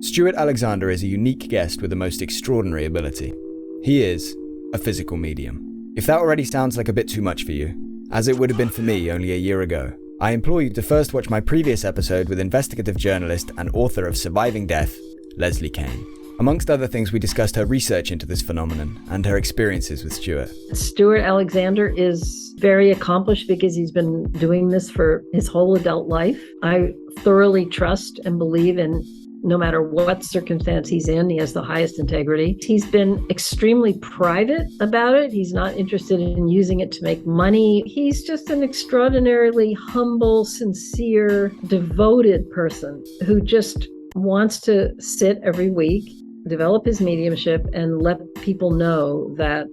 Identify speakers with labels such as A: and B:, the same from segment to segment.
A: Stuart Alexander is a unique guest with the most extraordinary ability. He is a physical medium. If that already sounds like a bit too much for you, as it would have been for me only a year ago, I implore you to first watch my previous episode with investigative journalist and author of Surviving Death, Leslie Kean. Amongst other things, we discussed her research into this phenomenon and her experiences with Stuart.
B: Stuart Alexander is very accomplished because he's been doing this for his whole adult life. I thoroughly trust and believe in no matter what circumstance he's in, he has the highest integrity. He's been extremely private about it. He's not interested in using it to make money. He's just an extraordinarily humble, sincere, devoted person who just wants to sit every week, develop his mediumship, and let people know that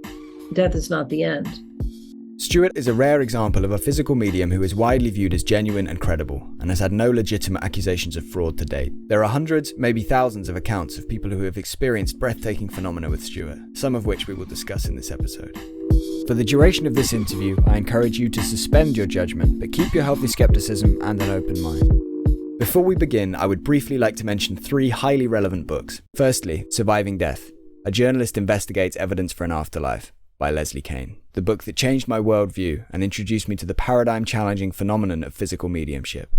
B: death is not the end.
A: Stuart is a rare example of a physical medium who is widely viewed as genuine and credible, and has had no legitimate accusations of fraud to date. There are hundreds, maybe thousands of accounts of people who have experienced breathtaking phenomena with Stuart, some of which we will discuss in this episode. For the duration of this interview, I encourage you to suspend your judgment, but keep your healthy skepticism and an open mind. Before we begin, I would briefly like to mention 3 highly relevant books. Firstly, Surviving Death, A Journalist Investigates Evidence for an Afterlife, by Leslie Kean, the book that changed my worldview and introduced me to the paradigm-challenging phenomenon of physical mediumship.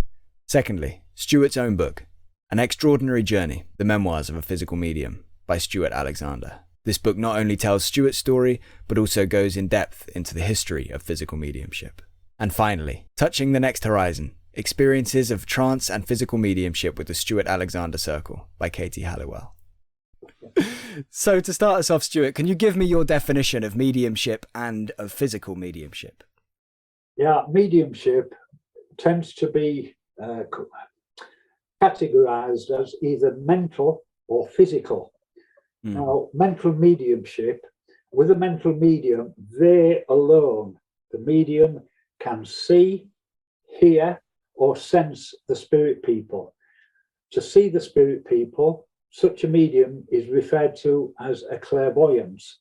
A: Secondly, Stuart's own book, An Extraordinary Journey, The Memoirs of a Physical Medium, by Stuart Alexander. This book not only tells Stuart's story, but also goes in depth into the history of physical mediumship. And finally, Touching the Next Horizon, Experiences of Trance and Physical Mediumship with the Stuart Alexander Circle, by Katie Halliwell. So to start us off, Stuart, can you give me your definition of mediumship and of physical mediumship?
C: Yeah, mediumship tends to be categorized as either mental or physical. Now, mental mediumship, with a mental medium, they alone, the medium can see, hear, or sense the spirit people. To see the spirit people, such a medium is referred to as a clairvoyance.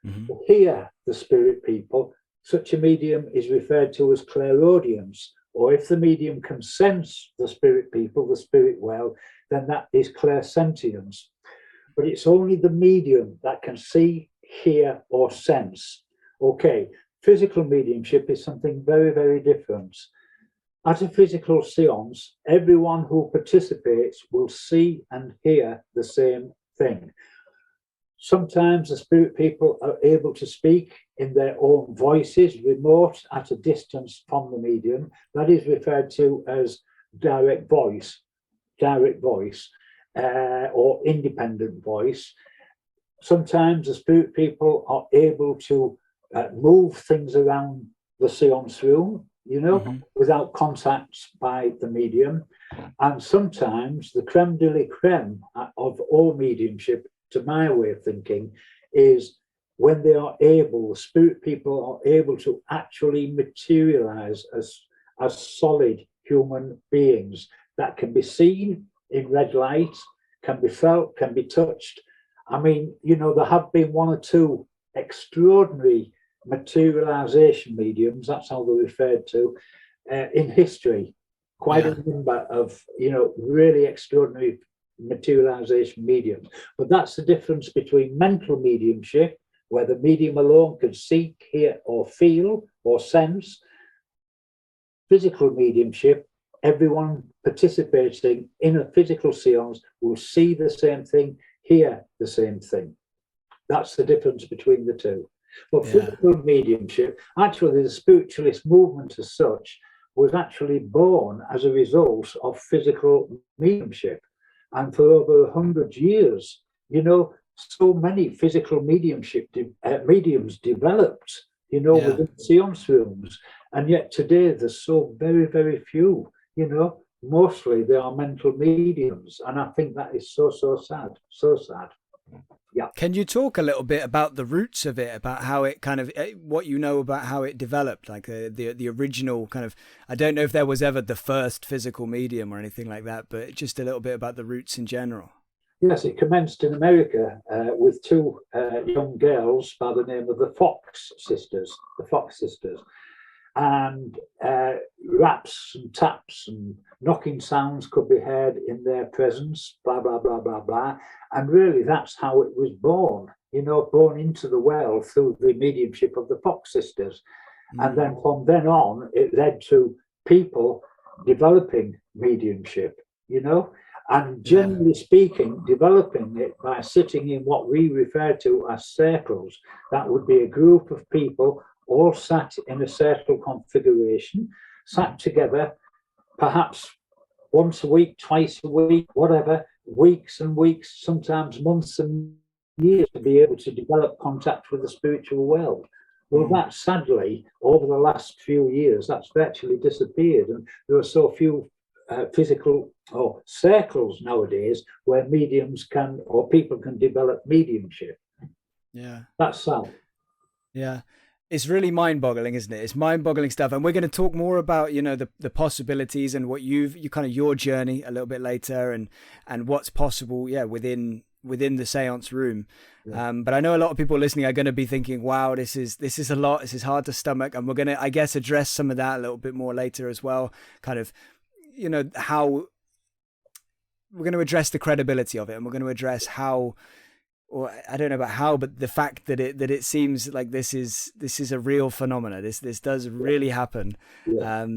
C: To hear the spirit people, such a medium is referred to as clairaudience. Or if the medium can sense the spirit people, the spirit well, then that is clairsentience. But it's only the medium that can see, hear, or sense. Okay, physical mediumship is something very, very different. At a physical seance, everyone who participates will see and hear the same thing. Sometimes the spirit people are able to speak in their own voices, remote at a distance from the medium. That is referred to as direct voice, or independent voice. Sometimes the spirit people are able to move things around the seance room, without contact by the medium. And sometimes the creme de la creme of all mediumship, to my way of thinking, is when they are able, the spirit people are able to actually materialize as solid human beings that can be seen in red light, can be felt, can be touched. I mean, there have been 1 or 2 extraordinary materialization mediums, that's how they're referred to, in history. Quite a number of, really extraordinary materialization mediums. But that's the difference between mental mediumship, where the medium alone can see, hear, or feel, or sense. Physical mediumship, everyone participating in a physical seance will see the same thing, hear the same thing. That's the difference between the two. But physical mediumship, actually the spiritualist movement as such, was actually born as a result of physical mediumship. And for over 100 years, so many physical mediums developed, within seance rooms. And yet today there's so very, very few, mostly they are mental mediums. And I think that is so sad, so sad. Yeah.
A: Can you talk a little bit about the roots of it, about how it kind of, what you know about how it developed, like the original kind of, I don't know if there was ever the first physical medium or anything like that, but just a little bit about the roots in general.
C: Yes, it commenced in America with 2 young girls by the name of the Fox sisters. and raps and taps and knocking sounds could be heard in their presence, blah, blah, blah, blah, blah. And really, that's how it was born, born into the world through the mediumship of the Fox sisters. And then from then on, it led to people developing mediumship, and generally speaking, developing it by sitting in what we refer to as circles. That would be a group of people all sat in a circle configuration, sat together, perhaps once a week, twice a week, whatever, weeks and weeks, sometimes months and years, to be able to develop contact with the spiritual world. Well, that sadly, over the last few years, that's virtually disappeared. And there are so few physical or circles nowadays where mediums can, or people can develop mediumship.
A: Yeah.
C: That's sad.
A: Yeah. It's really mind-boggling, isn't it? It's mind-boggling stuff. And we're going to talk more about, the possibilities and what you kind of your journey a little bit later, and what's possible, within the seance room. Yeah. But I know a lot of people listening are going to be thinking, wow, this is a lot. This is hard to stomach. And we're going to, I guess, address some of that a little bit more later as well. Kind of, how we're going to address the credibility of it, and we're going to address how, or I don't know about how, but the fact that it seems like this is a real phenomena. This does really happen. Yeah.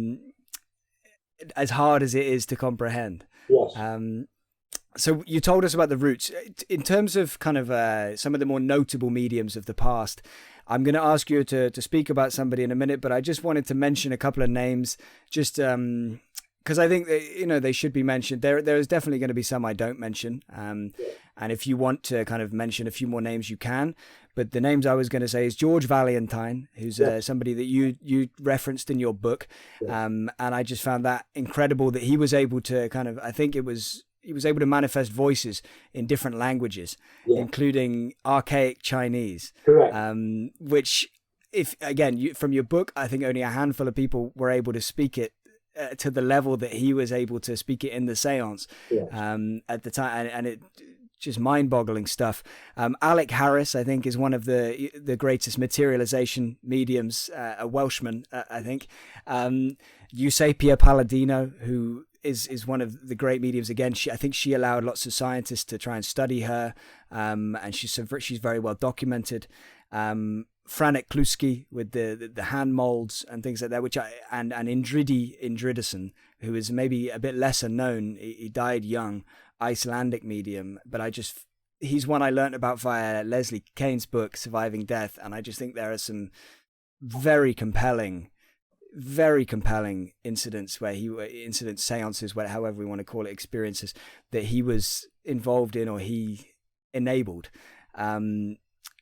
A: As hard as it is to comprehend.
C: Yes.
A: So you told us about the roots. In terms of kind of some of the more notable mediums of the past, I'm going to ask you to speak about somebody in a minute, but I just wanted to mention a couple of names, just because I think that, they should be mentioned. There is definitely going to be some I don't mention, and if you want to kind of mention a few more names, you can. But the names I was going to say is George Valentine, who's somebody that you referenced in your book, and I just found that incredible that he was able to kind of, I think he was able to manifest voices in different languages, including archaic Chinese.
C: Correct.
A: Which, if again, from your book, I think only a handful of people were able to speak it to the level that he was able to speak it in the seance at the time, and it just mind-boggling stuff. Alec Harris, I think, is one of the greatest materialization mediums, a Welshman, I think. Eusapia Palladino, who is one of the great mediums. Again, I think she allowed lots of scientists to try and study her, and she's very well documented. Franek Kluski with the hand molds and things like that, and Indridason, who is maybe a bit lesser known. He died young, Icelandic medium, but he's one I learned about via Leslie Kane's book, Surviving Death, and I just think there are some very compelling incidents seances, however we want to call it, experiences that he was involved in or he enabled.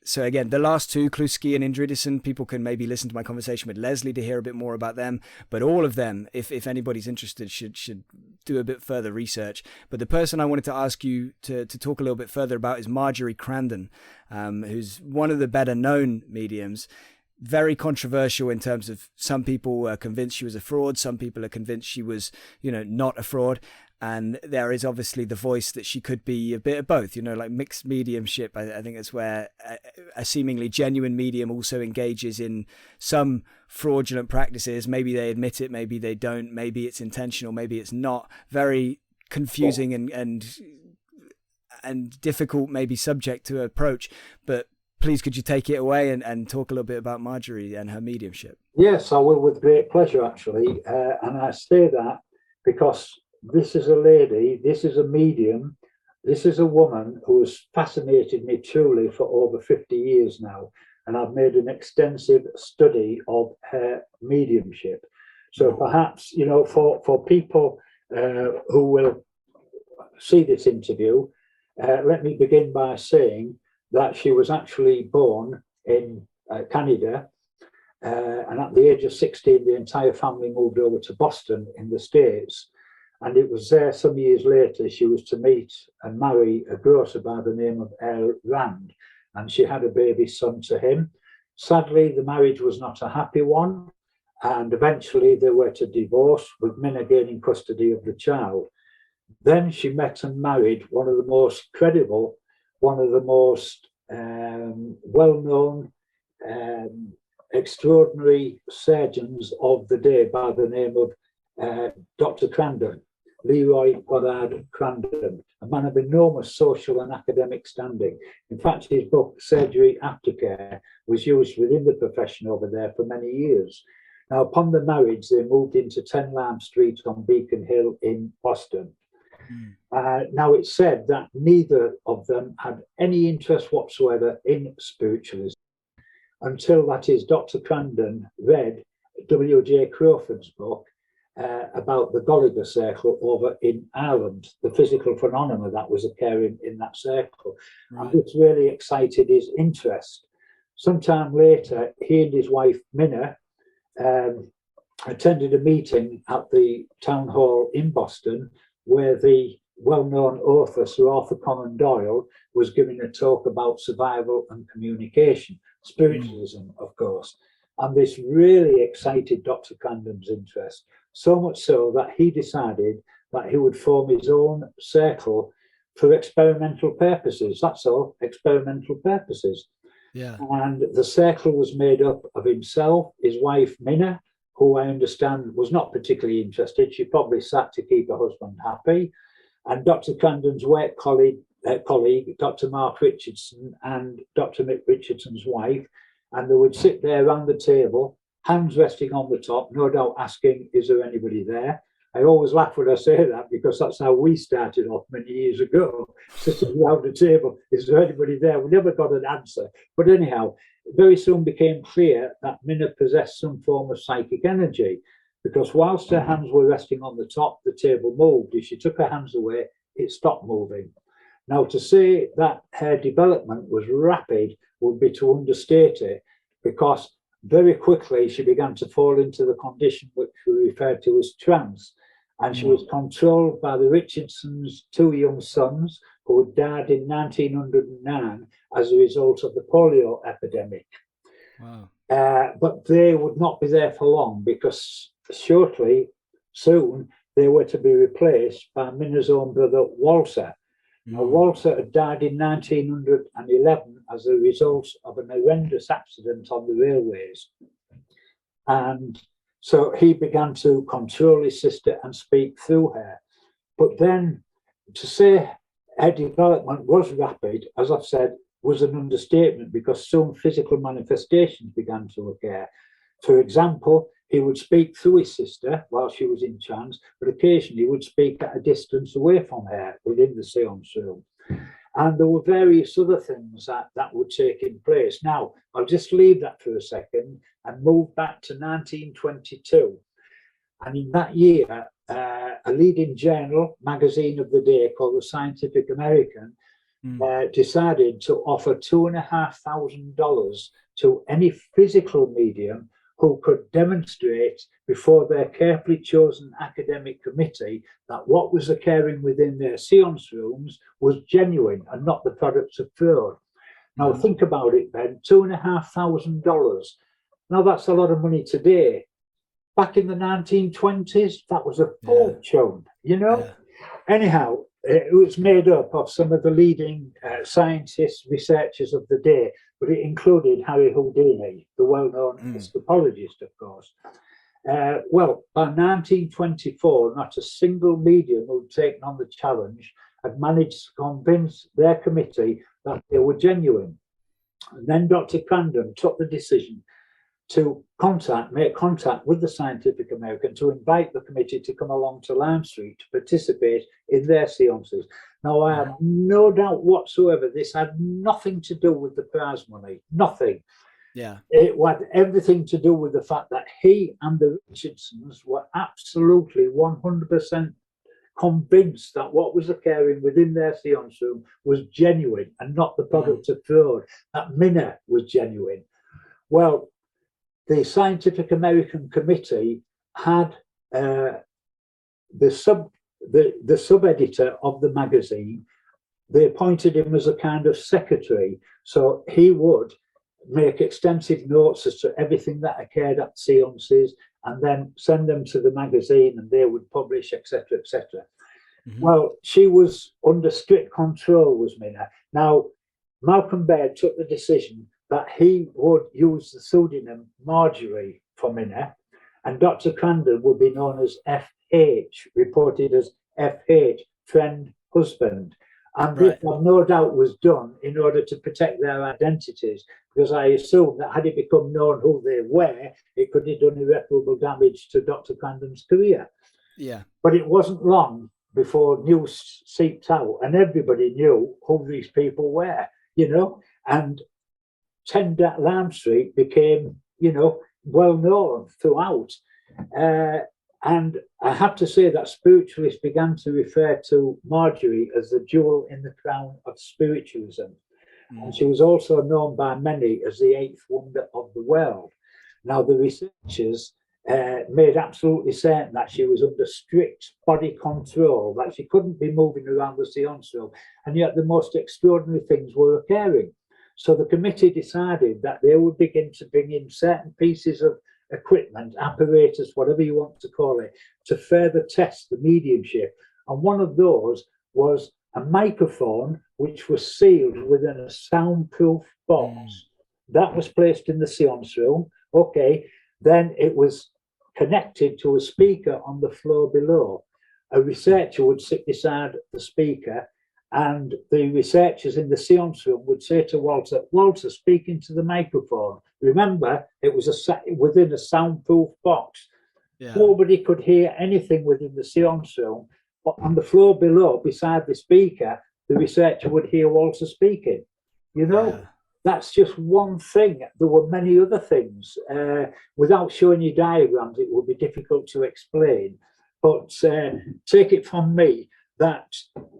A: So again, the last two, Kluski and Indridason, people can maybe listen to my conversation with Leslie to hear a bit more about them. But all of them, if anybody's interested, should do a bit further research. But the person I wanted to ask you to talk a little bit further about is Marjorie Crandon, who's one of the better known mediums. Very controversial in terms of some people are convinced she was a fraud. Some people are convinced she was, not a fraud. And there is obviously the voice that she could be a bit of both, like mixed mediumship. I think that's where a seemingly genuine medium also engages in some fraudulent practices. Maybe they admit it, maybe they don't, maybe it's intentional, maybe it's not. Very confusing and difficult, maybe subject to approach. But please, could you take it away and talk a little bit about Marjorie and her mediumship?
C: Yes, I will, with great pleasure, actually. And I say that because this is a lady, this is a medium, this is a woman who has fascinated me truly for over 50 years now. And I've made an extensive study of her mediumship. So perhaps, for people who will see this interview, let me begin by saying that she was actually born in Canada. And at the age of 16, the entire family moved over to Boston in the States. And it was there some years later she was to meet and marry a grocer by the name of Earl Rand. And she had a baby son to him. Sadly, the marriage was not a happy one. And eventually they were to divorce, with Minna gaining custody of the child. Then she met and married one of the most credible, one of the most well-known extraordinary surgeons of the day by the name of Dr. Crandon, Leroy Goddard Crandon, a man of enormous social and academic standing. In fact, his book, Surgery Aftercare, was used within the profession over there for many years. Now, upon the marriage, they moved into 10 Lime Street on Beacon Hill in Boston. Now, it's said that neither of them had any interest whatsoever in spiritualism until, that is, Dr. Crandon read W.J. Crawford's book about the Gallagher Circle over in Ireland, the physical phenomena that was occurring in that circle.
A: Right.
C: And this really excited his interest. Sometime later, he and his wife, Minna, attended a meeting at the town hall in Boston where the well-known author Sir Arthur Conan Doyle was giving a talk about survival and communication, spiritualism, of course. And this really excited Dr. Crandon's interest, so much so that he decided that he would form his own circle for experimental purposes. That's all, experimental purposes.
A: Yeah.
C: And the circle was made up of himself, his wife Minna, who I understand was not particularly interested. She probably sat to keep her husband happy. And Dr. Crandon's work colleague, Dr. Mark Richardson, and Dr. Mick Richardson's wife. And they would sit there around the table, hands resting on the top, no doubt asking, is there anybody there? I always laugh when I say that because that's how we started off many years ago, sitting around the table, is there anybody there? We never got an answer. But anyhow, it very soon became clear that Minna possessed some form of psychic energy, because whilst her hands were resting on the top, the table moved. If she took her hands away, it stopped moving. Now, to say that her development was rapid would be to understate it, because very quickly she began to fall into the condition which we refer to as trance. And she was controlled by the Richardsons' two young sons, who had died in 1909 as a result of the polio epidemic.
A: Wow.
C: But they would not be there for long, because soon, they were to be replaced by Minna's own brother, Walter. Now, Walter had died in 1911 as a result of an horrendous accident on the railways. And so he began to control his sister and speak through her. But then to say her development was rapid, as I've said, was an understatement, because soon physical manifestations began to occur. For example, he would speak through his sister while she was in trance, but occasionally he would speak at a distance away from her within the seance room. And there were various other things that were taking place. Now, I'll just leave that for a second and move back to 1922. And in that year, a leading journal, magazine of the day called the Scientific American, decided to offer $2,500 to any physical medium who could demonstrate before their carefully chosen academic committee that what was occurring within their seance rooms was genuine and not the products of fraud. Now, think about it, Ben, $2,500. Now, that's a lot of money today. Back in the 1920s, that was a fortune, you know? Yeah. Anyhow, it was made up of some of the leading scientists, researchers of the day, but it included Harry Houdini, the well-known escapologist, of course. Well, by 1924, not a single medium who'd taken on the challenge had managed to convince their committee that they were genuine. And then Dr. Crandon took the decision to make contact with the Scientific American to invite the committee to come along to Lime Street to participate in their seances. Now, I have no doubt whatsoever this had nothing to do with the prize money, nothing.
A: Yeah.
C: It had everything to do with the fact that he and the Richardsons were absolutely 100% convinced that what was occurring within their seance room was genuine and not the product of fraud, that Minna was genuine. Well, the Scientific American Committee had the sub-editor of the magazine. They appointed him as a kind of secretary, so he would make extensive notes as to everything that occurred at seances and then send them to the magazine, and they would publish, etc., etc. Well, she was under strict control, was Minna. Now, Malcolm Baird took the decision that he would use the pseudonym Marjorie for Minnie, and Dr. Crandon would be known as FH, reported as FH, friend, husband. And this, I've no doubt, was done in order to protect their identities, because I assume that had it become known who they were, it could have done irreparable damage to Dr. Crandon's career.
A: Yeah.
C: But it wasn't long before news seeped out and everybody knew who these people were, you know, and 10 Lamb Street became, you know, well known throughout. And I have to say that spiritualists began to refer to Marjorie as the jewel in the crown of spiritualism. And she was also known by many as the eighth wonder of the world. Now, the researchers made absolutely certain that she was under strict body control, that she couldn't be moving around the seance room, and yet the most extraordinary things were occurring. So the committee decided that they would begin to bring in certain pieces of equipment, apparatus, whatever you want to call it, to further test the mediumship. And one of those was a microphone which was sealed within a soundproof box. That was placed in the seance room. Okay, then it was connected to a speaker on the floor below. A researcher would sit beside the speaker, and the researchers in the seance room would say to Walter, Walter, speak into the microphone. Remember, it was within a soundproof box. Yeah. Nobody could hear anything within the seance room, but on the floor below, beside the speaker, the researcher would hear Walter speaking. You know, yeah. That's just one thing. There were many other things. Without showing you diagrams, it would be difficult to explain. But take it from me that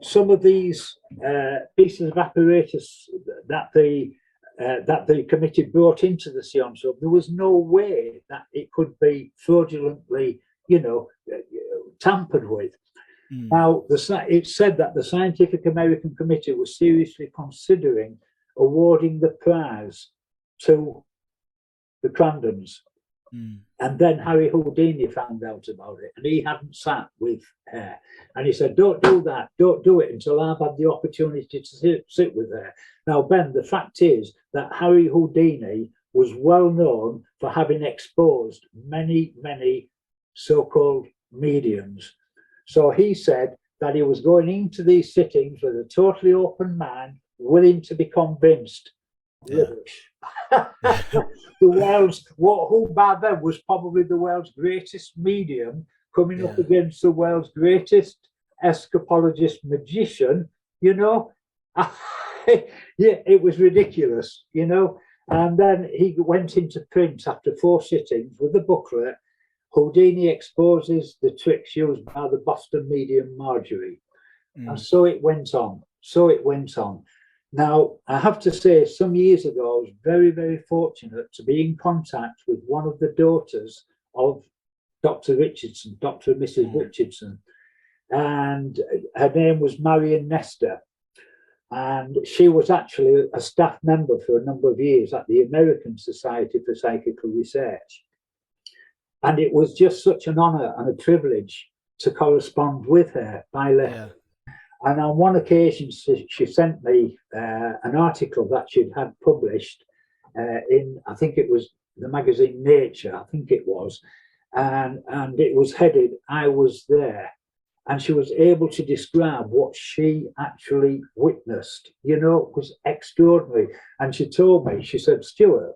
C: some of these pieces of apparatus that the committee brought into the seance room, there was no way that it could be fraudulently, you know, tampered with. Now, it's said that the Scientific American Committee was seriously considering awarding the prize to the Crandons. And then Harry Houdini found out about it, and he hadn't sat with her. And he said, don't do that, don't do it until I've had the opportunity to sit with her. Now, Ben, the fact is that Harry Houdini was well known for having exposed many, many so-called mediums. So he said that he was going into these sittings with a totally open mind, willing to be convinced. Yeah. Who by then was probably the world's greatest medium, coming up against the world's greatest escapologist magician, you know. Yeah, it was ridiculous, you know. And then he went into print after 4 sittings with a booklet. Houdini exposes the tricks used by the Boston medium Marjorie. And so it went on. Now, I have to say, some years ago, I was very, very fortunate to be in contact with one of the daughters of Dr. Richardson, Dr. and Mrs. Richardson. And her name was Marion Nestor. And she was actually a staff member for a number of years at the American Society for Psychical Research. And it was just such an honor and a privilege to correspond with her by letter. Yeah. And on one occasion, she sent me an article that she'd had published in, I think it was the magazine Nature, I think it was. And it was headed, I Was There. And she was able to describe what she actually witnessed. You know, it was extraordinary. And she told me, she said, Stuart,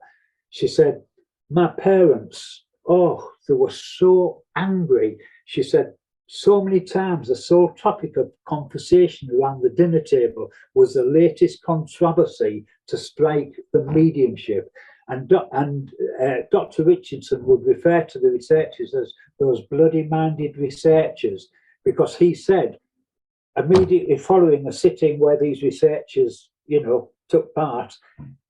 C: she said, my parents, oh, they were so angry. She said, so many times the sole topic of conversation around the dinner table was the latest controversy to strike the mediumship. And Dr. Richardson would refer to the researchers as those bloody-minded researchers, because he said immediately following a sitting where these researchers, you know, took part,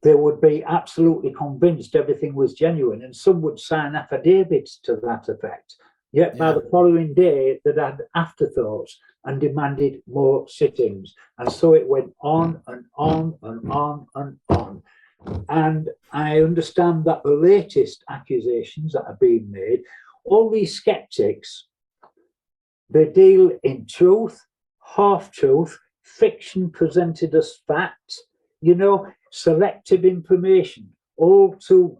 C: they would be absolutely convinced everything was genuine, and some would sign affidavits to that effect. Yet by the following day, they'd had afterthoughts and demanded more sittings. And so it went on and on and on and on. And I understand that the latest accusations that are being made, all these skeptics, they deal in truth, half-truth, fiction presented as fact, you know, selective information. all to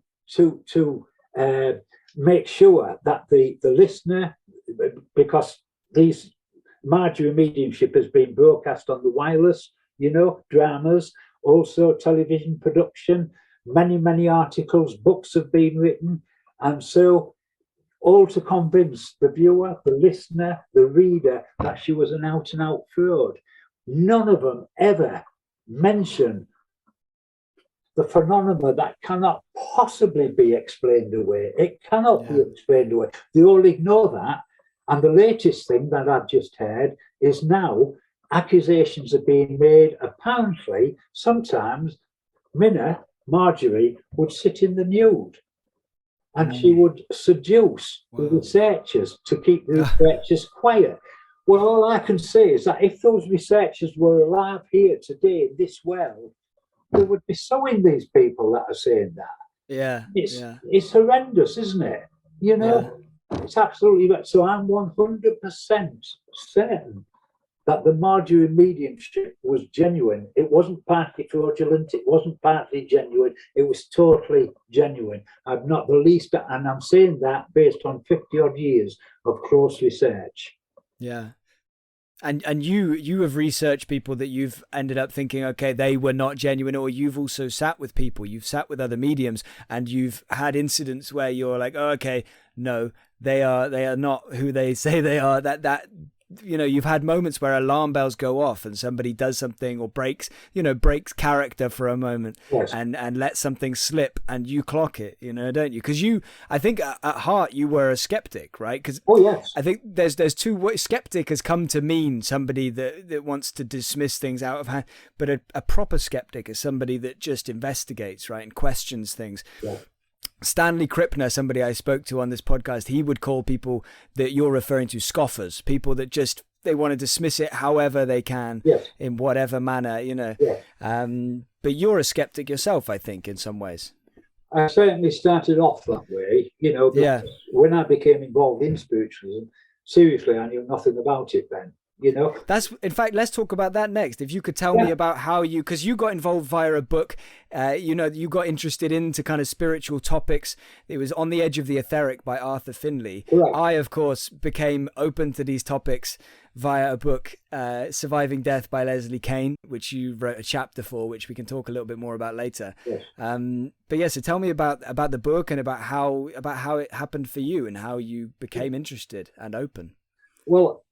C: make sure that the listener, because these Marjorie mediumship has been broadcast on the wireless, dramas, also television production, many articles, books have been written, and so all to convince the viewer, the listener, the reader that she was an out and out fraud. None of them ever mention the phenomena that cannot possibly be explained away. It cannot be explained away. They all ignore that. And the latest thing that I've just heard is now accusations are being made. Apparently, sometimes Marjorie, would sit in the nude and she would seduce the researchers to keep the researchers quiet. Well, all I can say is that if those researchers were alive here today in this world, they would be suing these people that are saying that. It's horrendous, isn't it? It's absolutely right. So I'm 100% certain that the Marjorie mediumship was genuine. It wasn't partly fraudulent. It wasn't partly genuine. It was totally genuine. I've not the least, and I'm saying that based on 50 odd years of close research.
A: Yeah. And you have researched people that you've ended up thinking, okay, they were not genuine, or you've also sat with people, you've sat with other mediums, and you've had incidents where you're like, oh, okay, no, they are not who they say they are. That you've had moments where alarm bells go off and somebody does something or breaks character for a moment, and lets something slip, and you clock it, don't you? Because I think at heart you were a skeptic, right? Because I think there's two ways. Skeptic has come to mean somebody that wants to dismiss things out of hand, but a proper skeptic is somebody that just investigates, right, and questions things. Stanley Krippner, somebody I spoke to on this podcast, he would call people that you're referring to scoffers, people that just, they want to dismiss it however they can, in whatever manner, but you're a skeptic yourself, I think, in some ways.
C: I certainly started off that way, when I became involved in spiritualism, seriously, I knew nothing about it then.
A: That's, in fact, let's talk about that next. If you could tell me about how because you got involved via a book, you got interested into kind of spiritual topics. It was On the Edge of the Etheric by Arthur Findlay. I, of course, became open to these topics via a book, Surviving Death by Leslie Kean, which you wrote a chapter for, which we can talk a little bit more about later. But so tell me about the book and about how it happened for you and how you became interested and open.
C: Well,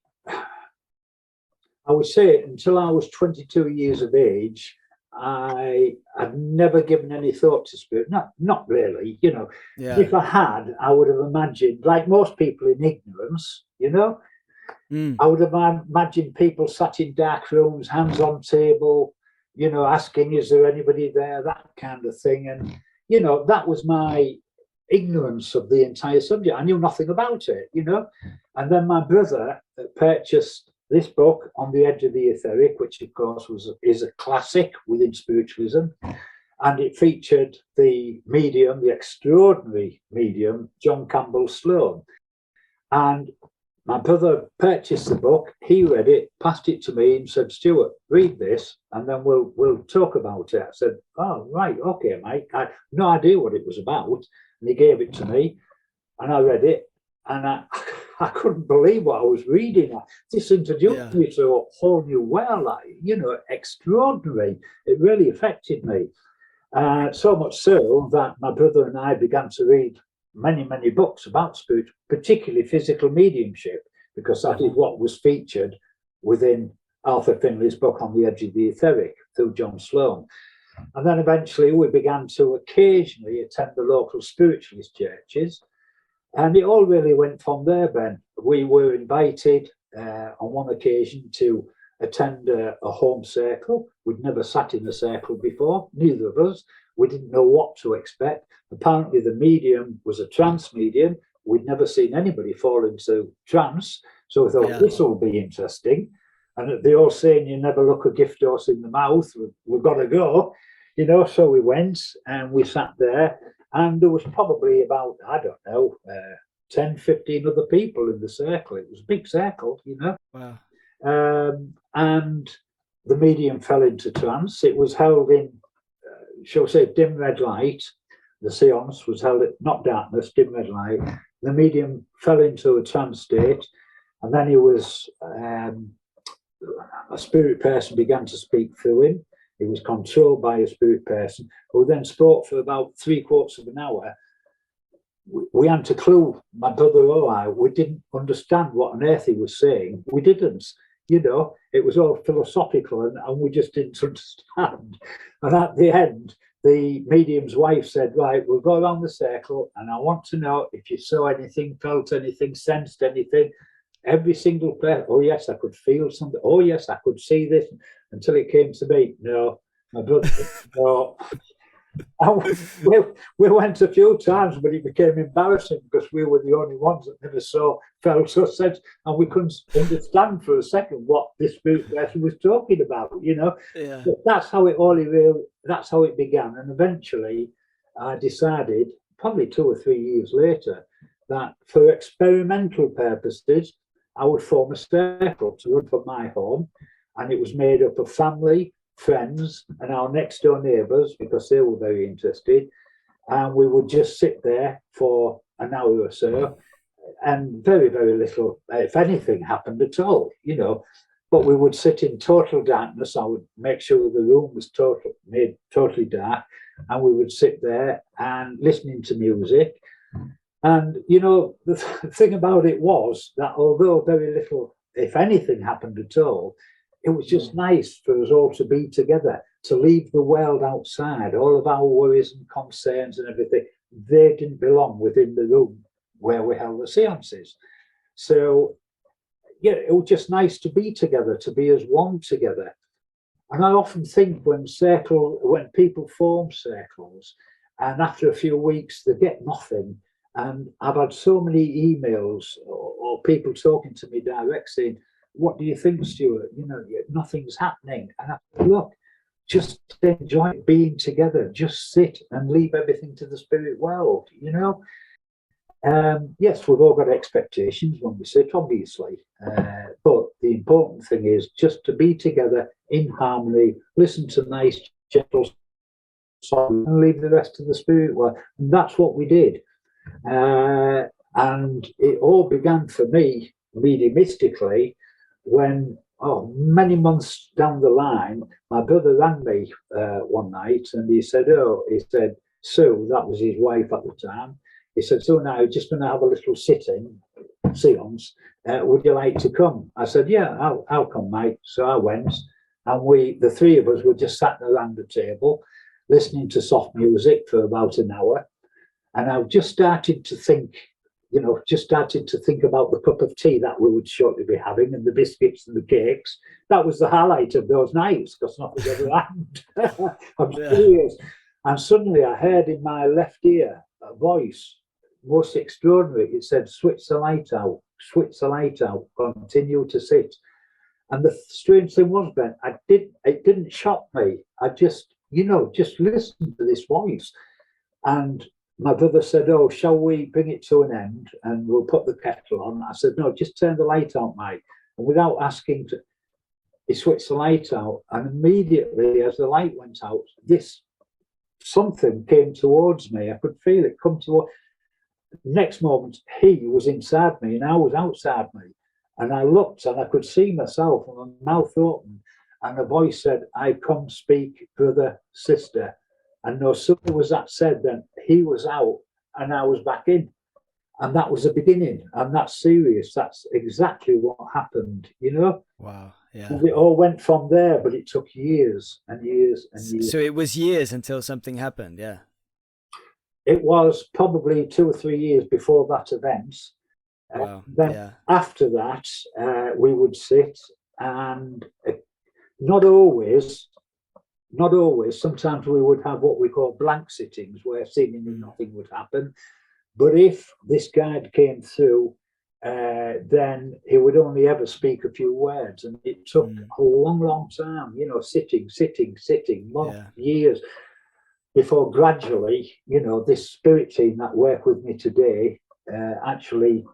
C: I would say until I was 22 years of age, I had never given any thought to spirit. Not really, If I had, I would have imagined, like most people in ignorance, I would have imagined people sat in dark rooms, hands on table, asking, is there anybody there, that kind of thing. And, that was my ignorance of the entire subject. I knew nothing about it, And then my brother purchased this book, On the Edge of the Etheric, which of course is a classic within spiritualism, and it featured the extraordinary medium, John Campbell Sloan. And my brother purchased the book, he read it, passed it to me and said, Stuart, read this and then we'll talk about it. I said, oh, right, okay, mate. I had no idea what it was about. And he gave it to me and I read it, and I couldn't believe what I was reading. This introduced me to a whole new world, extraordinary. It really affected me. So much so that my brother and I began to read many books about spirit, particularly physical mediumship, because that is what was featured within Arthur Findlay's book On the Edge of the Etheric through John Sloan. And then eventually we began to occasionally attend the local spiritualist churches. And it all really went from there, Ben. We were invited on one occasion to attend a home circle. We'd never sat in a circle before, neither of us. We didn't know what to expect. Apparently the medium was a trance medium. We'd never seen anybody fall into trance. So we thought, this will be interesting. And they all saying, you never look a gift horse in the mouth. We've got to go, So we went and we sat there. And there was probably about, 10, 15 other people in the circle. It was a big circle,
A: Wow.
C: And the medium fell into trance. It was held in, shall we say, dim red light. the seance was held at not darkness, dim red light. The medium fell into a trance state, and then he was a spirit person began to speak through him. He was controlled by a spirit person who then spoke for about 3/4 of an hour. We hadn't a clue, my brother or I, we didn't understand what on earth he was saying. We didn't, it was all philosophical and we just didn't understand. And at the end, the medium's wife said, right, we'll go around the circle and I want to know if you saw anything, felt anything, sensed anything. Every single person, oh yes, I could feel something. Oh yes, I could see this. Until it came to me, no, my brother, no. We went a few times, but it became embarrassing because we were the only ones that never saw, felt, or said, and we couldn't understand for a second what this spirit person was talking about.
A: Yeah.
C: But that's how that's how it began, and eventually, I decided, probably 2 or 3 years later, that for experimental purposes, I would form a circle to run from my home, and it was made up of family, friends, and our next door neighbours because they were very interested. And we would just sit there for an hour or so, and very, very little, if anything, happened at all, But we would sit in total darkness. I would make sure the room was made totally dark, and we would sit there and listening to music. And, the thing about it was that although very little, if anything, happened at all, it was just nice for us all to be together, to leave the world outside, all of our worries and concerns and everything. They didn't belong within the room where we held the seances. So, it was just nice to be together, to be as one together. And I often think when people form circles, and after a few weeks they get nothing, and I've had so many emails or people talking to me direct saying, what do you think, Stuart? Nothing's happening. And I said, look, just enjoy being together. Just sit and leave everything to the spirit world, Yes, we've all got expectations when we sit, obviously. But the important thing is just to be together in harmony, listen to nice, gentle songs, and leave the rest to the spirit world. And that's what we did. And it all began for me, mediumistically, when, many months down the line, my brother rang me one night and he said, Sue, that was his wife at the time. He said, so now we're just going to have a little seance. Would you like to come? I said, yeah, I'll come, mate. So I went, and the three of us were just sat around the table, listening to soft music for about an hour. And I just started to think, about the cup of tea that we would shortly be having, and the biscuits and the cakes. That was the highlight of those nights, because nothing ever happened. I'm serious. And suddenly I heard in my left ear a voice, most extraordinary. It said, switch the light out, continue to sit. And the strange thing was, Ben, it didn't shock me. I just listened to this voice. And my brother said, shall we bring it to an end and we'll put the kettle on? I said, no, just turn the light out, mate. And without asking, he switched the light out. And immediately as the light went out, something came towards me. I could feel it come toward. Next moment, he was inside me and I was outside me. And I looked and I could see myself and my mouth open. And a voice said, I come speak, brother, sister. And no sooner was that said, then he was out and I was back in. And that was the beginning. And that's serious. That's exactly what happened,
A: Wow. Yeah.
C: And it all went from there, but it took years and years and years.
A: So it was years until something happened. Yeah.
C: It was probably 2 or 3 years before that event.
A: Wow.
C: Then after that, we would sit and not always, sometimes we would have what we call blank sittings where seemingly nothing would happen. But if this guide came through, then he would only ever speak a few words. And it took a long, long time, sitting, months, years, before gradually, this spirit team that work with me today actually,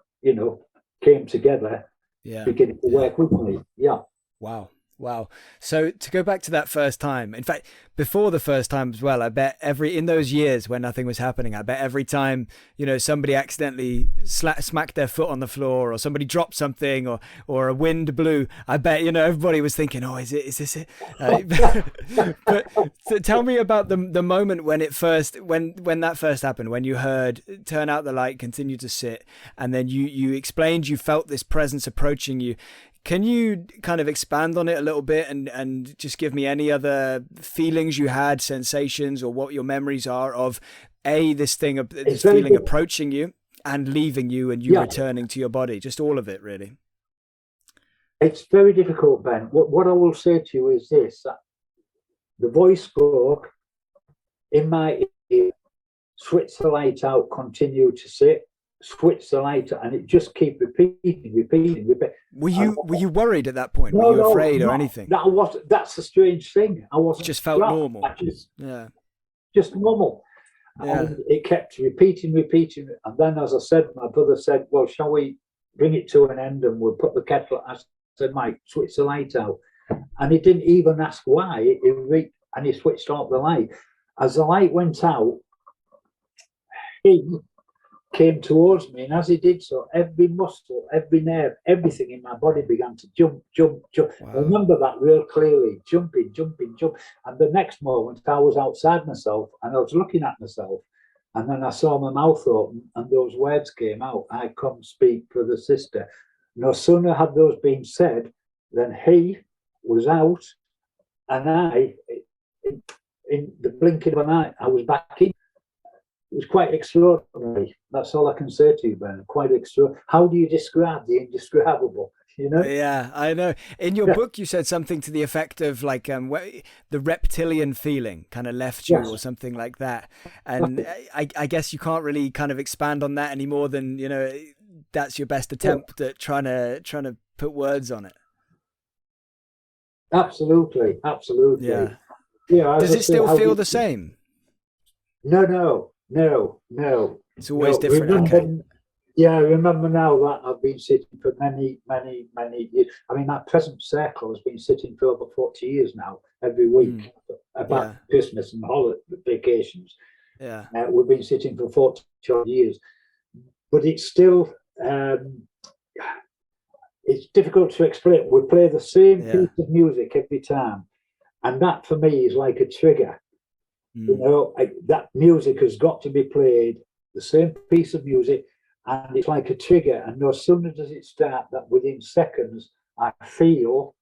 C: came together, beginning to work with me. Yeah.
A: Wow. Wow. So to go back to that first time, in fact, before the first time as well, I bet in those years when nothing was happening, I bet every time, somebody accidentally smacked their foot on the floor, or somebody dropped something, or a wind blew, I bet, everybody was thinking, oh, is this it? But so tell me about the moment when when that first happened, when you heard, turn out the light, continue to sit. And then you explained you felt this presence approaching you. Can you kind of expand on it a little bit and just give me any other feelings you had, sensations, or what your memories are of this feeling approaching you and leaving you, and you returning to your body, just all of it, really?
C: It's very difficult, Ben. What I will say to you is this: that the voice spoke in my ear, switch the light out, continue to sit, switch the light, and it just keep repeating.
A: Were you worried at that point? Were you afraid or anything?
C: That's the strange thing. I wasn't.
A: Just felt normal.
C: Just normal.
A: Yeah.
C: And it kept repeating. And then, as I said, my brother said, well, shall we bring it to an end and we'll put the kettle? I said, Mike, switch the light out. And he didn't even ask why. And he switched off the light. As the light went out, he came towards me, and as he did so, every muscle, every nerve, everything in my body began to jump. Wow. I remember that real clearly, jumping. And the next moment, I was outside myself, and I was looking at myself, and then I saw my mouth open, and those words came out, I come speak for the sister. No sooner had those been said, than he was out, and I, in the blinking of an eye, I was back in. It was quite extraordinary. That's all I can say to you, Ben. Quite extraordinary. How do you describe the indescribable?
A: Yeah, I know. In your book, you said something to the effect of like the reptilian feeling kind of left you, or something like that. And I guess you can't really kind of expand on that any more than that's your best attempt at trying to put words on it.
C: Absolutely.
A: Yeah. Does it still feel the same?
C: No.
A: It's always different.
C: I remember now that I've been sitting for many years. I mean, that present circle has been sitting for over 40 years now, every week, about Christmas and holiday vacations.
A: Yeah.
C: We've been sitting for 40 years. But it's still, it's difficult to explain. We play the same piece of music every time. And that for me is like a trigger. That music has got to be played, the same piece of music, and it's like a trigger. And no sooner does it start, that within seconds I feel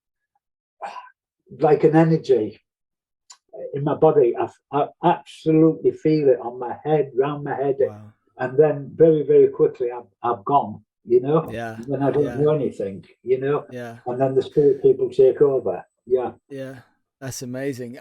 C: like an energy in my body. I absolutely feel it on my head, round my head. Wow. And then very, very quickly I've gone,
A: Yeah.
C: And then I don't know anything,
A: Yeah.
C: And then the spirit people take over. Yeah.
A: Yeah. That's amazing.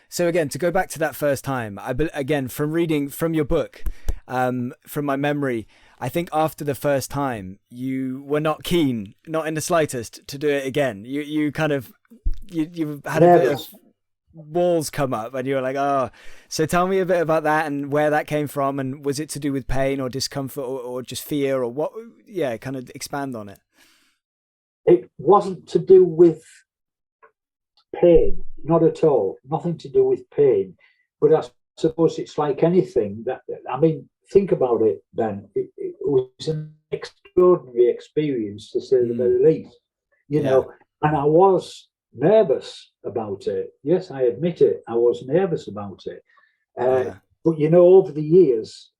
A: So again, to go back to that first time, again, from reading from your book, from my memory, I think after the first time, you were not keen, not in the slightest, to do it again. You kind of, you had a bit of walls come up, and you were like, oh. So tell me a bit about that and where that came from, and was it to do with pain or discomfort or just fear or what? Yeah, kind of expand on it.
C: It wasn't to do with pain, not at all. Nothing to do with pain. But I suppose it's like anything that, I mean, think about it, Ben. It was an extraordinary experience, to say the very least. And I was nervous about it. Yes, I admit it. I was nervous about it. But over the years,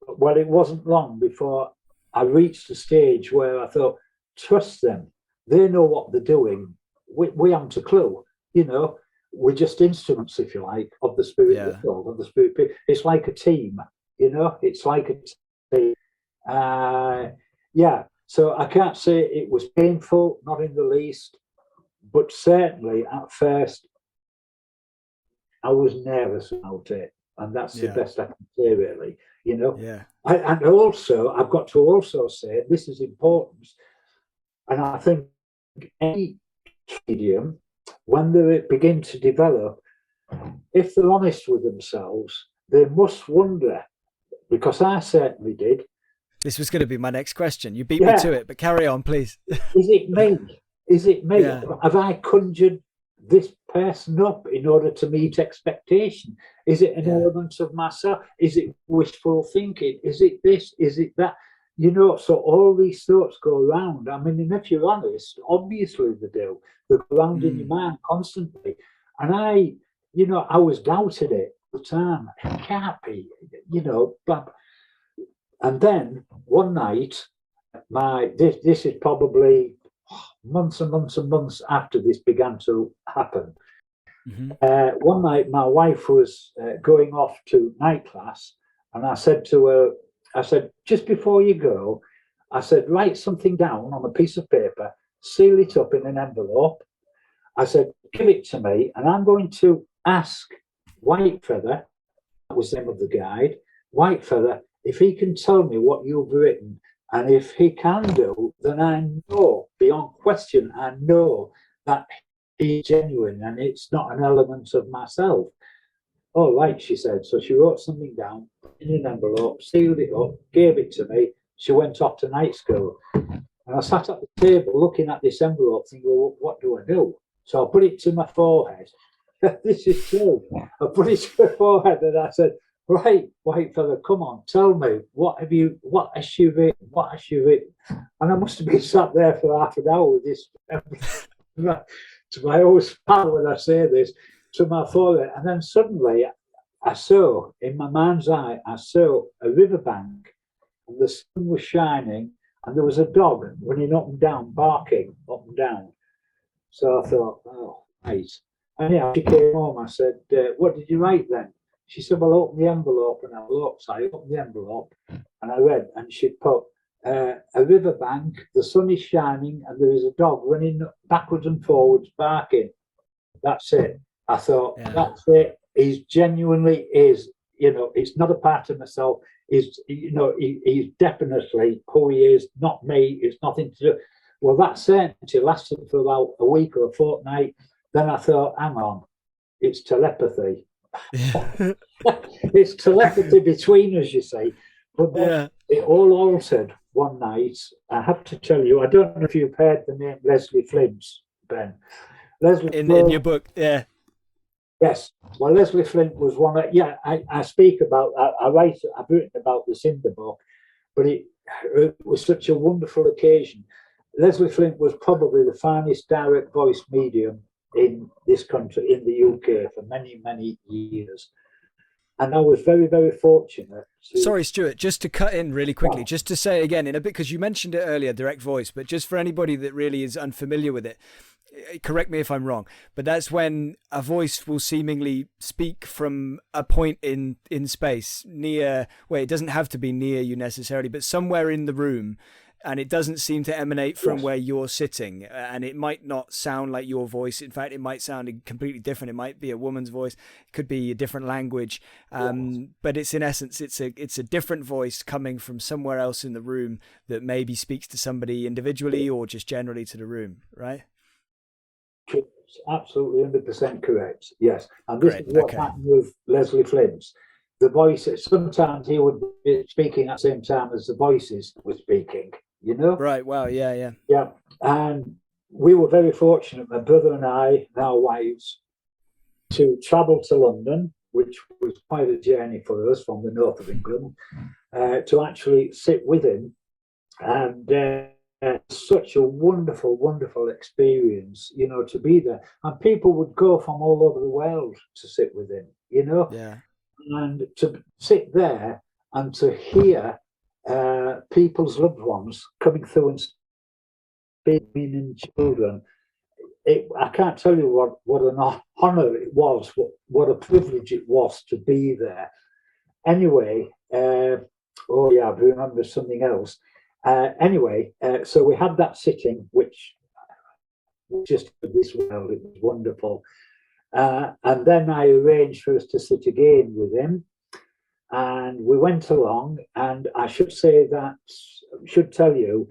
C: well, it wasn't long before I reached a stage where I thought, trust them. They know what they're doing. We haven't a clue. We're just instruments, if you like, of the spirit world, of the spirit. It's like a team, it's like a team. So I can't say it was painful, not in the least, but certainly at first I was nervous about it, and that's the best I can say, really. And also I've got to also say, this is important, and I think any medium, when they begin to develop, if they're honest with themselves, they must wonder, because I certainly did.
A: This was going to be my next question. You beat me to it, but carry on, please.
C: Is it me? Is it me? Have I conjured this person up in order to meet expectation? Is it an element of myself? Is it wishful thinking? Is it this? Is it that? So all these thoughts go around. I mean, and if you're honest, obviously they do. They go around in your mind constantly. And I was doubting it at the time. It can't be, but. And then one night, this is probably months and months and months after this began to happen. One night, my wife was going off to night class, and I said to her, just before you go, I said, write something down on a piece of paper, seal it up in an envelope. I said, give it to me, and I'm going to ask Whitefeather, that was the name of the guide, Whitefeather, if he can tell me what you've written. And if he can do, then I know, beyond question, I know that he's genuine and it's not an element of myself. All right, she said. So she wrote something down in an envelope, sealed it up, gave it to me. She went off to night school. And I sat at the table looking at this envelope thinking, well, what do I do? So I put it to my forehead. This is true. I put it to my forehead and I said, right, Whitefeather, come on, tell me, what has she written? What has she written? And I must have been sat there for half an hour with this, to my own smile when I say this, to my forehead. And then suddenly I saw, in my mind's eye, I saw a riverbank, and the sun was shining, and there was a dog running up and down, barking up and down. So I thought, oh, right. And yeah, she came home. I said, what did you write then? She said, well, open the envelope. And I looked. So I opened the envelope and I read, and she'd put a riverbank, the sun is shining, and there is a dog running backwards and forwards, barking. That's it. I thought, that's it. He's genuinely is, it's not a part of myself. He's definitely who he is, not me. It's nothing to do. Well, that certainty lasted for about a week or a fortnight. Then I thought, hang on, it's telepathy. It's telepathy between us, you see. But then it all altered one night. I have to tell you, I don't know if you've heard the name Leslie Flint, Ben. Leslie
A: in your book, yeah.
C: Yes. Well, Leslie Flint was one of, I speak about, I've written about this in the book, but it was such a wonderful occasion. Leslie Flint was probably the finest direct voice medium in this country, in the UK, for many, many years. And I was very, very fortunate.
A: Sorry, Stuart, just to cut in really quickly, just to say again in a bit, because you mentioned it earlier, direct voice, but just for anybody that really is unfamiliar with it, correct me if I'm wrong, but that's when a voice will seemingly speak from a point in space near, well, it doesn't have to be near you necessarily, but somewhere in the room. And it doesn't seem to emanate from where you're sitting, and it might not sound like your voice. In fact, it might sound completely different. It might be a woman's voice, it could be a different language, but it's in essence, it's a different voice coming from somewhere else in the room that maybe speaks to somebody individually or just generally to the room, right?
C: Absolutely, 100% correct. Yes, and this is what happened with Leslie Flint. The voices, sometimes he would be speaking at the same time as the voices were speaking. Right.
A: Wow. Yeah.
C: And we were very fortunate, my brother and I and our wives, to travel to London, which was quite a journey for us from the north of England, to actually sit with him. And such a wonderful, wonderful experience, to be there. And people would go from all over the world to sit with him,
A: Yeah.
C: And to sit there and to hear people's loved ones coming through and speaking in children, I can't tell you what an honour it was, what a privilege it was to be there. Anyway, I remember something else. So we had that sitting, which just this world, it was wonderful. And then I arranged for us to sit again with him, and we went along. And I should tell you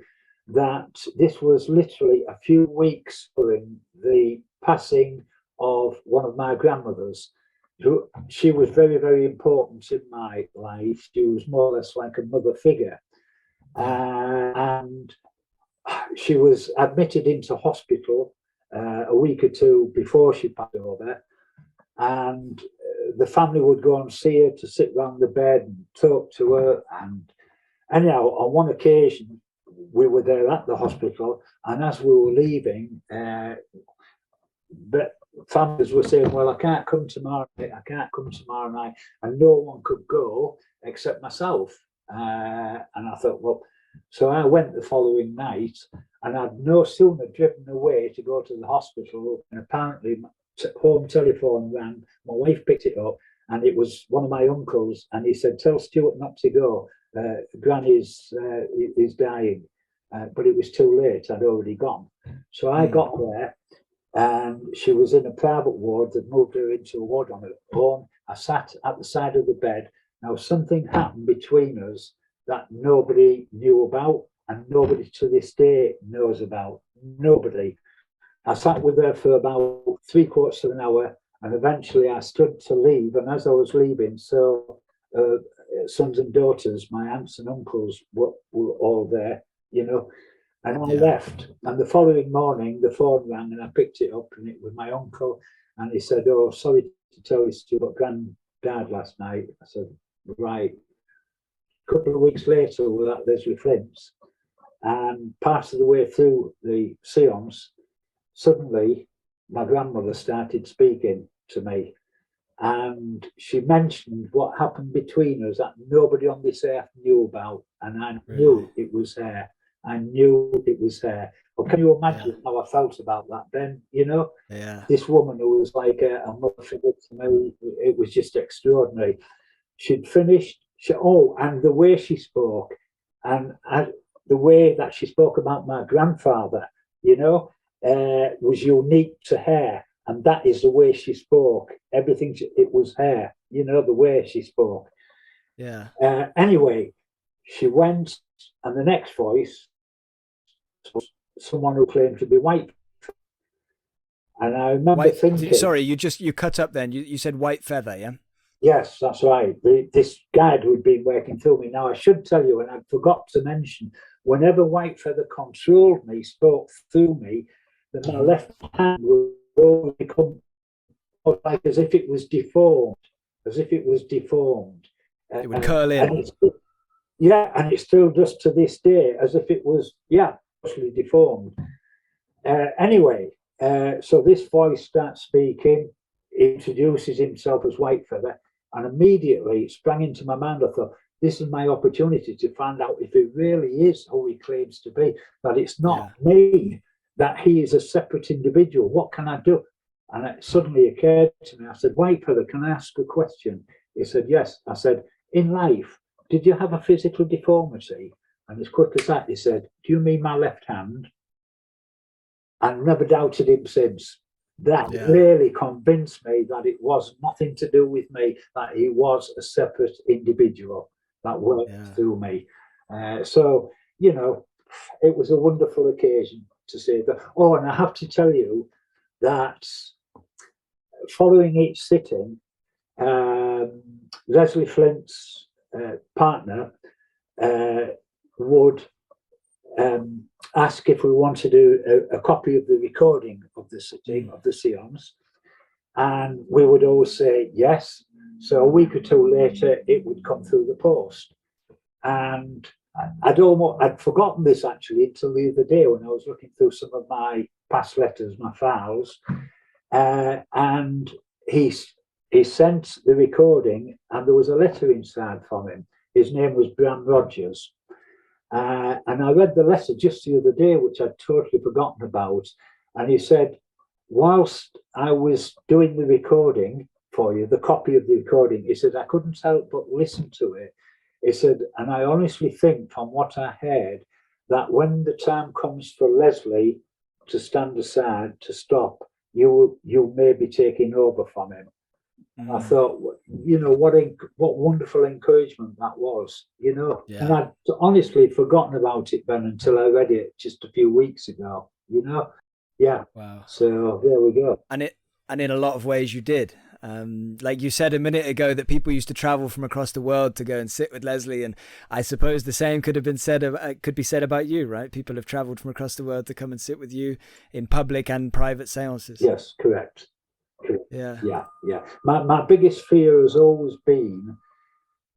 C: that this was literally a few weeks following the passing of one of my grandmothers. She was very, very important in my life. She was more or less like a mother figure, and she was admitted into hospital. a week or two before she passed over, and the family would go and see her to sit round the bed and talk to her. And anyhow, on one occasion, we were there at the hospital, and as we were leaving, but families were saying, well, I can't come tomorrow night, and no one could go except myself. And I thought, well, so I went the following night, and I'd no sooner driven away to go to the hospital, and apparently home telephone rang. My wife picked it up, and it was one of my uncles, and he said, tell Stuart not to go. Granny's is dying. But it was too late. I'd already gone. So I got there, and she was in a private ward. They'd moved her into a ward on her own. I sat at the side of the bed. Now, something happened between us that nobody knew about, and nobody to this day knows about. Nobody. I sat with her for about 3/4 of an hour, and eventually I stood to leave. And as I was leaving, so sons and daughters, my aunts and uncles were all there, you know, and I left. And the following morning, the phone rang, and I picked it up, and it was my uncle. And he said, oh, sorry to tell you, Stuart, Gran died last night. I said, right. A couple of weeks later, we were at Leslie Flint's, and part of the way through the seance, suddenly my grandmother started speaking to me, and she mentioned what happened between us that nobody on this earth knew about, and I knew it was her. I knew it was her. Well, can you imagine how I felt about that then? You know, this woman who was like a mother figure to me, it was just extraordinary. She'd finished, and the way she spoke, and the way that she spoke about my grandfather, you know, was unique to her. And that is the way she spoke. Everything, it was her, you know, the way she spoke.
A: Yeah.
C: Anyway, she went, and the next voice was someone who claimed to be white. And I remember thinking...
A: Sorry, you cut up then. You said white feather, yeah?
C: Yes, that's right. This guide who'd been working through me. Now, I should tell you, and I forgot to mention, whenever white feather controlled me, spoke through me, that my left hand would always become like as if it was deformed,
A: It would curl in.
C: And it still does to this day, as if it was, actually deformed. Anyway, so this voice starts speaking, introduces himself as White Feather, and immediately it sprang into my mind. I thought, this is my opportunity to find out if he really is who he claims to be, that it's not me, that he is a separate individual. What can I do? And it suddenly occurred to me. I said, White Feather, can I ask a question? He said, yes. I said, in life, did you have a physical deformity? And as quick as that, he said, do you mean my left hand? And never doubted him since. That really convinced me that it was nothing to do with me, that he was a separate individual that worked through me. So, you know, it was a wonderful occasion to say that. Oh, and I have to tell you that following each sitting, Leslie Flint's partner would ask if we wanted a copy of the recording of the sitting, of the seance, and we would always say yes. So a week or two later, it would come through the post. And I'd forgotten this actually until the other day when I was looking through some of my past letters, my files, and he sent the recording, and there was a letter inside from him. His name was Bram Rogers. And I read the letter just the other day, which I'd totally forgotten about. And he said, whilst I was doing the recording for you, the copy of the recording, he said, I couldn't help but listen to it. He said, and I honestly think from what I heard, that when the time comes for Leslie to stand aside, to stop, you may be taking over from him. I thought, you know, what wonderful encouragement that was, you know. And I'd honestly forgotten about it, Ben, until I read it just a few weeks ago, you know. Yeah.
A: Wow.
C: So there we go.
A: And in a lot of ways you did. Like you said a minute ago, that people used to travel from across the world to go and sit with Leslie, and I suppose the same could be said about you, right? People have traveled from across the world to come and sit with you in public and private seances.
C: Yes, correct.
A: Yeah.
C: Yeah. My biggest fear has always been,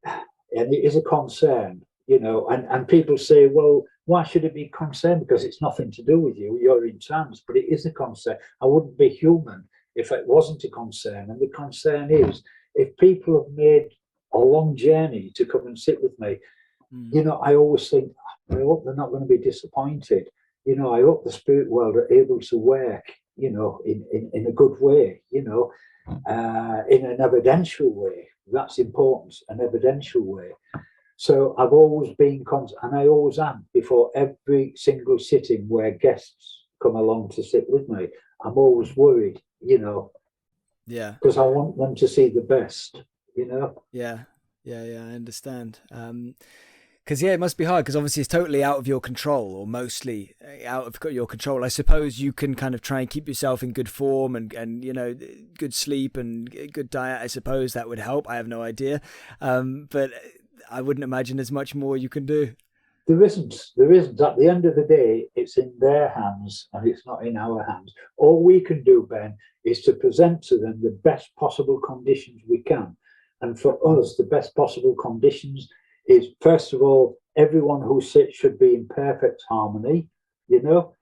C: and it is a concern, and people say, well, why should it be a concern? Because it's nothing to do with you, you're in trance, but it is a concern. I wouldn't be human if it wasn't a concern. And the concern is, if people have made a long journey to come and sit with me, I always think, I hope they're not going to be disappointed. I hope the spirit world are able to work, in a good way, in an evidential way. That's important, an evidential way. So I've always been, and I always am, before every single sitting where guests come along to sit with me, I'm always worried,
A: Yeah.
C: because I want them to see the best,
A: Yeah, I understand. Because it must be hard, because obviously it's totally out of your control, or mostly out of your control. I suppose you can kind of try and keep yourself in good form and good sleep and good diet. I suppose that would help. I have no idea, but I wouldn't imagine there's much more you can do.
C: There isn't. At the end of the day, it's in their hands and it's not in our hands. All we can do, Ben, is to present to them the best possible conditions we can. And for us, the best possible conditions is, first of all, everyone who sits should be in perfect harmony, the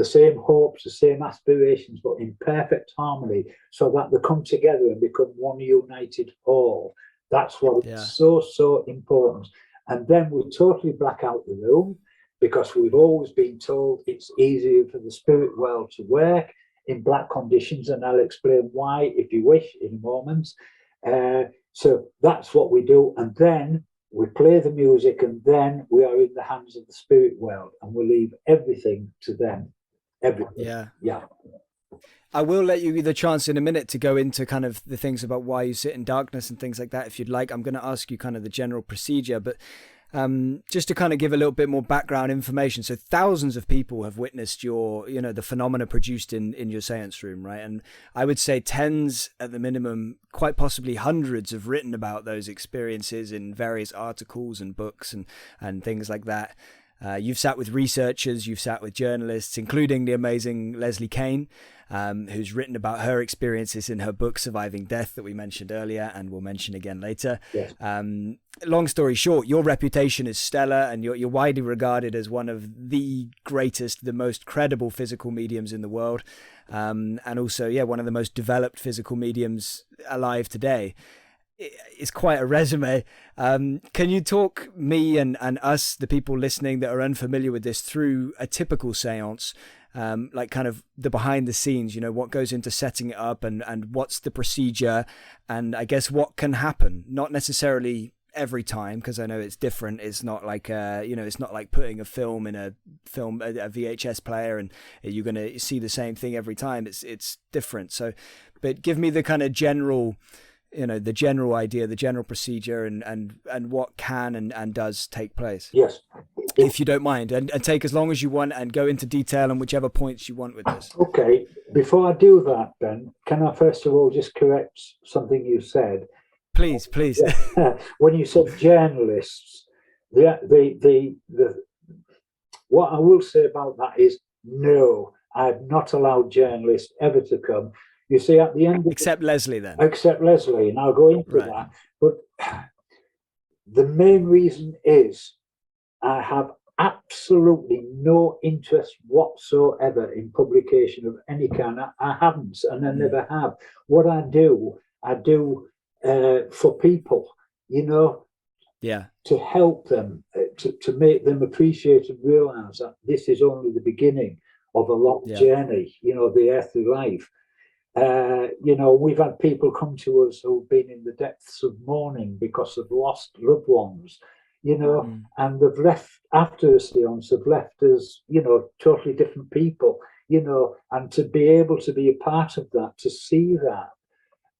C: same hopes, the same aspirations, but in perfect harmony, so that they come together and become one united whole. That's what is so important. And then we totally black out the room, because we've always been told it's easier for the spirit world to work in black conditions, and I'll explain why, if you wish, in a moment. So that's what we do, and then we play the music, and then we are in the hands of the spirit world, and we leave everything to them. Everything. Yeah.
A: I will let you the chance in a minute to go into kind of the things about why you sit in darkness and things like that, if you'd like. I'm going to ask you kind of the general procedure, but just to kind of give a little bit more background information. So thousands of people have witnessed your, the phenomena produced in your seance room, right? And I would say tens at the minimum, quite possibly hundreds, have written about those experiences in various articles and books and things like that. You've sat with researchers, you've sat with journalists, including the amazing Leslie Kean, who's written about her experiences in her book, Surviving Death, that we mentioned earlier and we'll mention again later.
C: Yes.
A: Long story short, your reputation is stellar, and you're widely regarded as one of the greatest, the most credible physical mediums in the world. And also, one of the most developed physical mediums alive today. It's quite a resume. Can you talk me and us, the people listening that are unfamiliar with this, through a typical seance, like kind of the behind the scenes, what goes into setting it up and what's the procedure, and I guess what can happen? Not necessarily every time, because I know it's different. It's not like it's not like putting a film in a VHS player and you're going to see the same thing every time. It's different. So, but give me the kind of general, the general idea, the general procedure, and what can and does take place.
C: Yes.
A: If you don't mind, and take as long as you want and go into detail on whichever points you want with this.
C: Okay. Before I do that, Ben, can I first of all just correct something you said?
A: Please.
C: When you said journalists, the what I will say about that is, no, I've not allowed journalists ever to come. You see, at the end of
A: except Leslie, then.
C: Except Leslie, and I'll go into that. But the main reason is I have absolutely no interest whatsoever in publication of any kind. I haven't, and I never have. What I do for people, to help them, to make them appreciate and realize that this is only the beginning of a long journey, the earthly life. We've had people come to us who've been in the depths of mourning because they've lost loved ones, and they've left after the seance, have left as, totally different people, and to be able to be a part of that, to see that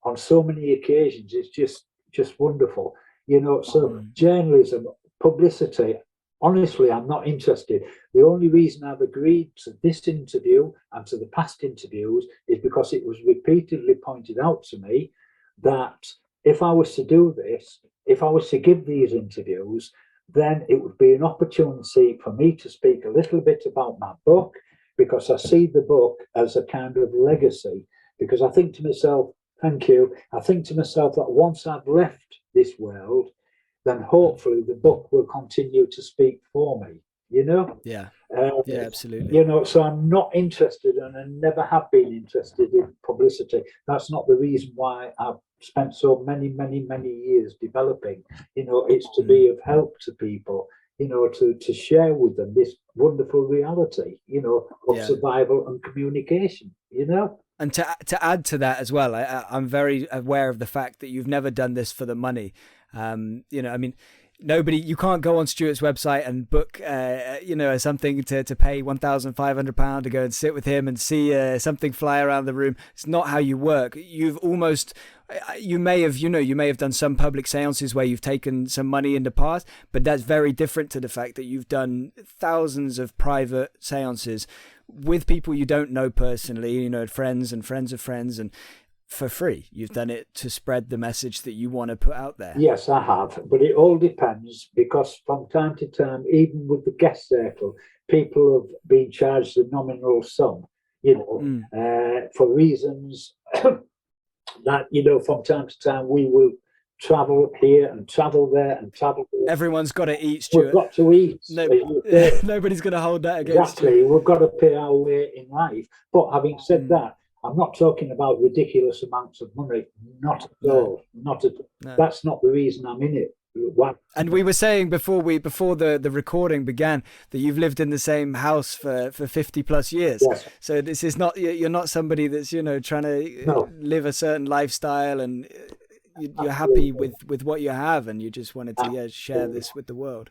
C: on so many occasions is just wonderful, So journalism, publicity, Honestly, I'm not interested. The only reason I've agreed to this interview and to the past interviews is because it was repeatedly pointed out to me that if I was to do this, if I was to give these interviews, then it would be an opportunity for me to speak a little bit about my book, because I see the book as a kind of legacy. Because I think to myself, thank you, I think to myself that once I've left this world, then hopefully the book will continue to speak for me, you know?
A: Yeah.
C: Uh,
A: Yeah, absolutely.
C: You know, so I'm not interested, and I never have been interested in publicity. That's not the reason why I've spent so many years developing. You know, it's to be of help to people, you know, to share with them this wonderful reality, you know, of survival and communication, you know?
A: And to add to that as well, I'm very aware of the fact that you've never done this for the money. You know, I mean, you can't go on Stuart's website and book, you know, something to pay £1,500 to go and sit with him and see something fly around the room. It's not how you work. You may have done some public seances where you've taken some money in the past, but that's very different to the fact that you've done thousands of private seances with people you don't know personally, you know, friends and friends of friends, and for free. You've done it to spread the message that you want to put out there.
C: Yes, I have, but it all depends, because from time to time, even with the guest circle, people have been charged a nominal sum, you know, for reasons that, you know, from time to time we will travel here and travel there and travel there.
A: Everyone's got to eat, Stuart.
C: We've got to eat.
A: Nobody's going to hold that against
C: you.
A: you.
C: We've got to pay our way in life. But having said that, I'm not talking about ridiculous amounts of money. Not at all. Not at all. No. That's not the reason I'm in it.
A: And we were saying before the recording began that you've lived in the same house for 50 plus years.
C: Yes.
A: So this is not, you're not somebody that's, you know, trying to live a certain lifestyle, and you're happy with what you have, and you just wanted to share this with the world.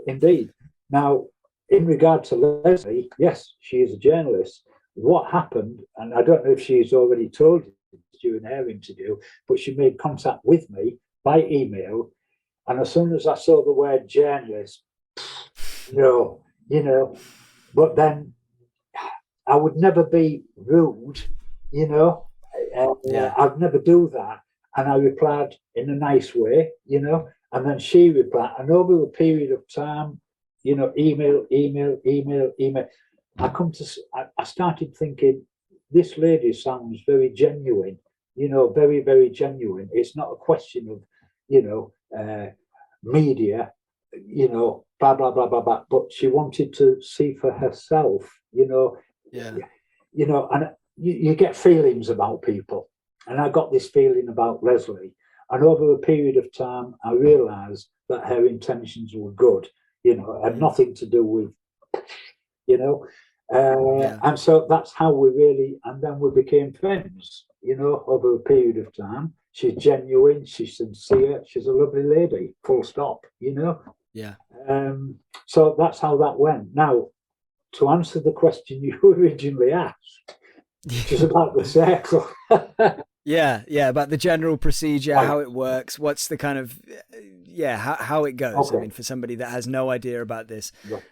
C: Indeed. Now, in regard to Leslie, yes, she is a journalist. What happened, and I don't know if she's already told you during her interview, but she made contact with me by email, and as soon as I saw the word journalist, no, you know, but then I would never be rude, you know, I'd never do that. And I replied in a nice way, you know, and then she replied, and over a period of time, you know, email. I started thinking, this lady sounds very genuine, you know, very, very genuine. It's not a question of, you know, media, you know, blah, blah, blah, blah, blah. But she wanted to see for herself, you know, you know, and you get feelings about people. And I got this feeling about Leslie. And over a period of time, I realized that her intentions were good, you know, had nothing to do with, you know. And so that's how and then we became friends, you know, over a period of time. She's genuine, she's sincere, she's a lovely lady, full stop, you know.
A: Yeah.
C: So that's how that went. Now, to answer the question you originally asked, which is about the circle.
A: Yeah, about the general procedure, how it works, what's the kind of, how it goes. Okay. I mean, for somebody that has no idea about this. Right.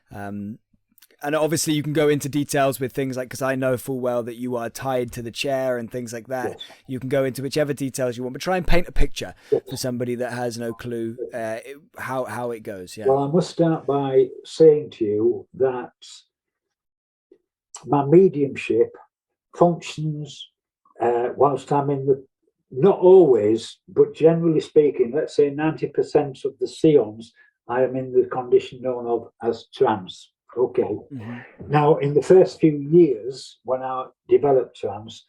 A: And obviously you can go into details with things like, because I know full well that you are tied to the chair and things like that. Yes. You can go into whichever details you want, but try and paint a picture for somebody that has no clue how it goes. Yeah.
C: Well, I must start by saying to you that my mediumship functions whilst I'm in the, not always, but generally speaking, let's say 90% of the seance, I am in the condition known of as trance. Okay. Mm-hmm. Now, in the first few years, when I developed trance,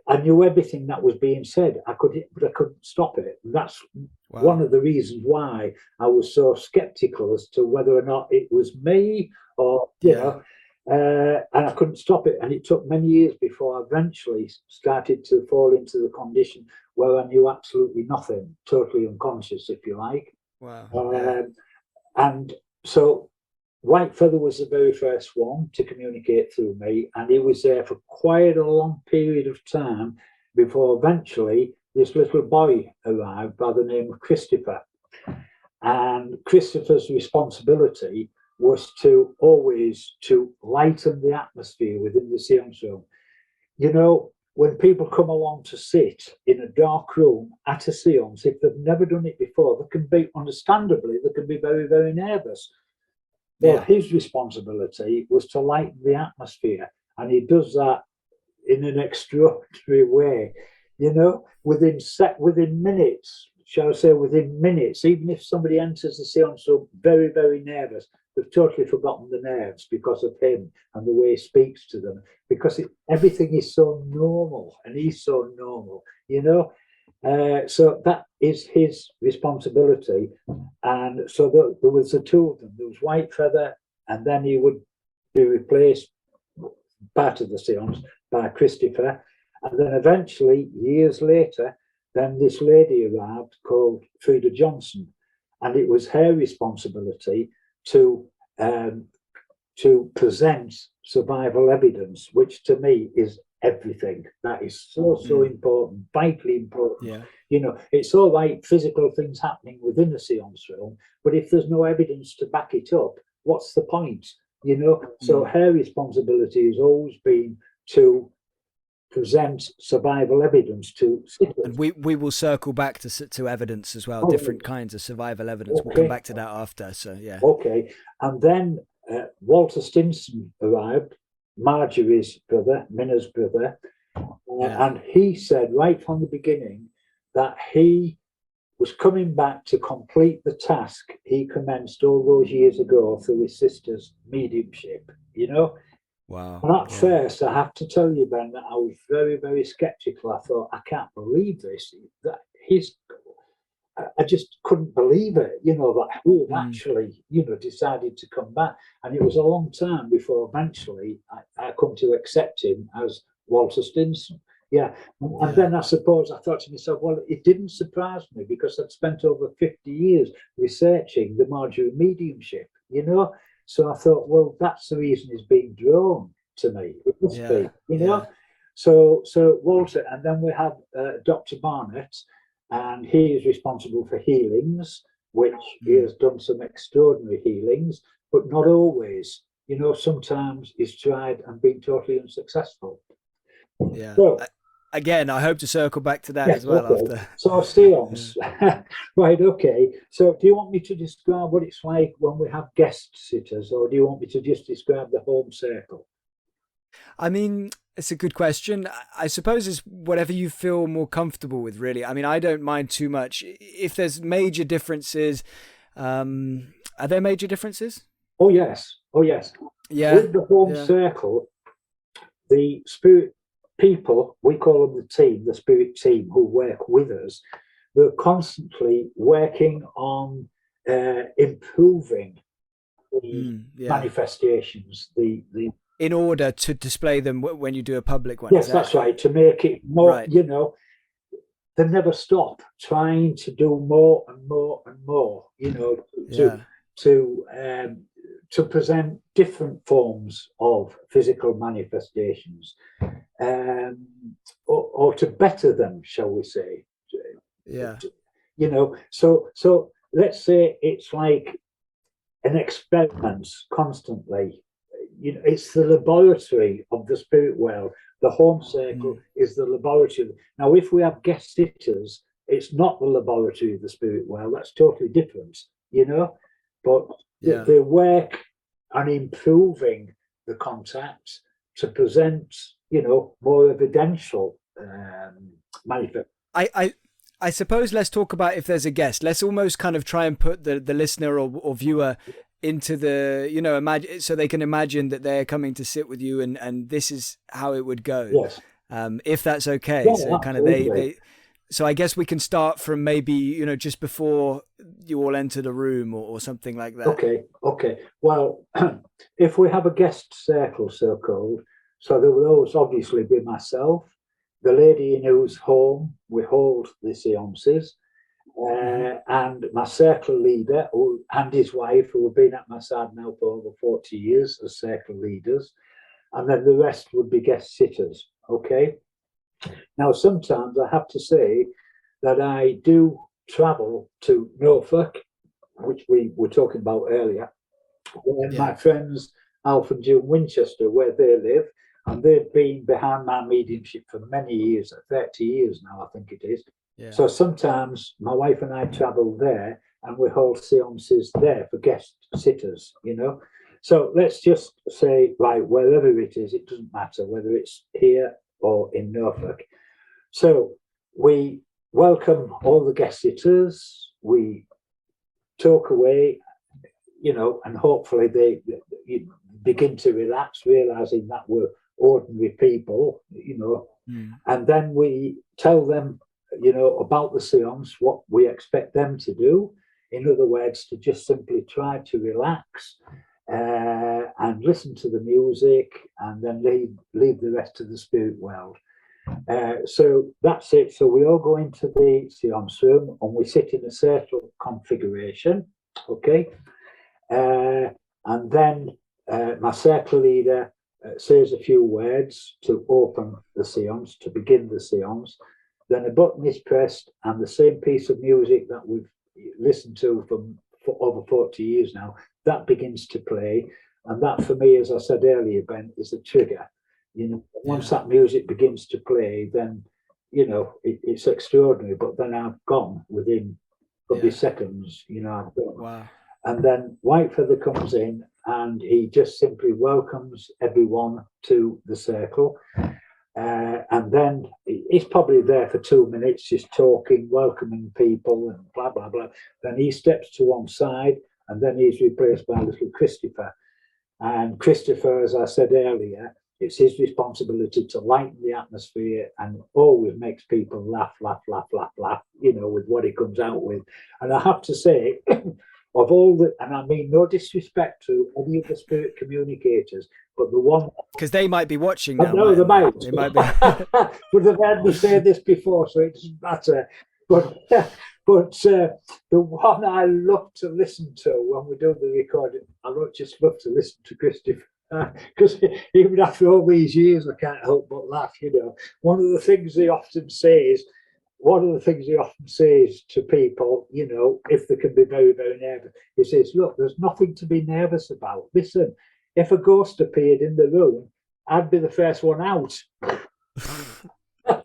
C: I knew everything that was being said. But I couldn't stop it. And that's one of the reasons why I was so skeptical as to whether or not it was me or, you know, and I couldn't stop it. And it took many years before I eventually started to fall into the condition where I knew absolutely nothing, totally unconscious, if you like.
A: Wow.
C: And so White Feather was the very first one to communicate through me, and he was there for quite a long period of time before eventually this little boy arrived by the name of Christopher. And Christopher's responsibility was to always to lighten the atmosphere within the seance room. You know, when people come along to sit in a dark room at a seance, if they've never done it before, they can be, understandably, they can be very, very nervous. Well, his responsibility was to lighten the atmosphere, and he does that in an extraordinary way. You know, within minutes, shall I say, within minutes, even if somebody enters the seance room very, very nervous, they've totally forgotten the nerves because of him and the way he speaks to them, because everything is so normal, and he's so normal, you know. So that is his responsibility. And so there was the two of them. There was Whitefeather, and then he would be replaced, part of the seance, by Christopher. And then eventually, years later, then this lady arrived called Frida Johnson, and it was her responsibility to present survival evidence, which to me is everything. That is so important, vitally important.
A: Yeah.
C: You know, it's all right, physical things happening within the seance room, but if there's no evidence to back it up, what's the point? You know, so her responsibility has always been to present survival evidence to citizens.
A: And we will circle back to evidence as well, different kinds of survival evidence. We'll come back to that after. So yeah.
C: Okay, and then Walter Stinson arrived, Marjorie's brother, Minna's brother, and he said right from the beginning that he was coming back to complete the task he commenced all those years ago through his sister's mediumship, you know.
A: Wow.
C: And at first, I have to tell you, Ben, that I was very, very skeptical. I thought, I can't believe this. That I just couldn't believe it, you know, that he actually, you know, decided to come back. And it was a long time before eventually I come to accept him as Walter Stinson. Yeah. And then I suppose I thought to myself, well, it didn't surprise me because I'd spent over 50 years researching the Marjorie mediumship, you know. So I thought, well, that's the reason he's being drawn to me. It must be, you know. So Walter, and then we have Dr. Barnett, and he is responsible for healings, which he has done some extraordinary healings, but not always. You know, sometimes he's tried and been totally unsuccessful.
A: Yeah. So, again, I hope to circle back to that as well after.
C: So seance, right? Okay. So, do you want me to describe what it's like when we have guest sitters, or do you want me to just describe the home circle?
A: I mean, it's a good question. I suppose it's whatever you feel more comfortable with, really. I mean, I don't mind too much. If there's major differences, are there major differences?
C: Oh yes. Oh yes.
A: Yeah.
C: With the home circle, the spirit people, we call them the team, the spirit team who work with us, they're constantly working on improving the manifestations, the
A: in order to display them when you do a public one.
C: Yes, that's right, to make it more, you know, they never stop trying to do more and more and more, you know, to present different forms of physical manifestations, or to better them, shall we say? You know, so let's say it's like an experiment constantly. You know, it's the laboratory of the spirit world. The home circle is the laboratory. Now, if we have guest sitters, it's not the laboratory of the spirit world. That's totally different, you know. But they work on improving the contact to present, you know, more evidential manifest.
A: I suppose let's talk about if there's a guest. Let's almost kind of try and put the listener or viewer into the, you know, imagine, so they can imagine that they're coming to sit with you and this is how it would go.
C: Yes.
A: If that's okay.
C: Yeah,
A: so kind of so I guess we can start from maybe, you know, just before you all enter the room or something like that.
C: Okay. Well, if we have a guest circle so called, so there will always obviously be myself, the lady in whose home we hold the seances, and my circle leader and his wife, who have been at my side now for over 40 years as circle leaders, and then the rest would be guest sitters. Okay. Now, sometimes I have to say that I do travel to Norfolk, which we were talking about earlier, where
A: Yeah.
C: my friends Alf and June Winchester, where they live, and they've been behind my mediumship for many years, 30 years now, I think it is.
A: Yeah.
C: So sometimes my wife and I travel there and we hold seances there for guest sitters, you know. So let's just say, right, wherever it is, it doesn't matter whether it's here or in Norfolk. So we welcome all the guest sitters, we talk away, you know, and hopefully they begin to relax, realizing that we're ordinary people, you know. And then we tell them, you know, about the seance, what we expect them to do. In other words, to just simply try to relax and listen to the music, and then leave the rest to the spirit world. So that's it. So we all go into the seance room and we sit in a circle configuration, okay? And then my circle leader says a few words to open the seance, to begin the seance. Then a button is pressed and the same piece of music that we've listened to for over 40 years now, that begins to play. And that for me, as I said earlier, Ben, is the trigger. You know, once that music begins to play, then, you know, it's extraordinary. But then I've gone within probably seconds, you know, I've gone.
A: Wow.
C: And then Whitefeather comes in and he just simply welcomes everyone to the circle. And then he's probably there for 2 minutes, just talking, welcoming people and blah, blah, blah. Then he steps to one side and then he's replaced by little Christopher. And Christopher, as I said earlier, it's his responsibility to lighten the atmosphere and always makes people laugh, laugh, laugh, laugh, laugh, you know, with what he comes out with. And I have to say, of all the, and I mean no disrespect to any of the spirit communicators, but the one,
A: because they might be watching now.
C: no, they might.
A: They might be.
C: But they've heard me say this before, so it doesn't matter. But the one I love to listen to when we do the recording, I don't just love to listen to Christopher. Because even after all these years, I can't help but laugh. You know, one of the things he often says to people, you know, if they can be very, very nervous, he says, "Look, there's nothing to be nervous about. Listen, if a ghost appeared in the room, I'd be the first one out."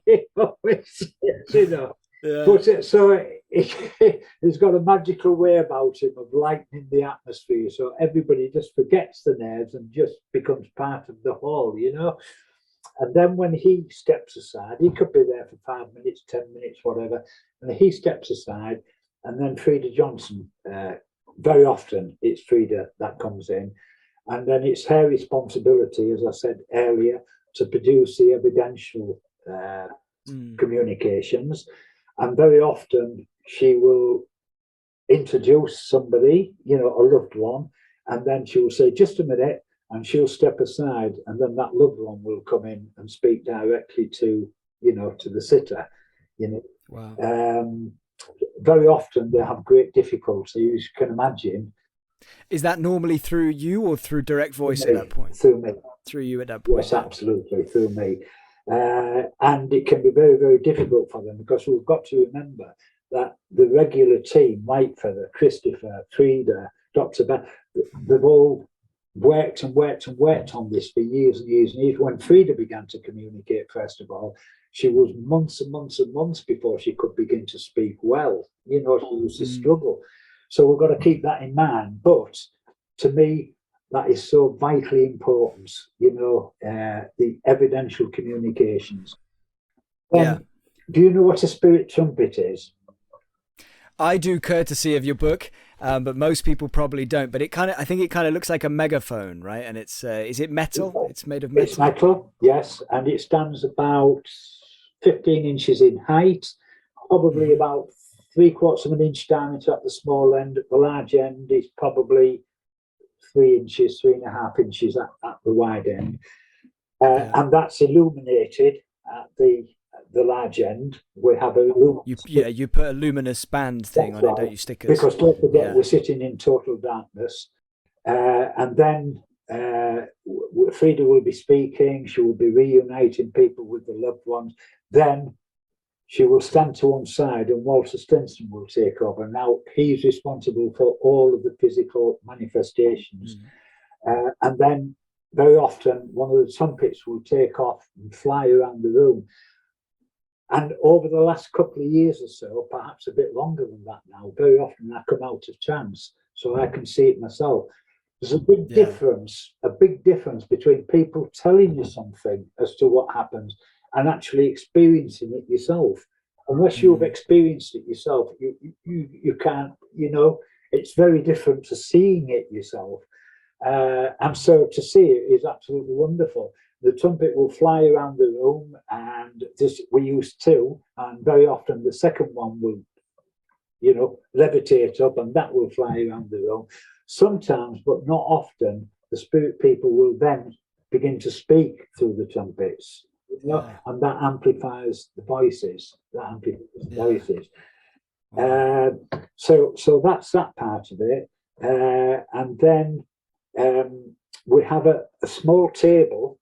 C: You know. Yeah. But so he's got a magical way about him of lightening the atmosphere, so everybody just forgets the nerves and just becomes part of the whole, you know. And then when he steps aside, he could be there for 5 minutes, 10 minutes, whatever, and he steps aside, and then Frida Johnson, very often it's Frida that comes in, and then it's her responsibility, as I said earlier, to produce the evidential communications. And very often she will introduce somebody, you know, a loved one, and then she will say, "Just a minute," and she'll step aside, and then that loved one will come in and speak directly to, you know, to the sitter, you know.
A: Wow.
C: Very often they have great difficulty, as you can imagine.
A: Is that normally through you or through direct voice at that point?
C: Through me.
A: Through you at that point?
C: Yes, absolutely, through me. And it can be very, very difficult for them, because we've got to remember that the regular team, Whitefeather, Christopher, Frida, Dr. Ben, they've all worked and worked and worked on this for years and years and years. When Frida began to communicate, first of all, she was months and months and months before she could begin to speak well. You know, she was a struggle. So we've got to keep that in mind. But to me, that is so vitally important, you know, the evidential communications. Do you know what a spirit trumpet is?
A: I do, courtesy of your book, but most people probably don't. But I think it kind of looks like a megaphone, right? And it's, is it metal? It's made of metal.
C: It's metal, yes, and it stands about 15 inches in height, probably about 3/4 of an inch diameter at the small end. At the large end is probably 3 inches, 3.5 inches at the wide end, and that's illuminated at the large end. We have a
A: you put a luminous band thing on it, don't you? Stickers.
C: Because don't forget, we're sitting in total darkness, and then Frida will be speaking. She will be reuniting people with the loved ones. Then she will stand to one side and Walter Stenson will take over. Now he's responsible for all of the physical manifestations. And then very often one of the trumpets will take off and fly around the room. And over the last couple of years or so, perhaps a bit longer than that now, very often I come out of trance so I can see it myself. There's a big difference between people telling you something as to what happens and actually experiencing it yourself. Unless you've experienced it yourself, you can't, it's very different to seeing it yourself. And so to see it is absolutely wonderful. The trumpet will fly around the room, and we use two, and very often the second one will, levitate up, and that will fly around the room. Sometimes, but not often, the spirit people will then begin to speak through the trumpets, and that amplifies the voices. So that's that part of it. And then we have a small table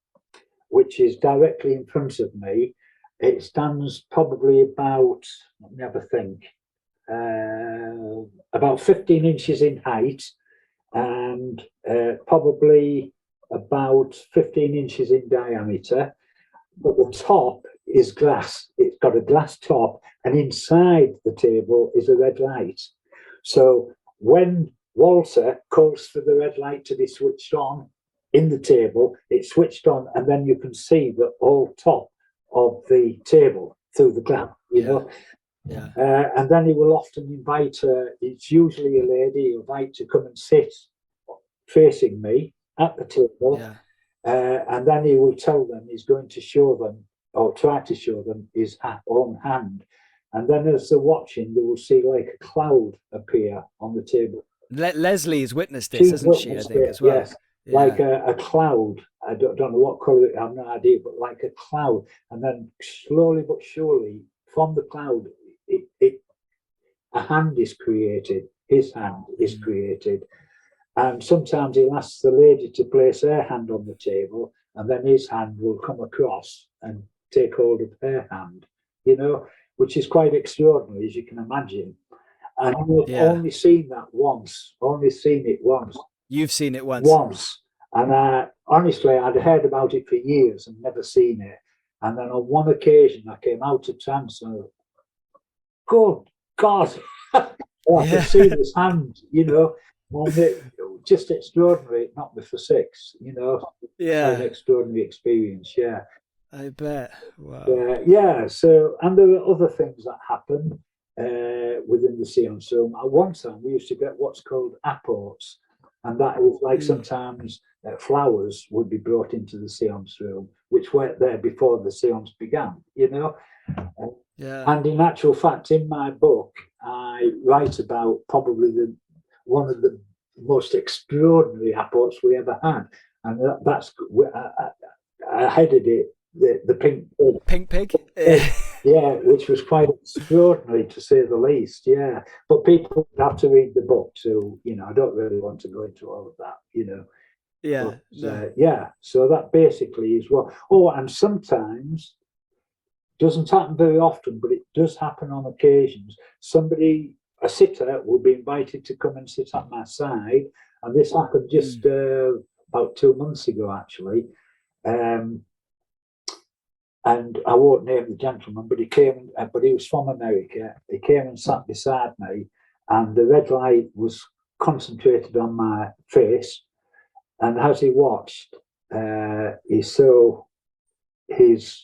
C: which is directly in front of me. It stands probably about, let me have a think, about 15 inches in height and probably about 15 inches in diameter. But the top is glass. It's got a glass top, and inside the table is a red light. So when Walter calls for the red light to be switched on in the table, it's switched on, and then you can see the whole top of the table through the glass, and then he will often invite her, it's usually a lady, he'll invite to come and sit facing me at the table, and then he will tell them he's going to show them, or try to show them, his own hand. And then as they're watching, they will see like a cloud appear on the table.
A: Leslie has witnessed this, hasn't she, I think, as well?
C: Yes. Like a cloud. I don't know what colour, I have no idea, but like a cloud. And then slowly but surely, from the cloud, a hand is created. His hand is created. And sometimes he'll ask the lady to place her hand on the table, and then his hand will come across and take hold of her hand, which is quite extraordinary, as you can imagine. And I've only seen it once.
A: You've seen it once?
C: Once. And honestly, I'd heard about it for years and never seen it. And then on one occasion, I came out of trance and I was, good God, I could see this hand, just extraordinary. It knocked me for six, an extraordinary experience,
A: I bet. Wow.
C: So, and there are other things that happen within the seance room. At one time, we used to get what's called apports, and that is like sometimes flowers would be brought into the seance room, which weren't there before the seance began, And in actual fact, in my book, I write about probably one of the most extraordinary apports we ever had, and that's I headed it. The
A: pink pig,
C: which was quite extraordinary to say the least. But people have to read the book, so I don't really want to go into all of that. So that basically is what. And sometimes, doesn't happen very often, but it does happen on occasions. A sitter will be invited to come and sit at my side, and this happened just about 2 months ago, actually. And I won't name the gentleman, but he came, but he was from America. He came and sat beside me, and the red light was concentrated on my face. And as he watched, he saw his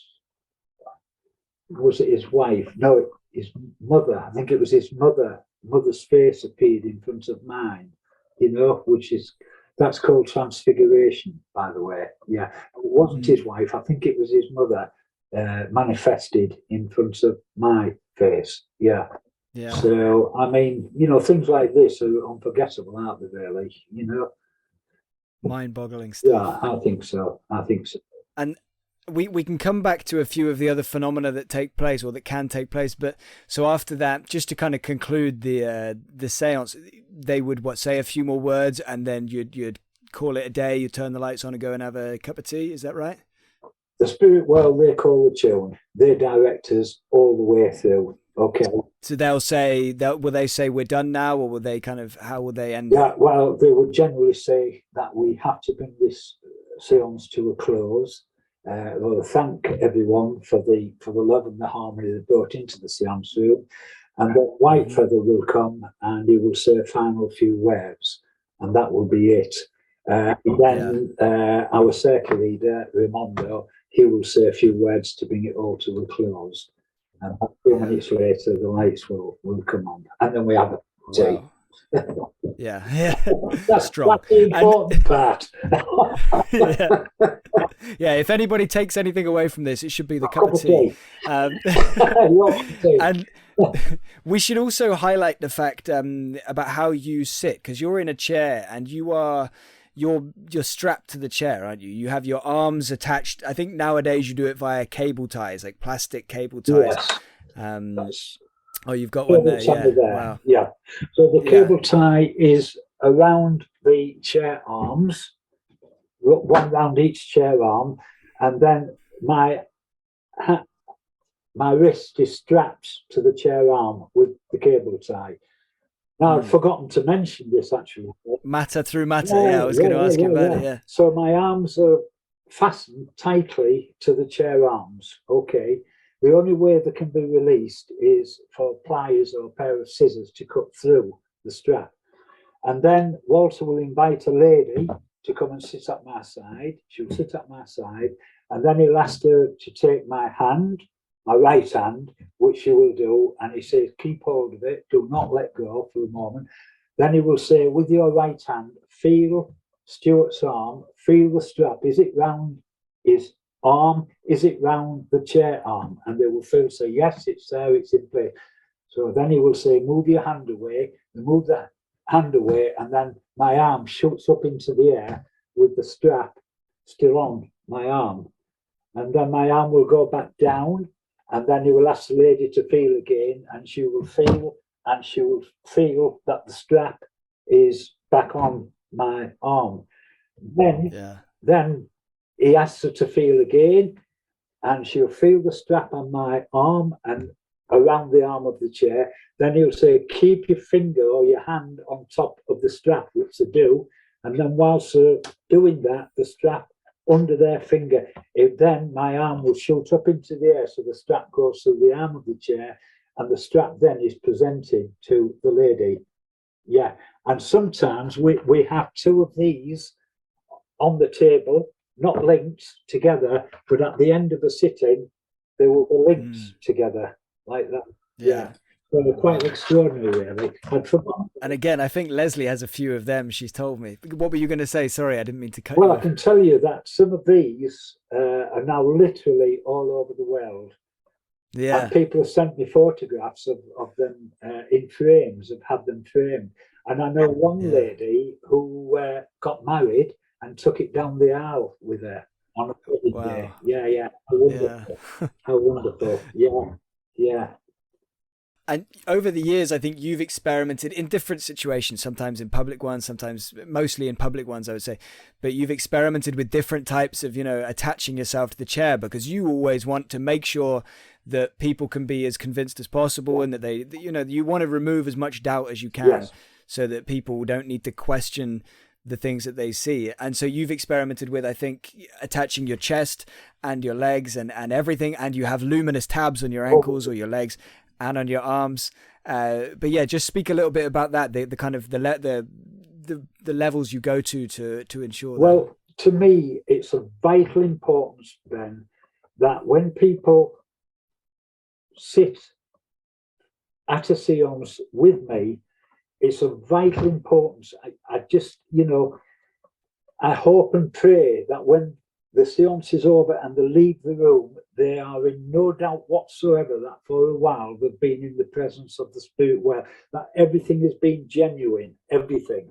C: wife? No, his mother. I think it was his mother's face appeared in front of mine, that's called transfiguration, by the way. It wasn't his wife. I think it was his mother. Manifested in front of my face. So I mean, things like this are unforgettable, aren't they? Really,
A: mind-boggling stuff.
C: I think so.
A: And we can come back to a few of the other phenomena that take place or that can take place. But so after that, just to kind of conclude the seance, they would say a few more words, and then you'd call it a day. You turn the lights on and go and have a cup of tea. Is that right?
C: the spirit world, they call the tune. They direct us all the way through. Okay.
A: So they'll say that. Will they say we're done now, or will they kind of? How will they end?
C: Yeah. Well, they would generally say that we have to bring this seance to a close. They'll thank everyone for the love and the harmony they brought into the seance room, and then Whitefeather will come and he will say a final few words, and that will be it. Then our circle leader, Raimondo, he will say a few words to bring it all to a close. And a few minutes later, the lights will come on, and then we have a tea.
A: Wow. Yeah,
C: That's
A: strong.
C: the important part.
A: Yeah. If anybody takes anything away from this, it should be the cup of tea. And we should also highlight the fact about how you sit, because you're in a chair and you're strapped to the chair, aren't you? You have your arms attached. I think nowadays you do it via cable ties, like plastic cable ties.
C: Yes.
A: Oh, you've got one there. Yeah.
C: Wow. Yeah. So the cable tie is around the chair arms, one round each chair arm, and then my wrist is strapped to the chair arm with the cable tie. Now, I've forgotten to mention this actually.
A: Matter through matter. Yeah, I was going to ask you about it. Yeah.
C: So my arms are fastened tightly to the chair arms. Okay. The only way they can be released is for pliers or a pair of scissors to cut through the strap. And then Walter will invite a lady to come and sit at my side. She'll sit at my side, and then he'll ask her to take my hand, my right hand, which she will do, and he says, keep hold of it, do not let go for a moment. Then he will say, with your right hand, feel Stuart's arm, feel the strap. Is it round his arm? Is it round the chair arm? And they will feel, say, yes, it's there, it's in place. So then he will say, move your hand away, move that hand away, and then my arm shoots up into the air with the strap still on my arm. And then my arm will go back down, and then he will ask the lady to feel again, and she will feel that the strap is back on my arm. Then he asks her to feel again, and she'll feel the strap on my arm and around the arm of the chair. Then he'll say, keep your finger or your hand on top of the strap, which they do. And then whilst they're doing that, the strap under their finger, then my arm will shoot up into the air, so the strap goes through the arm of the chair, and the strap then is presented to the lady. Yeah, and sometimes we have two of these on the table, not linked together, but at the end of the sitting, they will be linked together like that. Yeah. So they're quite extraordinary, really.
A: And again, I think Leslie has a few of them, she's told me. What were you going to say? Sorry, I didn't mean to cut you off.
C: Well, I can tell you that some of these are now literally all over the world.
A: Yeah.
C: And people have sent me photographs of them in frames, have had them framed. And I know one lady who got married and took it down the aisle with her on a wedding day. Yeah. How wonderful. How wonderful. Yeah.
A: And over the years, I think you've experimented in different situations, sometimes in public ones, sometimes mostly in public ones, I would say. But you've experimented with different types of, attaching yourself to the chair, because you always want to make sure that people can be as convinced as possible, and that you want to remove as much doubt as you can, so that people don't need to question the things that they see. And so you've experimented with, I think, attaching your chest and your legs and everything, and you have luminous tabs on your ankles or your legs and on your arms. But yeah, just speak a little bit about that, the kind of the levels you go to ensure that.
C: Well, to me, it's of vital importance, Ben, that when people sit at a seance with me, it's of vital importance. I just, I hope and pray that when the seance is over and they leave the room, they are in no doubt whatsoever that for a while they've been in the presence of the spirit world, that everything has been genuine, everything.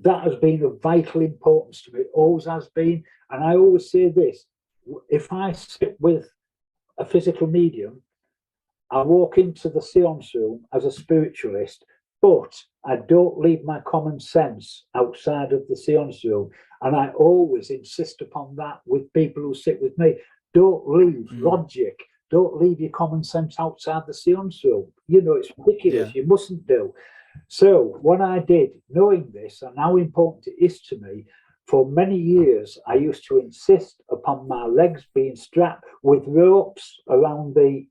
C: That has been of vital importance to me. It always has been. And I always say this, if I sit with a physical medium, I walk into the seance room as a spiritualist, but I don't leave my common sense outside of the seance room. And I always insist upon that with people who sit with me. Don't leave logic. Don't leave your common sense outside the seance room. You know, it's ridiculous. You mustn't do. So what I did, knowing this and how important it is to me, for many years, I used to insist upon my legs being strapped with ropes around the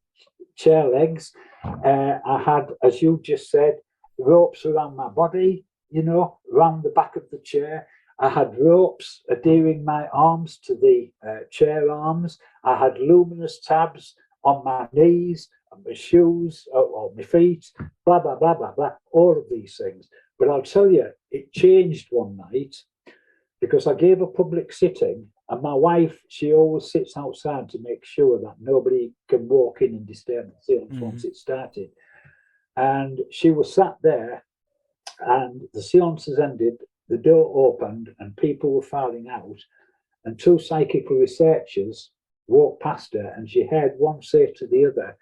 C: chair legs. I had, as you just said, ropes around my body, you know, around the back of the chair. I had ropes adhering my arms to the chair arms. I had luminous tabs on my knees, and my shoes, or my feet, blah, blah, blah, blah, blah, all of these things. But I'll tell you, it changed one night because I gave a public sitting, and my wife, she always sits outside to make sure that nobody can walk in and disturb the seance once it started. And she was sat there, and the seance has ended, the door opened, and people were filing out, and two psychical researchers walked past her, and she heard one say to the other,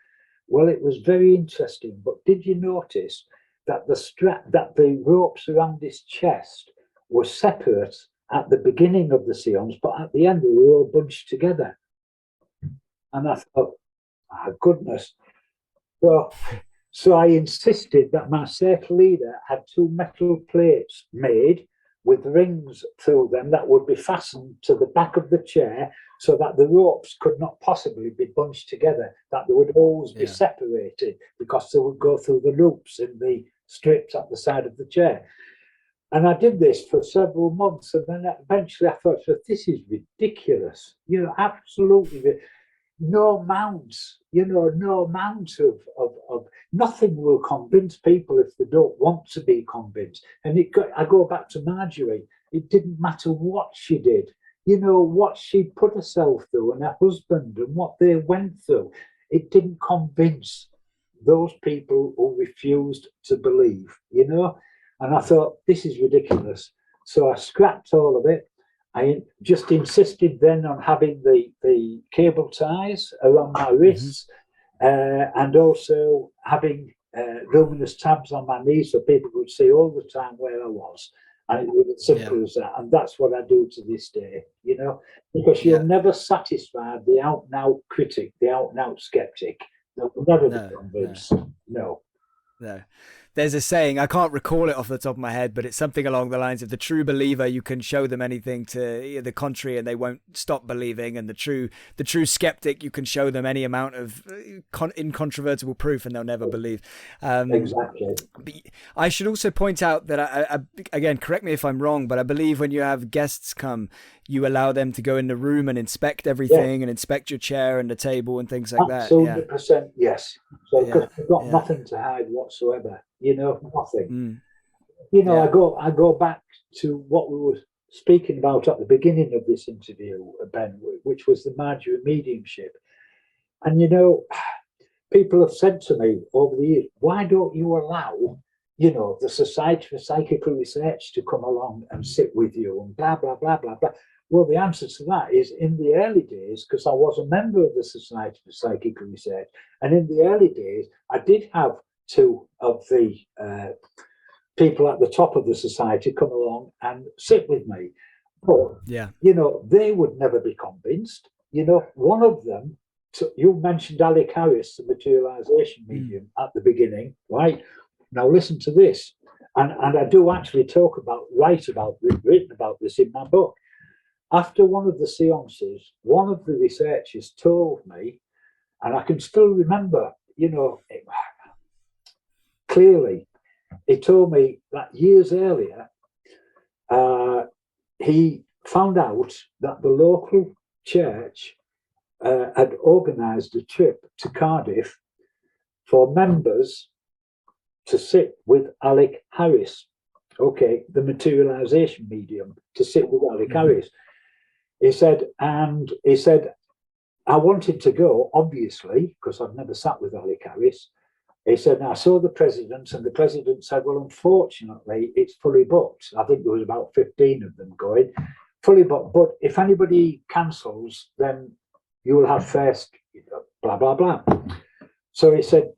C: well, it was very interesting, but did you notice that the ropes around his chest were separate at the beginning of the seance, but at the end they were all bunched together? And I thought, oh, goodness. So I insisted that my circle leader had two metal plates made with rings through them that would be fastened to the back of the chair so that the ropes could not possibly be bunched together, that they would always be separated because they would go through the loops in the strips at the side of the chair. And I did this for several months, and then eventually I thought, this is ridiculous. You know, absolutely. No amount of nothing will convince people if they don't want to be convinced. And I go back to Marjorie. It didn't matter what she did, you know, what she put herself through and her husband and what they went through. It didn't convince those people who refused to believe, you know. And I thought, this is ridiculous. So I scrapped all of it. I just insisted then on having the cable ties around my wrists, and also having luminous tabs on my knees so people could see all the time where I was. And it was as simple as that. And that's what I do to this day, you know, because you'll never satisfy the out and out critic, the out and out skeptic. They'll never be convinced. No.
A: There's a saying, I can't recall it off the top of my head, but it's something along the lines of the true believer, you can show them anything to the contrary and they won't stop believing, and the true skeptic, you can show them any amount of incontrovertible proof and they'll never believe.
C: Exactly.
A: I should also point out that, I again, correct me if I'm wrong, but I believe when you have guests come, you allow them to go in the room and inspect everything and inspect your chair and the table and things like that.
C: 100%, yes. So because we've got nothing to hide whatsoever, you know, nothing. You know, I go back to what we were speaking about at the beginning of this interview, Ben, which was the Marjorie mediumship. And, you know, people have said to me over the years, why don't you allow, you know, the Society for Psychical Research to come along and sit with you and blah, blah, blah, blah, blah. Well, the answer to that is in the early days, because I was a member of the Society for Psychical Research, and in the early days, I did have two of the people at the top of the society come along and sit with me. But, you know, they would never be convinced. You know, one of them, you mentioned Alec Harris, the materialization medium at the beginning, right? Now listen to this. And I do actually written about this in my book. After one of the seances, one of the researchers told me, and I can still remember, you know, clearly, he told me that years earlier, he found out that the local church had organised a trip to Cardiff for members to sit with Alec Harris, the materialization medium, to sit with Alec Harris. He said, I wanted to go, obviously, because I've never sat with Alec Harris. He said, I saw the president, and the president said, well, unfortunately, it's fully booked. I think there was about 15 of them going, fully booked. But if anybody cancels, then you will have first, blah, blah, blah. So he said,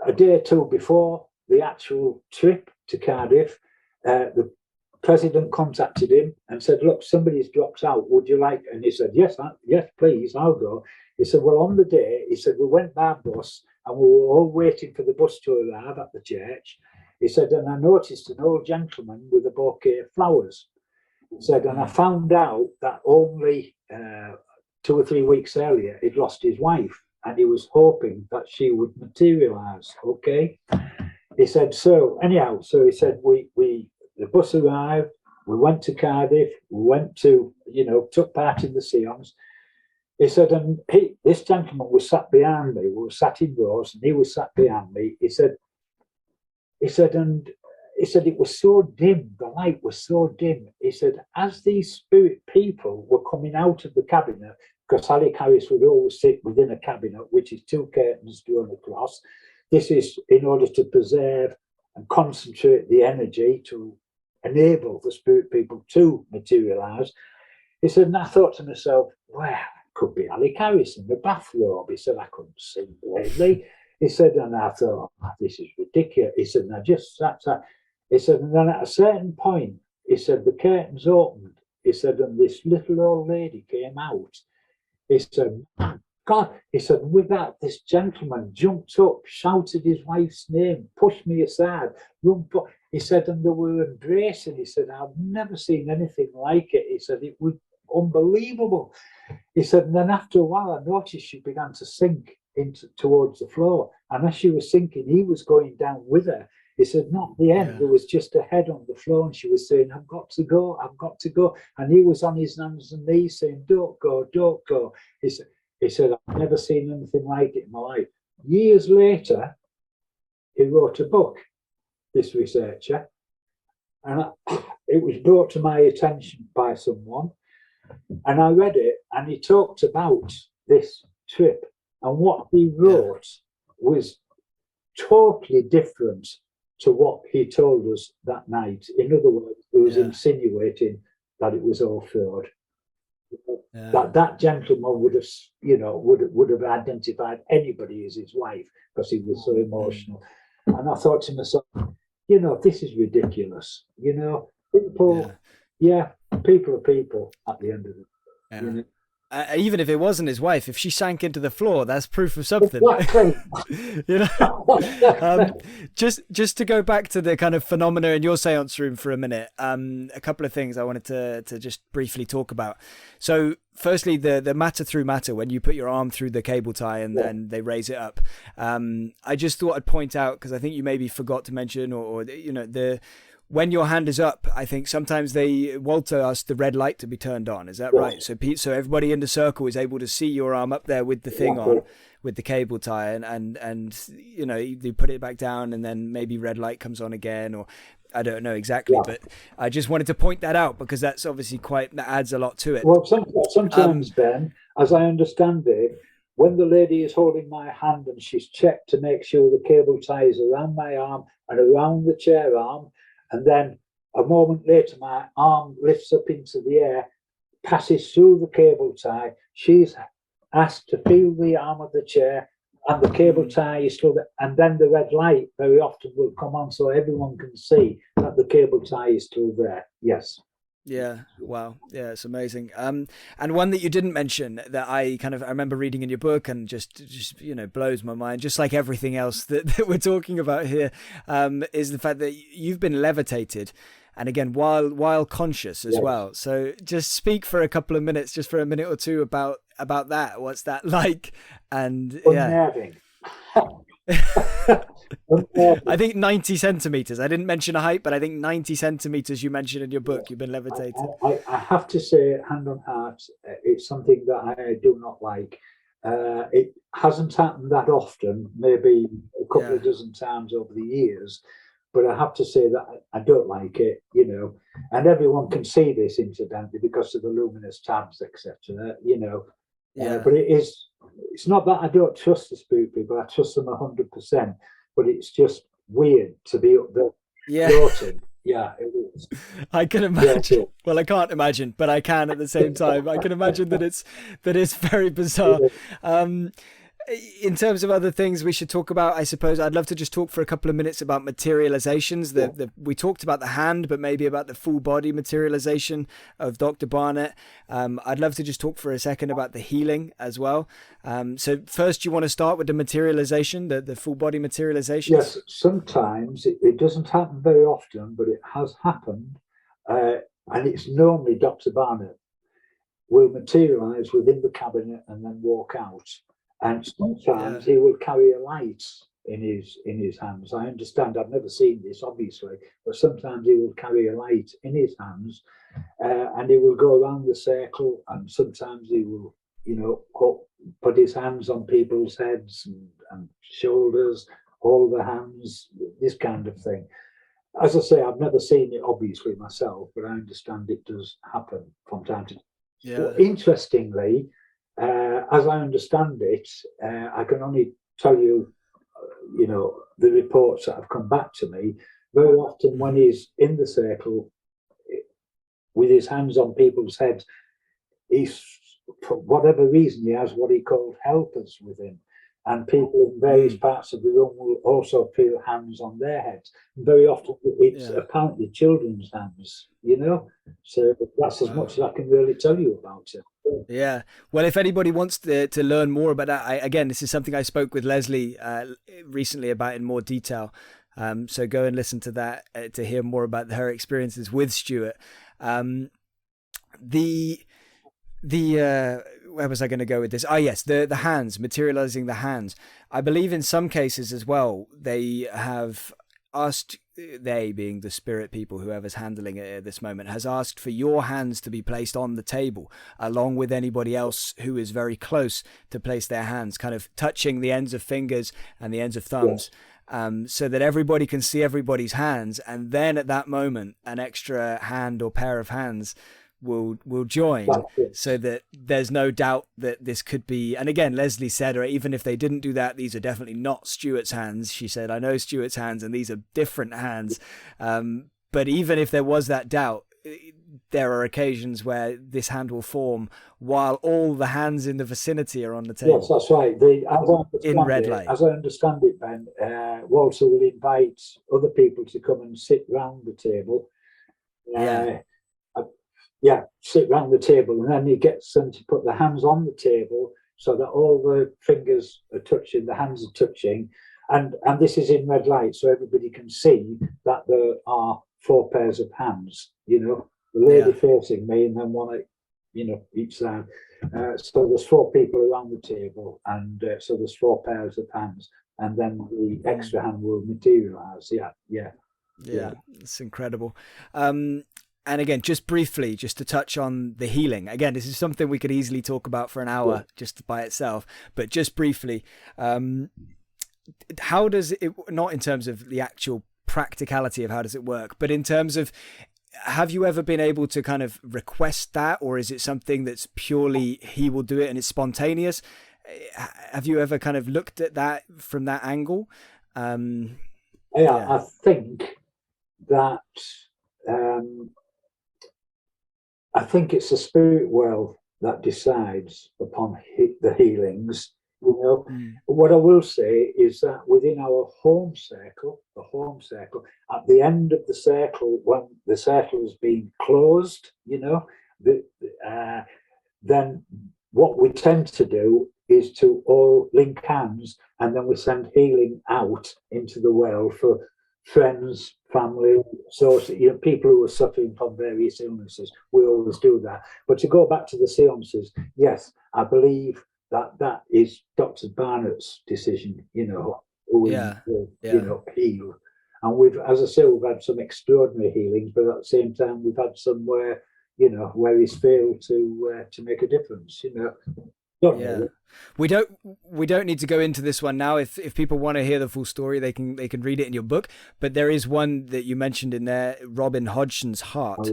C: a day or two before the actual trip to Cardiff, the president contacted him and said, look, somebody's dropped out. Would you like? And he said, yes, please, I'll go. He said, well, on the day, he said, we went by bus and we were all waiting for the bus to arrive at the church. He said, and I noticed an old gentleman with a bouquet of flowers. He said, and I found out that only 2 or 3 weeks earlier, he'd lost his wife and he was hoping that she would materialize. Okay. He said, so anyhow, so he said, the bus arrived, we went to Cardiff, we went to, took part in the seance. He said, and this gentleman was sat behind me, we were sat in rows, and he was sat behind me. He said, and he said, it was so dim, the light was so dim. He said, as these spirit people were coming out of the cabinet, because Alec Harris would always sit within a cabinet, which is 2 curtains drawn across. This is in order to preserve and concentrate the energy to enable the spirit people to materialize. He said, and I thought to myself, well, it could be Alec Harris in the bathrobe. He said, I couldn't see plainly. He said, and I thought, oh, this is ridiculous. He said, and I just sat there. He said, and then at a certain point, he said, the curtains opened. He said, and this little old lady came out. He said, God, he said, with that, this gentleman jumped up, shouted his wife's name, pushed me aside, he said, and they were embracing. He said, I've never seen anything like it. He said, it was unbelievable. He said, and then after a while, I noticed she began to sink towards the floor. And as she was sinking, he was going down with her. He said, not the end. Yeah. There was just a head on the floor, and she was saying, I've got to go, I've got to go. And he was on his hands and knees saying, don't go, don't go. He said, I've never seen anything like it in my life. Years later, he wrote a book, this researcher, and it was brought to my attention by someone, and I read it, and he talked about this trip, and what he wrote was totally different to what he told us that night. In other words, he was insinuating that it was all fraud. That gentleman would have, would have identified anybody as his wife because he was so emotional. And I thought to myself, this is ridiculous. People, people are people at the end of it.
A: Even if it wasn't his wife, if she sank into the floor, that's proof of something. Just to go back to the kind of phenomena in your seance room for a minute, a couple of things I wanted to just briefly talk about. So firstly, the matter through matter, when you put your arm through the cable tie and then they raise it up, I just thought I'd point out, because I think you maybe forgot to mention, or when your hand is up, I think sometimes Walter asked the red light to be turned on. Is that right? So everybody in the circle is able to see your arm up there with the thing on, with the cable tie, and you put it back down, and then maybe red light comes on again, or I don't know exactly, but I just wanted to point that out because that's obviously that adds a lot to it.
C: Well, sometimes, Ben, as I understand it, when the lady is holding my hand and she's checked to make sure the cable tie is around my arm and around the chair arm, and then a moment later, my arm lifts up into the air, passes through the cable tie. She's asked to feel the arm of the chair, and the cable tie is still there. And then the red light very often will come on so everyone can see that the cable tie is still there. Yes.
A: Yeah. Wow. Yeah, it's amazing. And one that you didn't mention that I remember reading in your book and just blows my mind, just like everything else that we're talking about here, is the fact that you've been levitated, and again while conscious as well. So just speak for a couple of minutes, just for a minute or two about that. What's that like? And
C: unnerving.
A: I think 90 centimeters. I didn't mention a height, but I think 90 centimeters you mentioned in your book. You've been levitated.
C: I have to say, hand on heart, it's something that I do not like. It hasn't happened that often, maybe a couple of dozen times over the years, but I have to say that I don't like it, and everyone can see this incidentally because of the luminous tabs, etc. But it's not that I don't trust the spirit people, I trust them 100%, but it's just weird to be up there floating. Yeah, it is.
A: I can imagine. Yeah, well, I can't imagine, but I can at the same time. I can imagine that it's very bizarre. In terms of other things we should talk about, I suppose I'd love to just talk for a couple of minutes about materializations. We talked about the hand, but maybe about the full body materialization of Dr. Barnett. I'd love to just talk for a second about the healing as well. So first, you want to start with the materialization, the full body materialization?
C: Yes, sometimes it doesn't happen very often, but it has happened. And it's normally Dr. Barnett will materialize within the cabinet and then walk out. And sometimes he will carry a light in his hands. I understand. I've never seen this, obviously, but sometimes he will carry a light in his hands, and he will go around the circle. And sometimes he will, put his hands on people's heads and shoulders, hold their hands, this kind of thing. As I say, I've never seen it, obviously, myself, but I understand it does happen from time to time.
A: Yeah.
C: Well, interestingly, as I understand it, I can only tell you, the reports that have come back to me. Very often, when he's in the circle with his hands on people's heads, he's, for whatever reason, he has what he called helpers with him. And people in various parts of the room will also feel hands on their heads. And very often, it's apparently children's hands, So that's as much as I can really tell you about it.
A: Yeah. Well, if anybody wants to learn more about that, again, this is something I spoke with Leslie recently about in more detail. So go and listen to that to hear more about her experiences with Stuart. Where was I going to go with this? Oh, yes, the hands, materializing the hands. I believe in some cases as well, they have asked, they being the spirit people, whoever's handling it at this moment, has asked for your hands to be placed on the table, along with anybody else who is very close to place their hands, kind of touching the ends of fingers and the ends of thumbs. So that everybody can see everybody's hands. And then at that moment, an extra hand or pair of hands will join, so that there's no doubt that this could be. And again, Leslie said, or even if they didn't do that, these are definitely not Stuart's hands. She said, I know Stuart's hands and these are different hands. But even if there was that doubt, there are occasions where this hand will form while all the hands in the vicinity are on the table.
C: Yes, that's right.
A: In red light.
C: As I understand it, Ben, Walter will invite other people to come and sit round the table. Sit round the table, and then he gets them to put their hands on the table so that all the fingers are touching, the hands are touching, and this is in red light, so everybody can see that there are 4 pairs of hands. The lady facing me, and then one at each side. So there's 4 people around the table, and so there's 4 pairs of hands, and then the extra hand will materialize. Yeah,
A: it's incredible. And again, just briefly, just to touch on the healing. Again, this is something we could easily talk about for an hour just by itself, but just briefly, how does it, not in terms of the actual practicality of how does it work, but in terms of, have you ever been able to kind of request that, or is it something that's purely he will do it and it's spontaneous? Have you ever kind of looked at that from that angle?
C: I think that I think it's the spirit world that decides upon the healings. What I will say is that within our home circle, at the end of the circle, when the circle has been closed, then what we tend to do is to all link hands, and then we send healing out into the world for friends, family, so people who are suffering from various illnesses. We always do that. But to go back to the seances, yes, I believe that is Dr. Barnett's decision. Who will heal. And we've, as I say, we've had some extraordinary healings, but at the same time, we've had some where he's failed to make a difference.
A: We don't need to go into this one now. If people want to hear the full story, they can read it in your book. But there is one that you mentioned in there, Robin Hodgson's heart,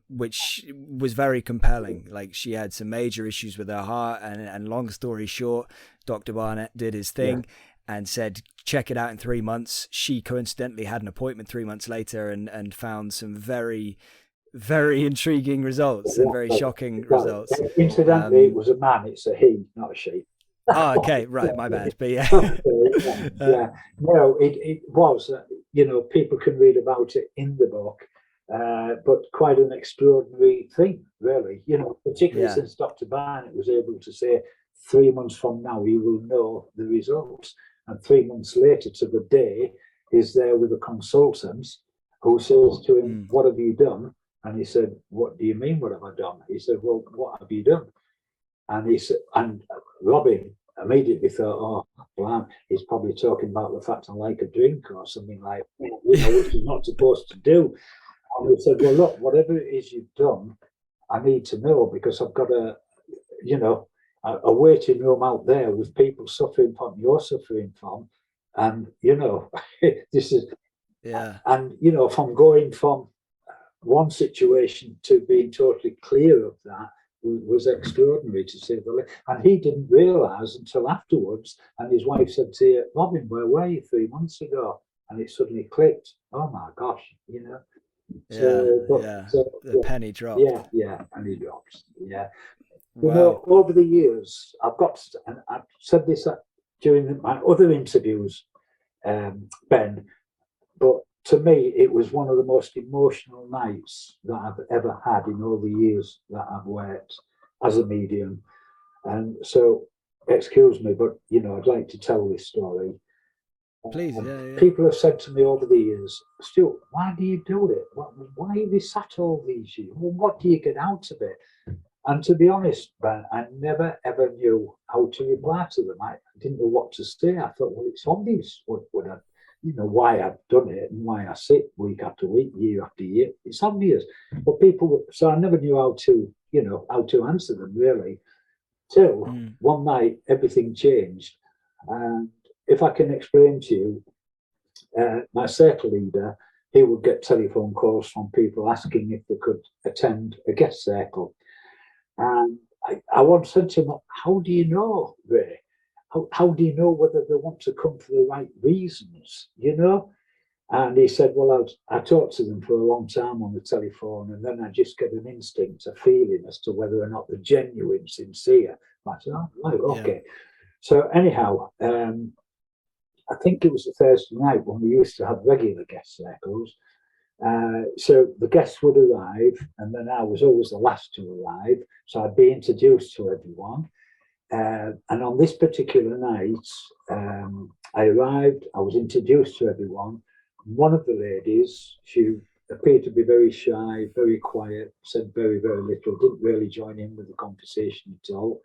A: which was very compelling. Like, she had some major issues with her heart, and long story short, Dr. Barnett did his thing and said, check it out in 3 months. She coincidentally had an appointment 3 months later and found some very, very intriguing results and very shocking results.
C: Incidentally, it was a man. It's a he, not a she.
A: Oh, okay, right, my bad. But yeah,
C: Okay, yeah,
A: uh,
C: yeah. No, it was, people can read about it in the book, but quite an extraordinary thing, really, particularly
A: yeah,
C: since Dr. Barnett was able to say 3 months from now, you will know the results. And 3 months later to the day, he's there with a consultant who says to him,
A: mm,
C: what have you done? And he said, what do you mean, what have I done? He said, well, what have you done? And he said, and Robin immediately thought, oh, blam, he's probably talking about the fact I like a drink or something like that, which he's not supposed to do. And he said, well, look, whatever it is you've done, I need to know because I've got a waiting room out there with people suffering from you're suffering from. And, this is,
A: yeah,
C: and, from going from one situation to being totally clear of that was extraordinary to say the least. And he didn't realise until afterwards. And his wife said to him, Robin, where were you 3 months ago? And it suddenly clicked. Oh my gosh.
A: yeah,
C: So, but
A: yeah.
C: so
A: The penny dropped.
C: yeah, and he drops. Yeah.
A: Wow.
C: Over the years, and I've said this during my other interviews, Ben, but to me, it was one of the most emotional nights that I've ever had in all the years that I've worked as a medium. And so, excuse me, but I'd like to tell this story.
A: Please, yeah, yeah.
C: People have said to me over the years, Stuart, why do you do it? Why have you sat all these years? Well, what do you get out of it? And to be honest, Ben, I never ever knew how to reply to them. I didn't know what to say. I thought, well, it's obvious why I've done it and why I sit week after week, year after year. It's obvious. But so I never knew how to answer them really. Till
A: Mm.
C: one night, everything changed. And if I can explain to you, my circle leader, he would get telephone calls from people asking if they could attend a guest circle. And I once said to him, how do you know, Ray? How do you know whether they want to come for the right reasons, And he said, well, I talked to them for a long time on the telephone, and then I just get an instinct, a feeling as to whether or not they're genuine, sincere. I said, oh, right, okay. Yeah. So anyhow, I think it was a Thursday night when we used to have regular guest circles. So the guests would arrive, and then I was always the last to arrive. So I'd be introduced to everyone. And on this particular night, I arrived, I was introduced to everyone. One of the ladies, she appeared to be very shy, very quiet, said very, very little, didn't really join in with the conversation at all.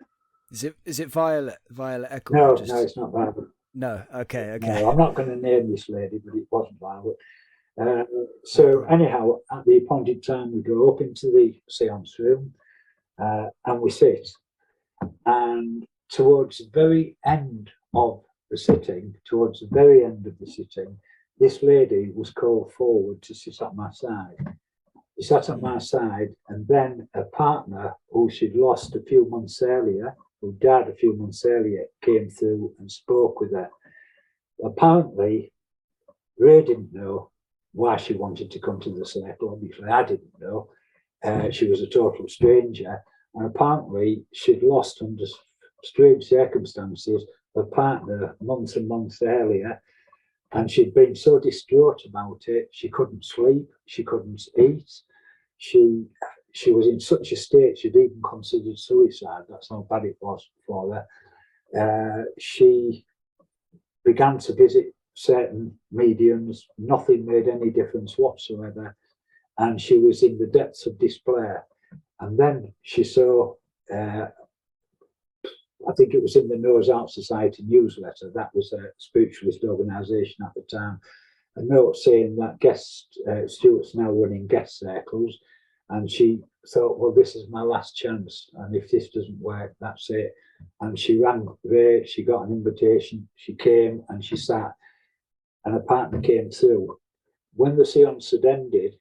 A: Is it Violet Echo?
C: No, it's not Violet.
A: No, okay.
C: No, I'm not going to name this lady, but it wasn't Violet. So anyhow, at the appointed time, we go up into the seance room and we sit. And towards the very end of the sitting, this lady was called forward to sit at my side. She sat at my side, and then a partner who she'd lost a few months earlier, who died a few months earlier, came through and spoke with her. Apparently, Ray didn't know why she wanted to come to the circle. Obviously, I didn't know. She was a total stranger. And apparently, she'd lost under strange circumstances her partner months and months earlier. And she'd been so distraught about it, she couldn't sleep, she couldn't eat. She was in such a state, she'd even considered suicide. That's how bad it was for her. She began to visit certain mediums. Nothing made any difference whatsoever. And she was in the depths of despair. And then she saw, I think it was in the Noah's Ark Society newsletter, that was a spiritualist organisation at the time, a note saying that Stuart's now running guest circles. And she thought, well, this is my last chance. And if this doesn't work, that's it. And she rang Ray, she got an invitation, she came and she sat, and her partner came through. When the seance had ended,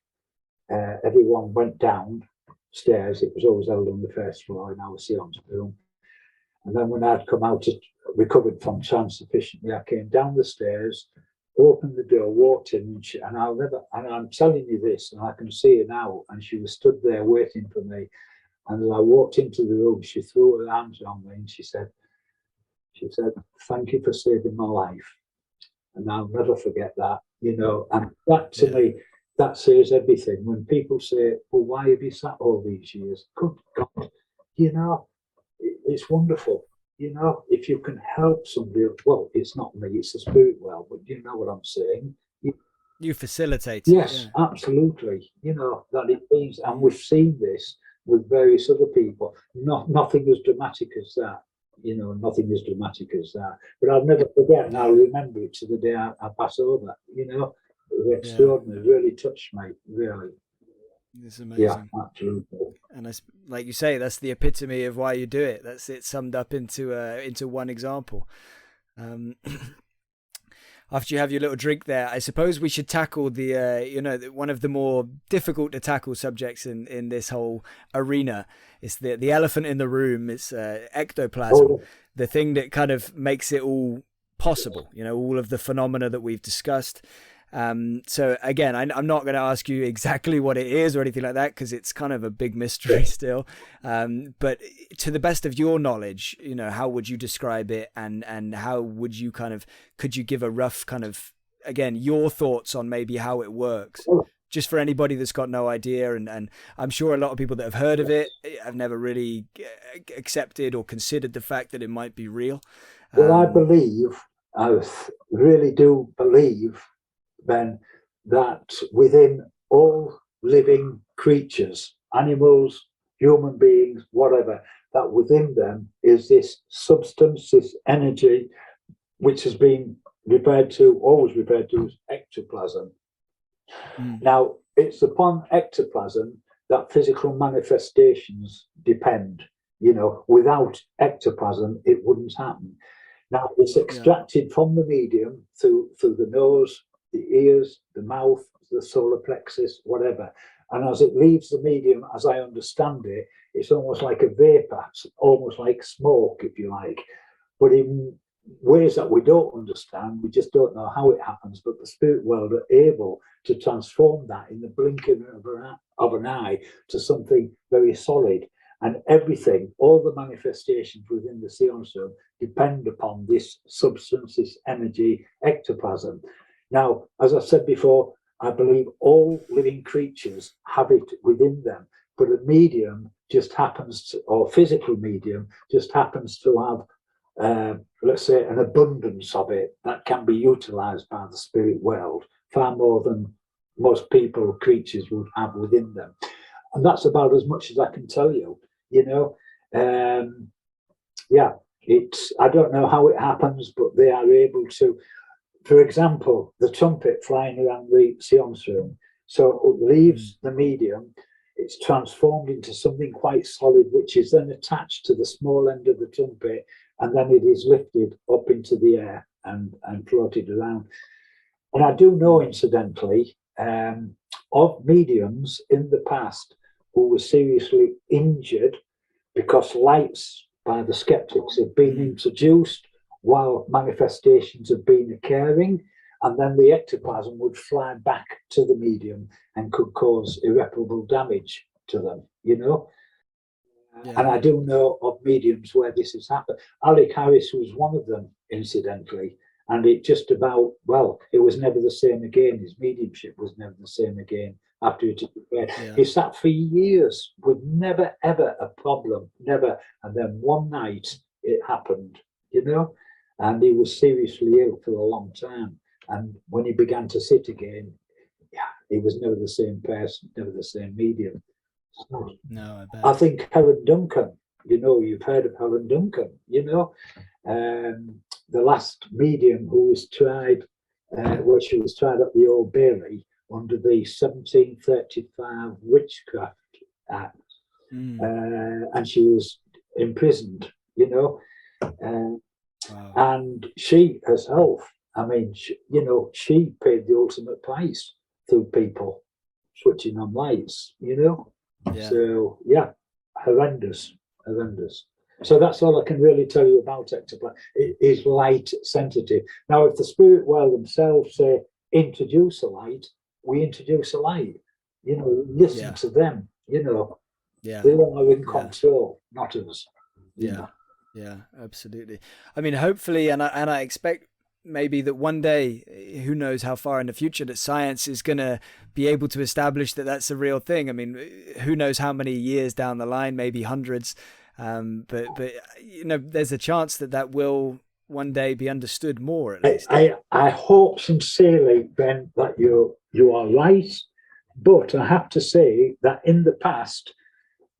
C: everyone went downstairs. It was always held on the first floor in our seance room. And then when I'd come out, recovered from trance sufficiently, I came down the stairs, opened the door, walked in, and I'm telling you this, and I can see her now, and she was stood there waiting for me. And as I walked into the room, she threw her arms around me and she said, She said, "Thank you for saving my life." And I'll never forget that, and that to me, that says everything. When people say, "Well, why have you sat all these years?" Good God, it's wonderful. If you can help somebody, well, it's not me, it's the spirit world, but you know what I'm saying.
A: You facilitate.
C: Yes, absolutely. That it means, and we've seen this with various other people. Nothing as dramatic as that. Nothing as dramatic as that. But I'll never forget, and I'll remember it to the day I pass over. It was extraordinary. Really touched me. Really.
A: It's amazing.
C: Yeah, absolutely.
A: And that's, like you say, that's the epitome of why you do it. That's it summed up into one example. After you have your little drink there, I suppose we should tackle the one of the more difficult to tackle subjects in this whole arena. It's the elephant in the room. It's ectoplasm, the thing that kind of makes it all possible. All of the phenomena that we've discussed. So again, I'm not going to ask you exactly what it is or anything like that, because it's kind of a big mystery still. But to the best of your knowledge, how would you describe it, and how would you could you give a rough again, your thoughts on maybe how it works, just for anybody that's got no idea? And I'm sure a lot of people that have heard of it have never really accepted or considered the fact that it might be real.
C: Well, I really do believe, Ben, that within all living creatures, animals, human beings, whatever, that within them is this substance, this energy, which has been always referred to as ectoplasm. Now, it's upon ectoplasm that physical manifestations depend. Without ectoplasm, it wouldn't happen. Now, it's extracted from the medium through the nose, the ears, the mouth, the solar plexus, whatever. And as it leaves the medium, as I understand it, it's almost like a vapor, almost like smoke, if you like. But in ways that we don't understand, we just don't know how it happens. But the spirit world are able to transform that in the blinking of an eye to something very solid. And everything, all the manifestations within the Seance Room depend upon this substance, this energy, ectoplasm. Now, as I said before, I believe all living creatures have it within them, but a medium just happens to, or physical medium just happens to have, let's say, an abundance of it that can be utilized by the spirit world, far more than most people, creatures would have within them. And that's about as much as I can tell you, I don't know how it happens, but they are able to. For example, the trumpet flying around the Seance Room. So it leaves the medium, it's transformed into something quite solid, which is then attached to the small end of the trumpet, and then it is lifted up into the air and floated around. And I do know, incidentally, of mediums in the past who were seriously injured because lights by the skeptics have been introduced while manifestations have been occurring, and then the ectoplasm would fly back to the medium and could cause irreparable damage to them, And I do know of mediums where this has happened. Alec Harris was one of them, incidentally, and it just about, it was never the same again. His mediumship was never the same again after it declared. He sat for years with never, ever a problem, never. And then one night it happened, and he was seriously ill for a long time. And when he began to sit again, he was never the same person, never the same medium. So,
A: no, I bet.
C: I think Helen Duncan, you've heard of Helen Duncan, the last medium who was tried, she was tried at the Old Bailey under the 1735 Witchcraft Act. And she was imprisoned,
A: Wow.
C: And she herself, she paid the ultimate price through people switching on lights, So, horrendous. So that's all I can really tell you about ectoplasm. It is light sensitive. Now, if the spirit world themselves say, introduce a light, we introduce a light. Listen to them, They are in control, not us.
A: Yeah. Yeah, absolutely. I mean, hopefully, and I expect maybe that one day, who knows how far in the future, that science is going to be able to establish that that's a real thing. I mean, who knows how many years down the line, maybe hundreds. But there's a chance that that will one day be understood more, at least.
C: I hope sincerely, Ben, that you are right. But I have to say that in the past,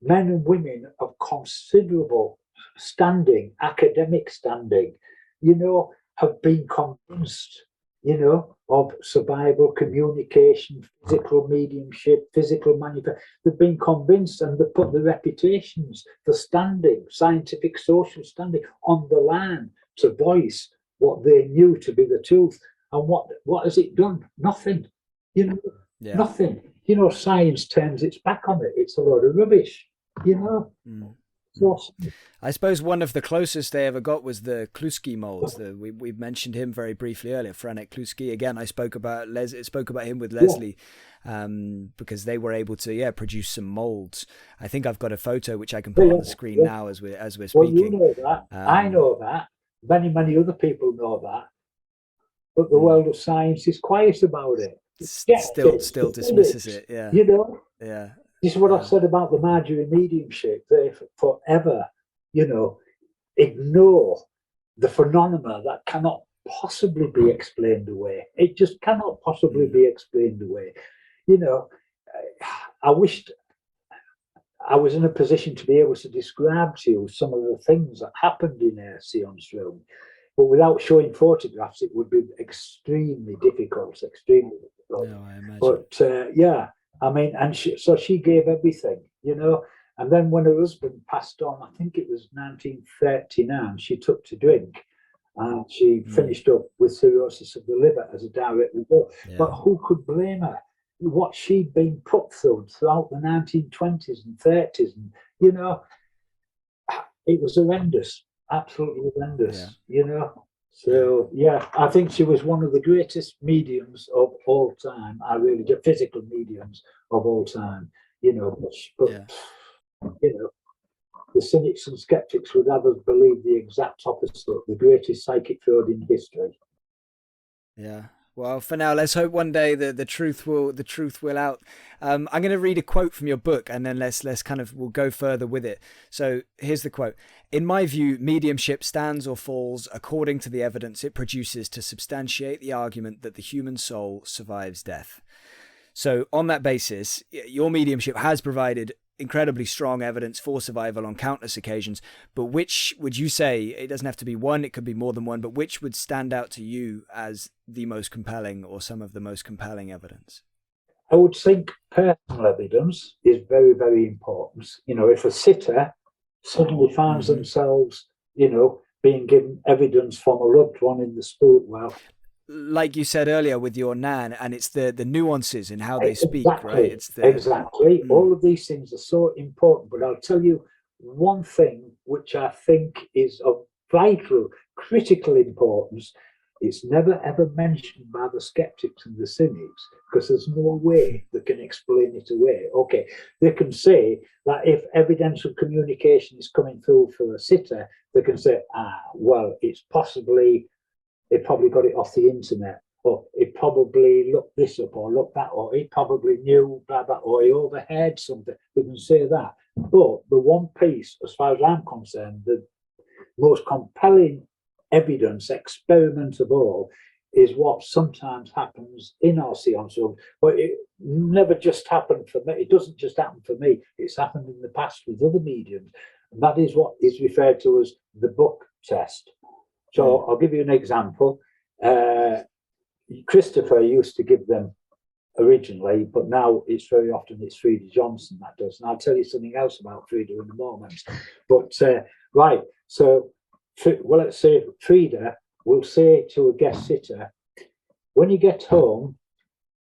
C: men and women of considerable standing, academic standing, have been convinced, of survival, communication, physical mediumship, physical manifest. They've been convinced, and they've put the reputations, the standing, scientific, social standing on the line to voice what they knew to be the truth. And what has it done? Nothing.
A: Yeah.
C: Nothing. Science turns its back on it. It's a load of rubbish.
A: Mm. I suppose one of the closest they ever got was the Kluski molds. We mentioned him very briefly earlier, Franek Kluski. Again, I spoke about him with Leslie, because they were able to produce some molds. I think I've got a photo which I can put on the screen now as we're speaking.
C: Well, you know that. I know that. Many other people know that. But the world of science is quiet about it.
A: Still dismisses it. Yeah. Yeah.
C: This is what I've said about the Marjorie mediumship. They forever, ignore the phenomena that cannot possibly be explained away. It just cannot possibly be explained away. I wished I was in a position to be able to describe to you some of the things that happened in a seance room. But without showing photographs, it would be extremely difficult.
A: No, I imagine.
C: But I mean, and she gave everything, And then when her husband passed on, I think it was 1939, she took to drink, and she finished up with cirrhosis of the liver as a direct result. Yeah. But who could blame her? What she'd been put through throughout the 1920s and 30s, and it was horrendous, absolutely horrendous. So I think she was one of the greatest mediums of all time. I really do, physical mediums of all time. But the cynics and skeptics would have us believe the exact opposite. The greatest psychic fraud in history.
A: Yeah. Well, for now, let's hope one day the truth will out. I'm going to read a quote from your book, and then we'll go further with it. So here's the quote. In my view, mediumship stands or falls according to the evidence it produces to substantiate the argument that the human soul survives death. So on that basis, your mediumship has provided incredibly strong evidence for survival on countless occasions, but which would you say, it doesn't have to be one, it could be more than one, but which would stand out to you as the most compelling or some of the most compelling evidence?
C: I would think personal evidence is very, very important. If a sitter suddenly finds themselves, being given evidence from a loved one in the spirit world.
A: Like you said earlier with your nan, and it's the nuances in how they speak,
C: exactly,
A: right? It's
C: exactly. All of these things are so important. But I'll tell you one thing which I think is of vital, critical importance. It's never ever mentioned by the skeptics and the cynics, because there's no way they can explain it away. Okay, they can say that if evidential communication is coming through for a sitter, they can say, well, it probably got it off the internet, or it probably looked this up or looked that, or it probably knew blah, blah, or he overheard something. We can say that. But the one piece, as far as I'm concerned, the most compelling evidence, experiment of all, is what sometimes happens in our seance room. But it never just happened for me. It doesn't just happen for me. It's happened in the past with other mediums. And that is what is referred to as the book test. So I'll give you an example. Christopher used to give them originally, but now it's very often it's Frida Johnson that does. And I'll tell you something else about Frida in a moment. But right, so let's say Frida will say to a guest sitter, when you get home,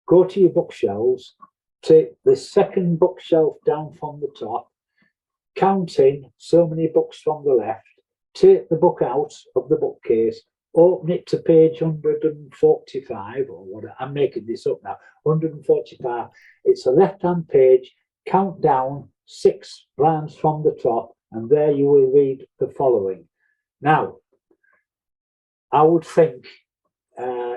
C: go to your bookshelves, take the second bookshelf down from the top, counting so many books from the left, take the book out of the bookcase, open it to page 145 or whatever. I'm making this up now. 145. It's a left-hand page. Count down 6 lines from the top, and there you will read the following. Now, I would think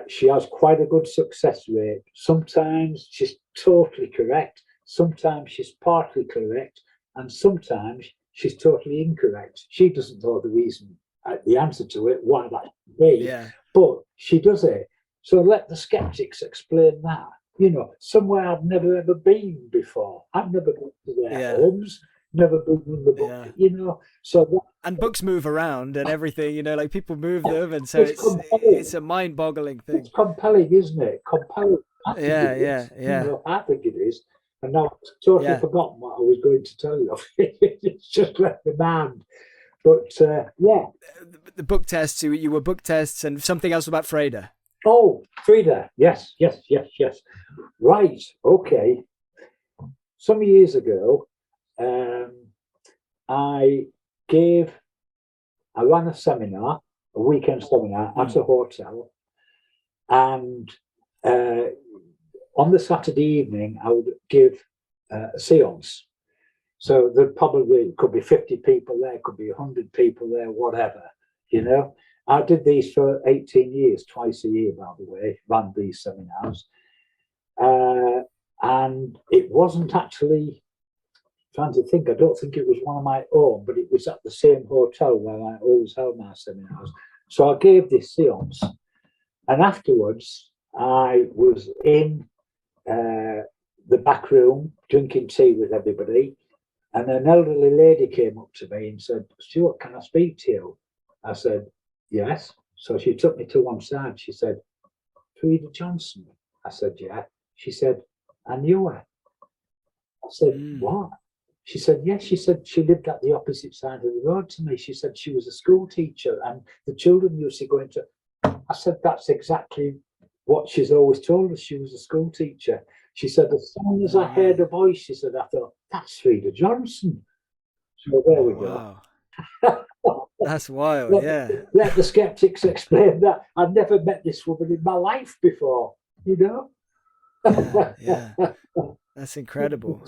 C: she has quite a good success rate. Sometimes she's totally correct, sometimes she's partly correct, and sometimes she's totally incorrect. She doesn't know the reason, the answer to it, why that should be,
A: Yeah.
C: but she does it. So let the skeptics explain that. You know, somewhere I've never ever been before. I've never been to their homes, never been in the book, you know. So
A: and books move around and everything, you know, like people move them, and so it's a mind-boggling thing.
C: It's compelling, isn't it? Compelling.
A: Yeah.
C: You know, I think it is. And now I've totally forgotten what I was going to tell you. It's just left my mind. But
A: the book tests. You were book tests, and something else about Freda.
C: Oh, Freda. Yes. Right. Okay. Some years ago, I ran a seminar, a weekend seminar at a hotel, and on the Saturday evening, I would give a séance. So there probably could be 50 people there, could be 100 people there, whatever, you know. I did these for 18 years, twice a year, by the way, ran these seminars. And it wasn't actually, trying to think, I don't think it was one of my own, but it was at the same hotel where I always held my seminars. So I gave this séance. And afterwards, I was in the back room drinking tea with everybody. And an elderly lady came up to me and said, "Stuart, can I speak to you?" I said, "Yes." So she took me to one side. She said, "Freda Johnson?" I said, "Yeah." She said, "I knew her." I said, "What?" She said, "Yes." She said she lived at the opposite side of the road to me. She said she was a school teacher and the children used to go into... I said, "That's exactly what she's always told us. She was a school teacher." She said, "As soon as I heard a voice," she said, "I thought, that's Freda Johnson." So there we go.
A: That's wild,
C: Let the skeptics explain that. I've never met this woman in my life before, you know?
A: Yeah. That's incredible.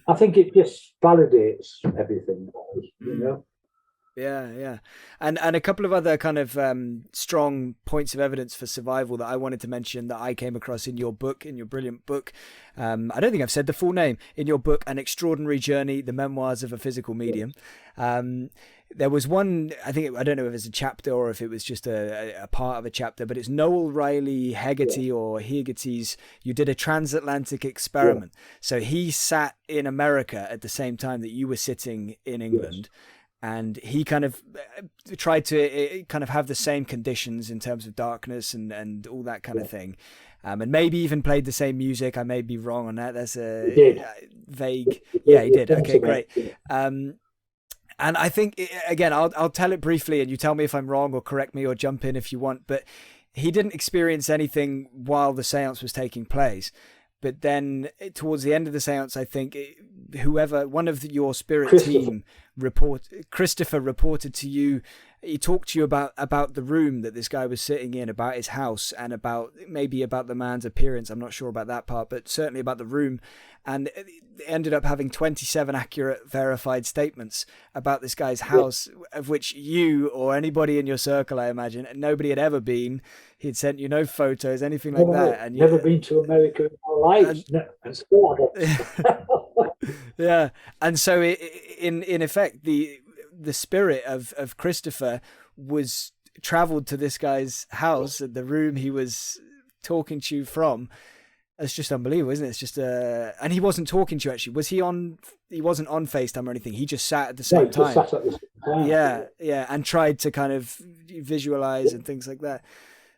C: I think it just validates everything, you know?
A: Yeah. And a couple of other kind of strong points of evidence for survival that I wanted to mention that I came across in your book, in your brilliant book. I don't think I've said the full name. In your book, An Extraordinary Journey, The Memoirs of a Physical Medium. There was one, I don't know if it's a chapter or if it was just a part of a chapter, but it's Noel Riley Hegarty or Hegarty's, you did a transatlantic experiment. So he sat in America at the same time that you were sitting in England. And he kind of tried to kind of have the same conditions in terms of darkness and all that kind of thing. And maybe even played the same music. I may be wrong on that. That's a vague. Yeah, he did. Okay, great. And I think, again, I'll tell it briefly and you tell me if I'm wrong or correct me or jump in if you want. But he didn't experience anything while the seance was taking place. But then towards the end of the seance, I think one of your spirit team Christopher reported to you, he talked to you about the room that this guy was sitting in, about his house, and about the man's appearance. I'm not sure about that part, but certainly about the room. And it ended up having 27 accurate verified statements about this guy's house, of which you or anybody in your circle, I imagine, nobody had ever been. He'd sent you no photos, anything like that. And
C: never been to America in my life. And still
A: yeah. And so in effect, the spirit of Christopher was traveled to this guy's house, at the room he was talking to you from. It's just unbelievable, isn't it? It's just and he wasn't talking to you actually. Was he on? He wasn't on FaceTime or anything. He just sat at the same time.
C: Sat at the same time.
A: Yeah, and tried to kind of visualize and things like that.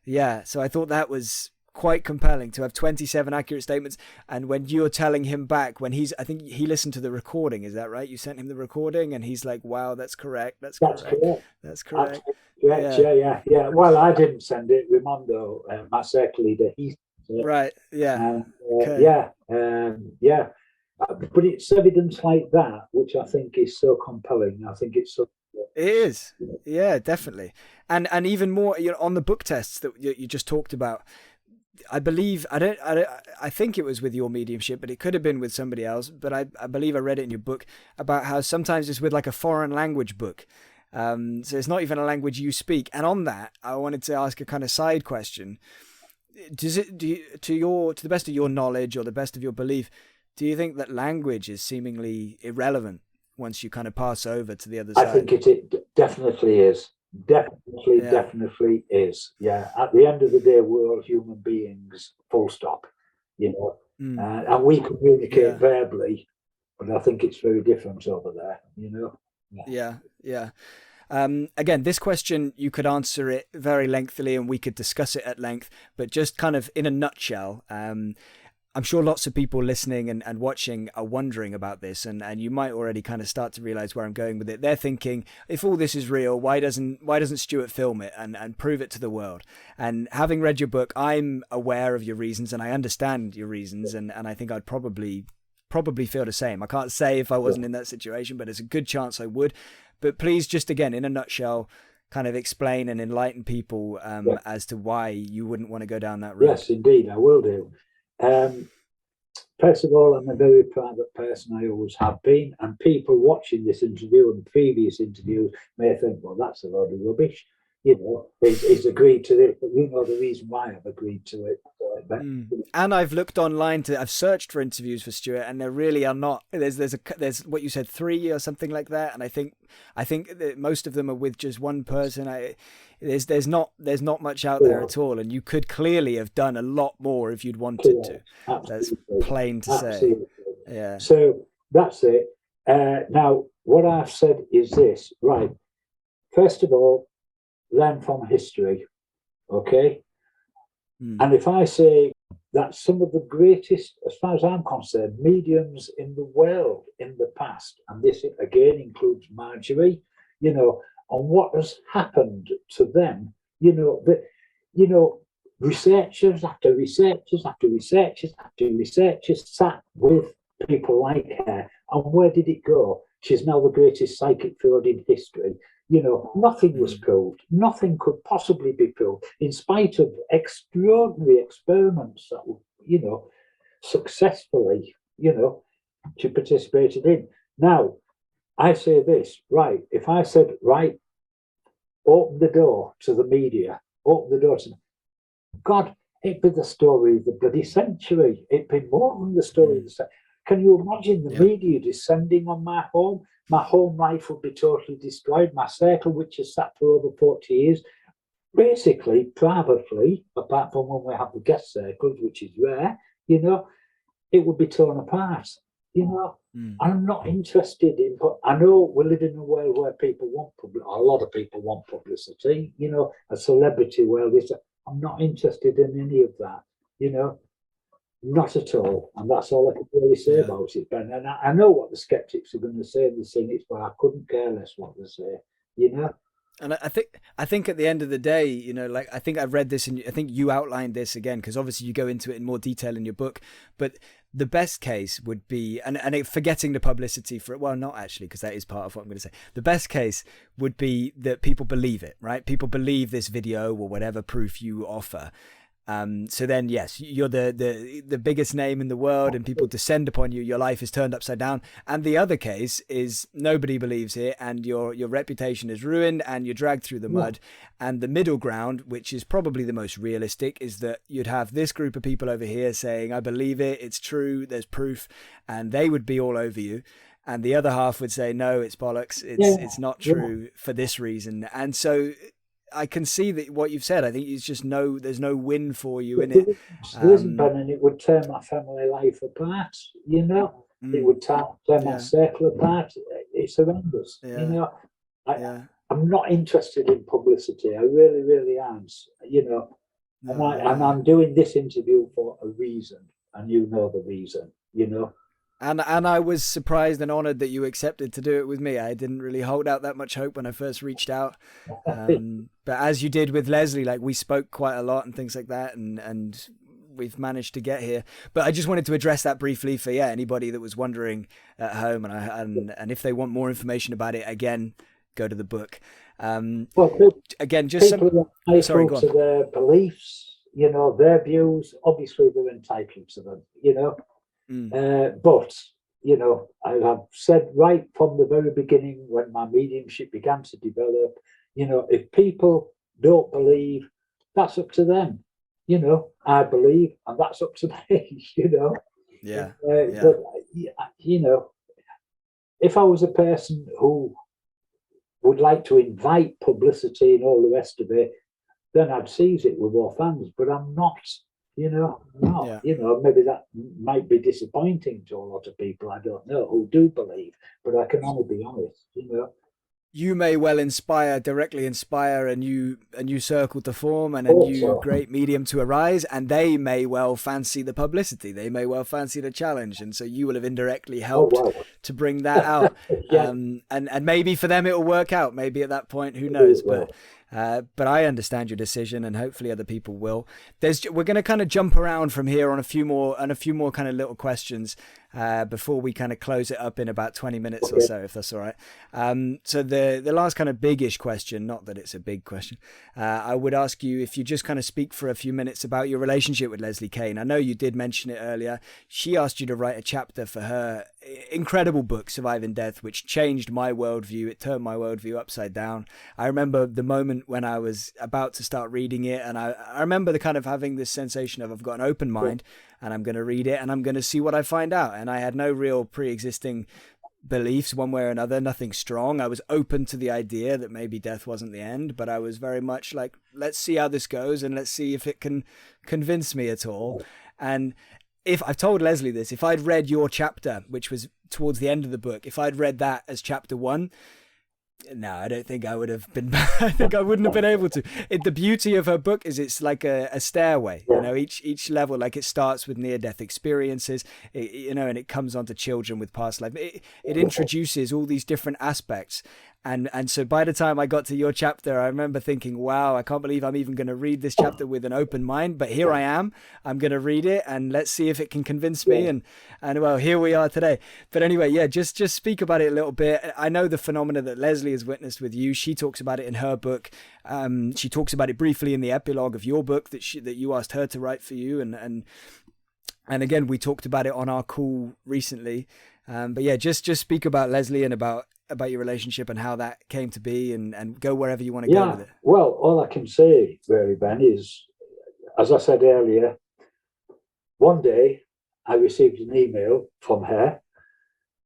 A: Yeah, so I thought that was quite compelling to have 27 accurate statements. And when you're telling him back, I think he listened to the recording. Is that right? You sent him the recording, and he's like, "Wow, that's correct. That's correct."
C: Yeah. Well, I didn't send it. Raimondo, my circle leader, he.
A: Right. Yeah.
C: Okay. But it's evidence like that which I think is so compelling. I think it's so.
A: It is. Yeah, definitely. And even more, on the book tests that you just talked about. I believe I think it was with your mediumship, but it could have been with somebody else. But I believe I read it in your book about how sometimes it's with like a foreign language book. So it's not even a language you speak. And on that, I wanted to ask a kind of side question. To the best of your knowledge or the best of your belief, do you think that language is seemingly irrelevant once you kind of pass over to the other side?
C: I think it definitely is. Definitely is. Yeah. At the end of the day, we're all human beings, full stop. And we communicate verbally, but I think it's very different over there.
A: Yeah. Again, this question, you could answer it very lengthily and we could discuss it at length, but just kind of in a nutshell, I'm sure lots of people listening and watching are wondering about this, and you might already kind of start to realize where I'm going with it. They're thinking, if all this is real, why doesn't Stuart film it and prove it to the world? And having read your book, I'm aware of your reasons and I understand your reasons, and I think I'd probably feel the same. I can't say if I wasn't in that situation, but there's a good chance I would. But please, just again, in a nutshell, kind of explain and enlighten people as to why you wouldn't want to go down that road.
C: Yes, indeed, I will do. First of all, I'm a very private person. I always have been. And people watching this interview and previous interviews may think, well, that's a load of rubbish. He's agreed to this, but you know the reason why I've agreed to it.
A: And I've looked online I've searched for interviews for Stuart, and there really are not. There's what you said, 3 or something like that, and I think that most of them are with just one person. There's not much out there at all, and you could clearly have done a lot more if you'd wanted to. Absolutely. That's plain to say. Yeah.
C: So that's it. Now, what I've said is this, right? First of all, learn from history, okay? And if I say that some of the greatest, as far as I'm concerned, mediums in the world in the past, and this again includes Marjorie, and what has happened to them, researchers after researchers after researchers after researchers sat with people like her, and where did it go? She's now the greatest psychic field in history. Nothing was proved. Nothing could possibly be proved, in spite of extraordinary experiments that were, successfully, she participated in. Now, I say this, right? If I said, right, open the door to the media, God, it'd be the story of the bloody century. It'd be more than the story of the century. Can you imagine the media descending on my home? My home life would be totally destroyed. My circle, which has sat for over 40 years, basically, privately, apart from when we have the guest circles, which is rare, it would be torn apart. I'm not interested in, but I know we live in a world where people want a lot of people want publicity, a celebrity world. I'm not interested in any of that, not at all. And that's all I can really say about it, Ben. And I know what the skeptics are going to say in the cynics, but I couldn't care less what they say,
A: And I think at the end of the day, I think I've read this and I think you outlined this again, because obviously you go into it in more detail in your book, but the best case would be, forgetting the publicity for it, well, not actually, because that is part of what I'm going to say. The best case would be that people believe it, right? People believe this video or whatever proof you offer. So then, yes, you're the biggest name in the world and people descend upon you. Your life is turned upside down. And the other case is nobody believes it and your reputation is ruined and you're dragged through the mud. And the middle ground, which is probably the most realistic, is that you'd have this group of people over here saying, I believe it, it's true, there's proof, and they would be all over you. And the other half would say, no, it's bollocks. It's not true for this reason. And so I can see that what you've said. I think it's just there's no win for you in it.
C: There isn't, Ben, and it would tear my family life apart, It would tear my circle apart. It's horrendous, I'm not interested in publicity. I really, really am, And I'm doing this interview for a reason, and you know the reason,
A: And I was surprised and honoured that you accepted to do it with me. I didn't really hold out that much hope when I first reached out. But as you did with Leslie, like we spoke quite a lot and things like that, and we've managed to get here. But I just wanted to address that briefly for anybody that was wondering at home, and if they want more information about it, again, go to the book. Again, just
C: people are entitled to their beliefs, their views. Obviously, they're entitled to them, but you know, as I've said right from the very beginning when my mediumship began to develop, you know, if people don't believe, that's up to them. You know, I believe, and that's up to me, you know.
A: Yeah.
C: But, you know, if I was a person who would like to invite publicity and all the rest of it, then I'd seize it with both hands. But I'm not, you know, not.
A: Yeah.
C: You know, maybe that might be disappointing to a lot of people, I don't know, who do believe, but I can only be honest, you know.
A: You may well directly inspire a new circle to form and a new great medium to arise, and they may well fancy the publicity. They may well fancy the challenge, and so you will have indirectly helped to bring that out.
C: Yeah.
A: And maybe for them it will work out. Maybe at that point, who knows? But I understand your decision, and hopefully other people will. We're going to kind of jump around from here on a few more kind of little questions before we kind of close it up in about 20 minutes or so, if that's all right. So the last kind of biggish question, not that it's a big question, I would ask you if you just kind of speak for a few minutes about your relationship with Leslie Kean. I know you did mention it earlier. She asked you to write a chapter for her incredible book, Surviving Death, which changed my worldview. It turned my worldview upside down. I remember the moment when I was about to start reading it, and I remember the kind of having this sensation of I've got an open mind and I'm going to read it and I'm going to see what I find out. And I had no real pre-existing beliefs one way or another, nothing strong. I was open to the idea that maybe death wasn't the end, but I was very much like, let's see how this goes and let's see if it can convince me at all. And if I've told Leslie this, if I'd read your chapter, which was towards the end of the book, if I'd read that as chapter 1, no, I don't think I would have been. I think I wouldn't have been able to. The beauty of her book is it's like a stairway. You know, each level, like it starts with near-death experiences, you know, and it comes on to children with past life. It introduces all these different aspects. And so by the time I got to your chapter, I remember thinking, wow, I can't believe I'm even going to read this chapter with an open mind. But here I am. I'm going to read it and let's see if it can convince me. And well, here we are today. But anyway, yeah, just speak about it a little bit. I know the phenomena that Leslie has witnessed with you. She talks about it in her book. She talks about it briefly in the epilogue of your book that you asked her to write for you. And again, we talked about it on our call recently. But yeah, just speak about Leslie and about your relationship and how that came to be, and go wherever you want to go with it.
C: Well, all I can say really, Ben, is, as I said earlier, one day I received an email from her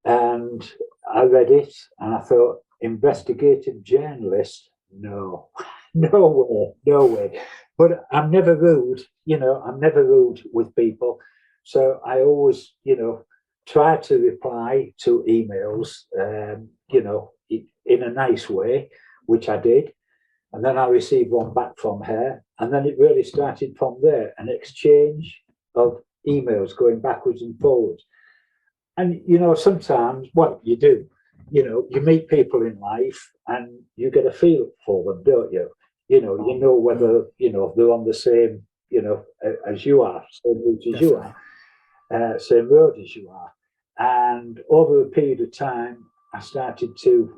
C: and I read it and I thought, investigative journalist? No, no way. But I'm never rude, you know, I'm never rude with people. So I always, you know, try to reply to emails, you know, in a nice way, which I did. And then I received one back from her. And then it really started from there, an exchange of emails going backwards and forwards. And, you know, sometimes what you do, you know, you meet people in life and you get a feel for them, don't you? You know whether, you know, they're on the same, you know, as you are, same route as you are, same road as you are. And over a period of time, it started to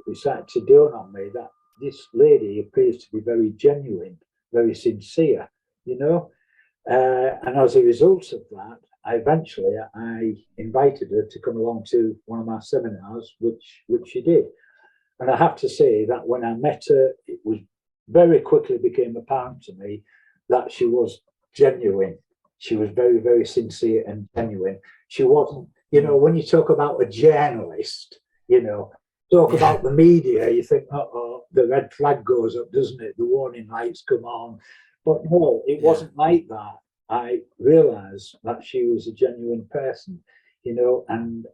C: dawn on me that this lady appears to be very genuine, very sincere, you know. And as a result of that, I invited her to come along to one of my seminars, which she did. And I have to say that when I met her, it was very quickly became apparent to me that she was genuine. She was very, very sincere and genuine. She wasn't, you know, when you talk about a journalist, you know, talk about the media, you think, the red flag goes up, doesn't it? The warning lights come on. But no, it wasn't like that. I realized that she was a genuine person, you know, and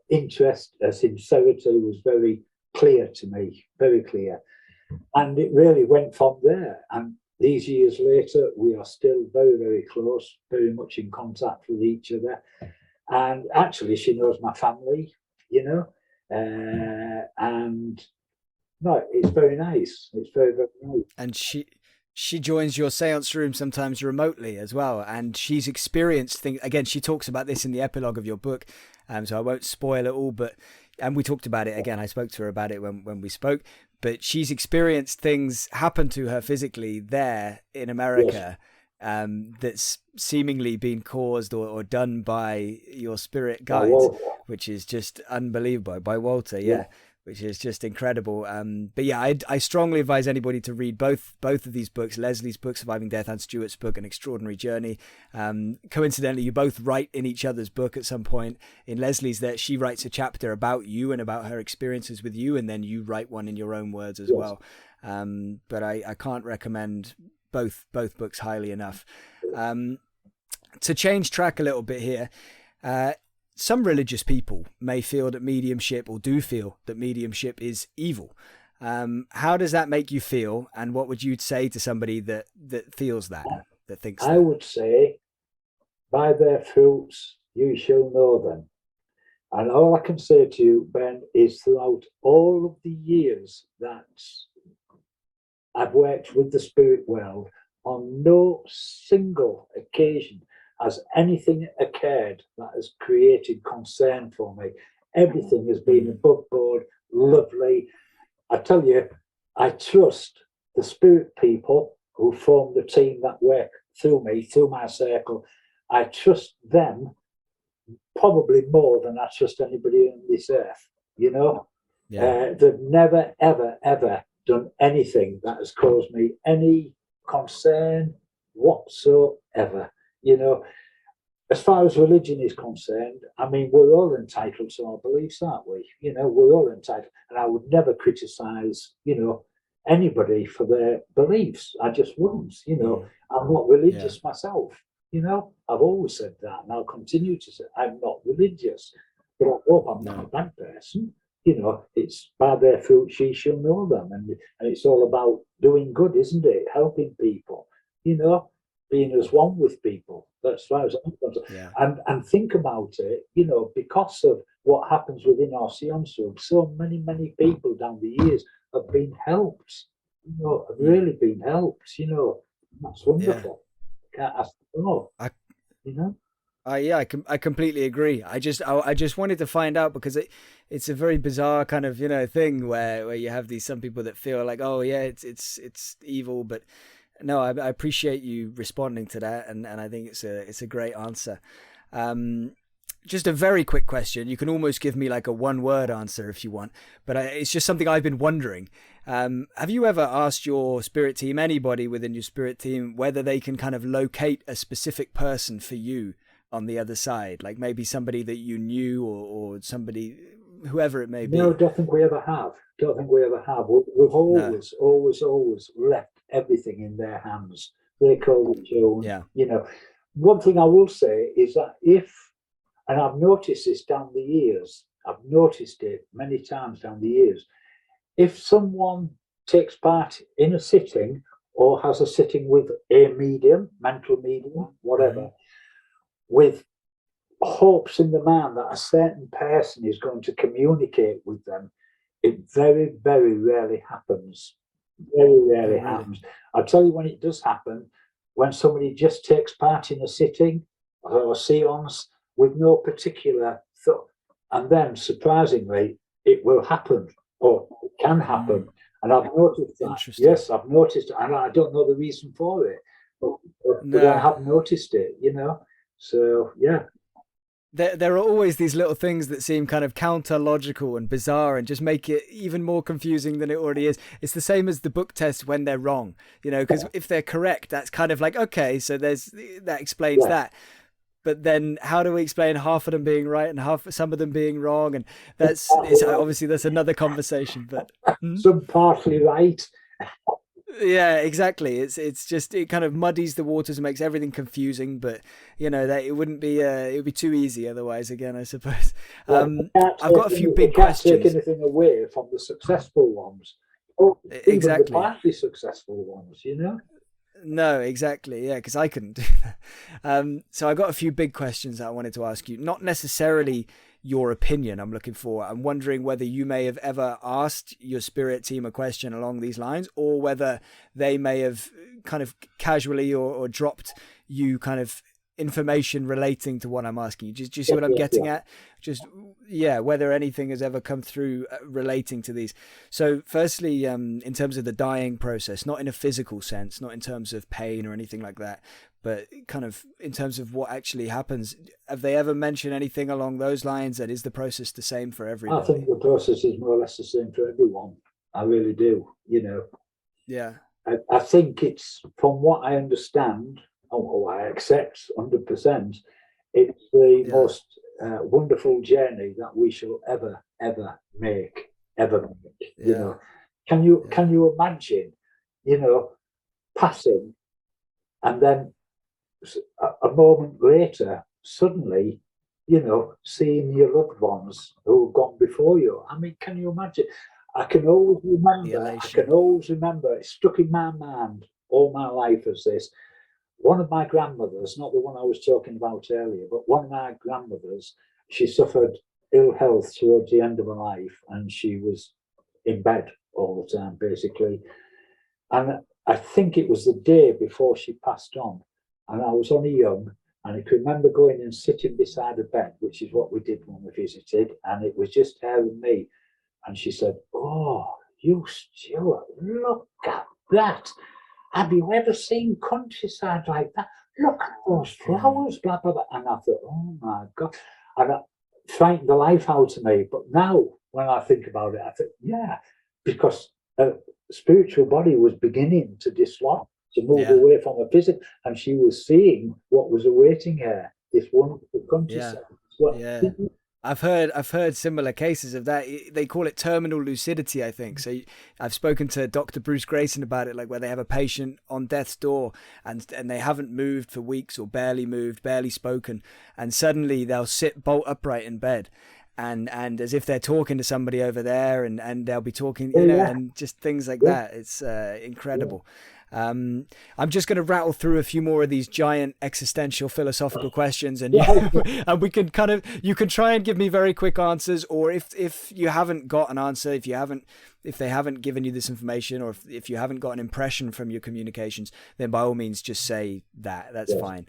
C: interest, sincerity was very clear to me, very clear. And it really went from there. And these years later, we are still very, very close, very much in contact with each other. And actually, she knows my family, you know, and no, it's very nice. It's very, very nice.
A: And she joins your seance room sometimes remotely as well. And she's experienced things. Again, she talks about this in the epilogue of your book. So I won't spoil it all, and we talked about it again. I spoke to her about it when we spoke, but she's experienced things happen to her physically there in America. that's seemingly been caused or done by your spirit
C: By
A: guides,
C: Walter.
A: which is just unbelievable. By Walter, yeah. Which is just incredible. But yeah, I strongly advise anybody to read both of these books, Leslie's book, Surviving Death, and Stuart's book, An Extraordinary Journey. Coincidentally, you both write in each other's book at some point. In Leslie's, that she writes a chapter about you and about her experiences with you, and then you write one in your own words as well. But I can't recommend both books highly enough. To change track a little bit here, some religious people may feel that mediumship, or do feel that mediumship, is evil. How does that make you feel, and what would you say to somebody that feels that thinks
C: I
A: that?
C: would say, by their fruits you shall know them. And all I can say to you, Ben, is throughout all of the years that I've worked with the spirit world, on no single occasion has anything occurred that has created concern for me. Everything has been above board, lovely. I tell you, I trust the spirit people who form the team that work through me, through my circle. I trust them probably more than I trust anybody on this earth, you know? They've never, ever, ever done anything that has caused me any concern whatsoever. You know, as far as religion is concerned, I mean, we're all entitled to our beliefs, aren't we? You know, we're all entitled. And I would never criticize, you know, anybody for their beliefs. I just wouldn't, you know. I'm not religious myself, you know. I've always said that, and I'll continue to say I'm not religious. But I hope I'm not a bad person. You know, it's by their fruits ye shall know them. And it's all about doing good, isn't it? Helping people, you know, being as one with people. That's right. And think about it, you know, because of what happens within our seance room, so many people down the years have been helped, you know, have really been helped, you know. That's wonderful. Can't ask for more, you know.
A: I completely agree. I just wanted to find out, because it's a very bizarre kind of, you know, thing where you have some people that feel like, oh yeah, it's evil, but no, I appreciate you responding to that, and I think it's a great answer. Just a very quick question. You can almost give me like a one-word answer if you want, but it's just something I've been wondering. Have you ever asked your spirit team, anybody within your spirit team, whether they can kind of locate a specific person for you on the other side, like maybe somebody that you knew, or somebody, whoever it may be?
C: No, don't think we ever have. We've always left everything in their hands. They call it own.
A: Yeah.
C: You know, one thing I will say is that and I've noticed this down the years, I've noticed it many times down the years, if someone takes part in a sitting or has a sitting with a medium, mental medium, whatever, with hopes in the mind that a certain person is going to communicate with them, it very, very rarely happens. Very rarely happens. I'll tell you when it does happen, when somebody just takes part in a sitting or a seance with no particular thought, and then surprisingly it will happen, or it can happen. And I've noticed that. Yes, I've noticed it, and I don't know the reason for it, but I have noticed it, you know. So yeah.
A: There are always these little things that seem kind of counter-logical and bizarre and just make it even more confusing than it already is. It's the same as the book test when they're wrong, you know, because if they're correct, that's kind of like, okay, so that explains that. But then how do we explain half of them being right and some of them being wrong? And obviously that's another conversation, but
C: some partly right.
A: Yeah, exactly. It's just, it kind of muddies the waters and makes everything confusing. But you know that it would be too easy otherwise. Again, I suppose. I've got a few big questions.
C: Can't take anything away from the successful ones.
A: Exactly.
C: Even the partly successful ones, you know.
A: No, exactly. Yeah, because I couldn't do that. So I got a few big questions that I wanted to ask you. Not necessarily your opinion I'm looking for. I'm wondering whether you may have ever asked your spirit team a question along these lines, or whether they may have kind of casually or dropped you kind of information relating to what I'm asking you. Do you see what I'm getting at? Just, yeah, whether anything has ever come through relating to these. So firstly, in terms of the dying process, not in a physical sense, not in terms of pain or anything like that, but kind of in terms of what actually happens, have they ever mentioned anything along those lines? And is the process the same for everybody?
C: I think the process is more or less the same for everyone. I really do,
A: Yeah.
C: I think it's, from what I understand, I accept 100%, it's the most wonderful journey that we shall ever make.
A: Yeah.
C: Can you imagine, passing, and then a moment later, suddenly, seeing your loved ones who have gone before you? I mean, can you imagine? I can always remember, it's stuck in my mind all my life as this. One of my grandmothers, not the one I was talking about earlier, but one of my grandmothers, she suffered ill health towards the end of her life, and she was in bed all the time, basically. And I think it was the day before she passed on, and I was only young, and I can remember going and sitting beside her bed, which is what we did when we visited, and it was just her and me. And she said, "Oh, you Stuart, look at that. Have you ever seen countryside like that? Look at those flowers, blah, blah, blah." And I thought, oh my God. And it frightened the life out of me. But now, when I think about it, I think, yeah, because her spiritual body was beginning to dislodge, to move away from her physical, and she was seeing what was awaiting her, this wonderful countryside.
A: I've heard similar cases of that. They call it terminal lucidity, I think. So I've spoken to Dr. Bruce Grayson about it, like where they have a patient on death's door and they haven't moved for weeks or barely moved, barely spoken, and suddenly they'll sit bolt upright in bed. And as if they're talking to somebody over there, and they'll be talking, and just things like that. It's incredible. I'm just going to rattle through a few more of these giant existential philosophical questions, and and we can you can try and give me very quick answers, or if you haven't got an answer, if they haven't given you this information, or if you haven't got an impression from your communications, then by all means just say that. That's fine.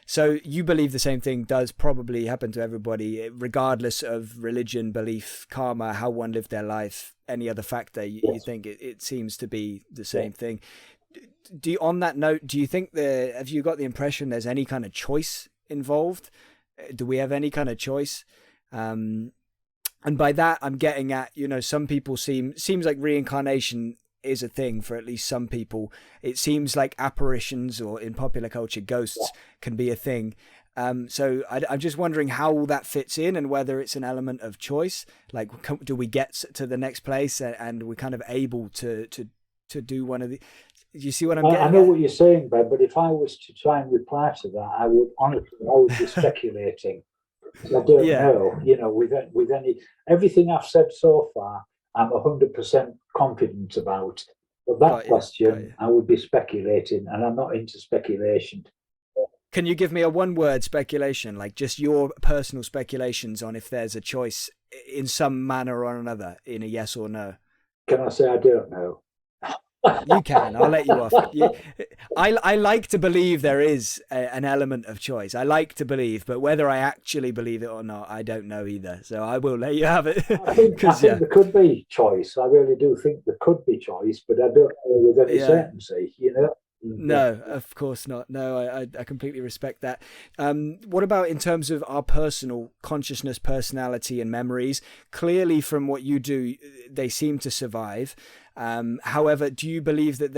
A: So you believe the same thing does probably happen to everybody, regardless of religion, belief, karma, how one lived their life, any other factor. You think it seems to be the same thing. On that note, do you think have you got the impression there's any kind of choice involved? Do we have any kind of choice? And by that, I'm getting at, some people seems like reincarnation is a thing for at least some people. It seems like apparitions, or in popular culture, ghosts can be a thing. So I'm just wondering how that fits in, and whether it's an element of choice. Like, do we get to the next place and we're kind of able to do one of the... Do you see what I'm getting
C: I know what you're saying, Ben, but if I was to try and reply to that, I would be speculating. I don't know, with everything I've said so far, I'm 100% confident about. But that question, I would be speculating, and I'm not into speculation.
A: Can you give me a one-word speculation, like just your personal speculations on if there's a choice in some manner or another, in a yes or no?
C: Can I say I don't know?
A: You can. I'll let you off. I like to believe there is an element of choice. I like to believe, but whether I actually believe it or not, I don't know either. So I will let you have it.
C: I think there could be choice. I really do think there could be choice, but I don't know with any certainty,
A: No, of course not. No, I completely respect that. What about in terms of our personal consciousness, personality, and memories? Clearly, from what you do, they seem to survive. However, do you believe that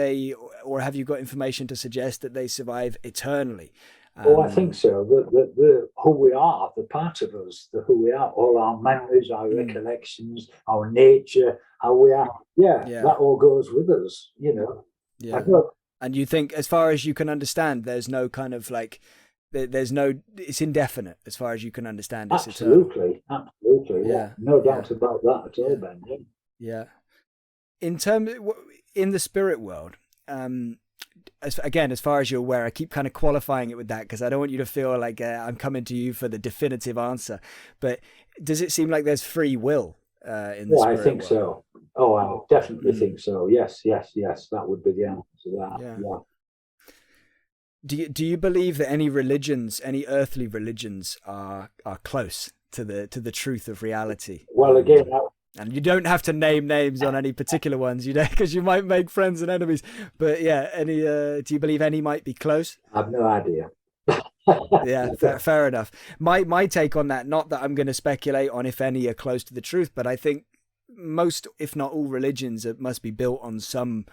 A: or have you got information to suggest that they survive eternally?
C: I think so. The who we are, the part of us, who we are, all our memories, our recollections, our nature, how we are. That all goes with us,
A: Yeah. And you think, as far as you can understand, there's no kind of like, it's indefinite as far as you can understand. It's
C: absolutely. Yeah. No doubt about that at all, Ben.
A: Yeah. In the spirit world, as far as you're aware, I keep kind of qualifying it with that because I don't want you to feel like I'm coming to you for the definitive answer. But does it seem like there's free will in the spirit
C: I think
A: world?
C: so. Oh, I definitely think so. Yes. That would be the answer to that.
A: Yeah. Do you believe that any religions, any earthly religions, are close to the truth of reality?
C: Well, again,
A: And you don't have to name names on any particular ones, because you might make friends and enemies. But yeah, any do you believe any might be close?
C: I've no idea.
A: Yeah, fair enough. My take on that, not that I'm going to speculate on if any are close to the truth, but I think most, if not all, religions must be built on some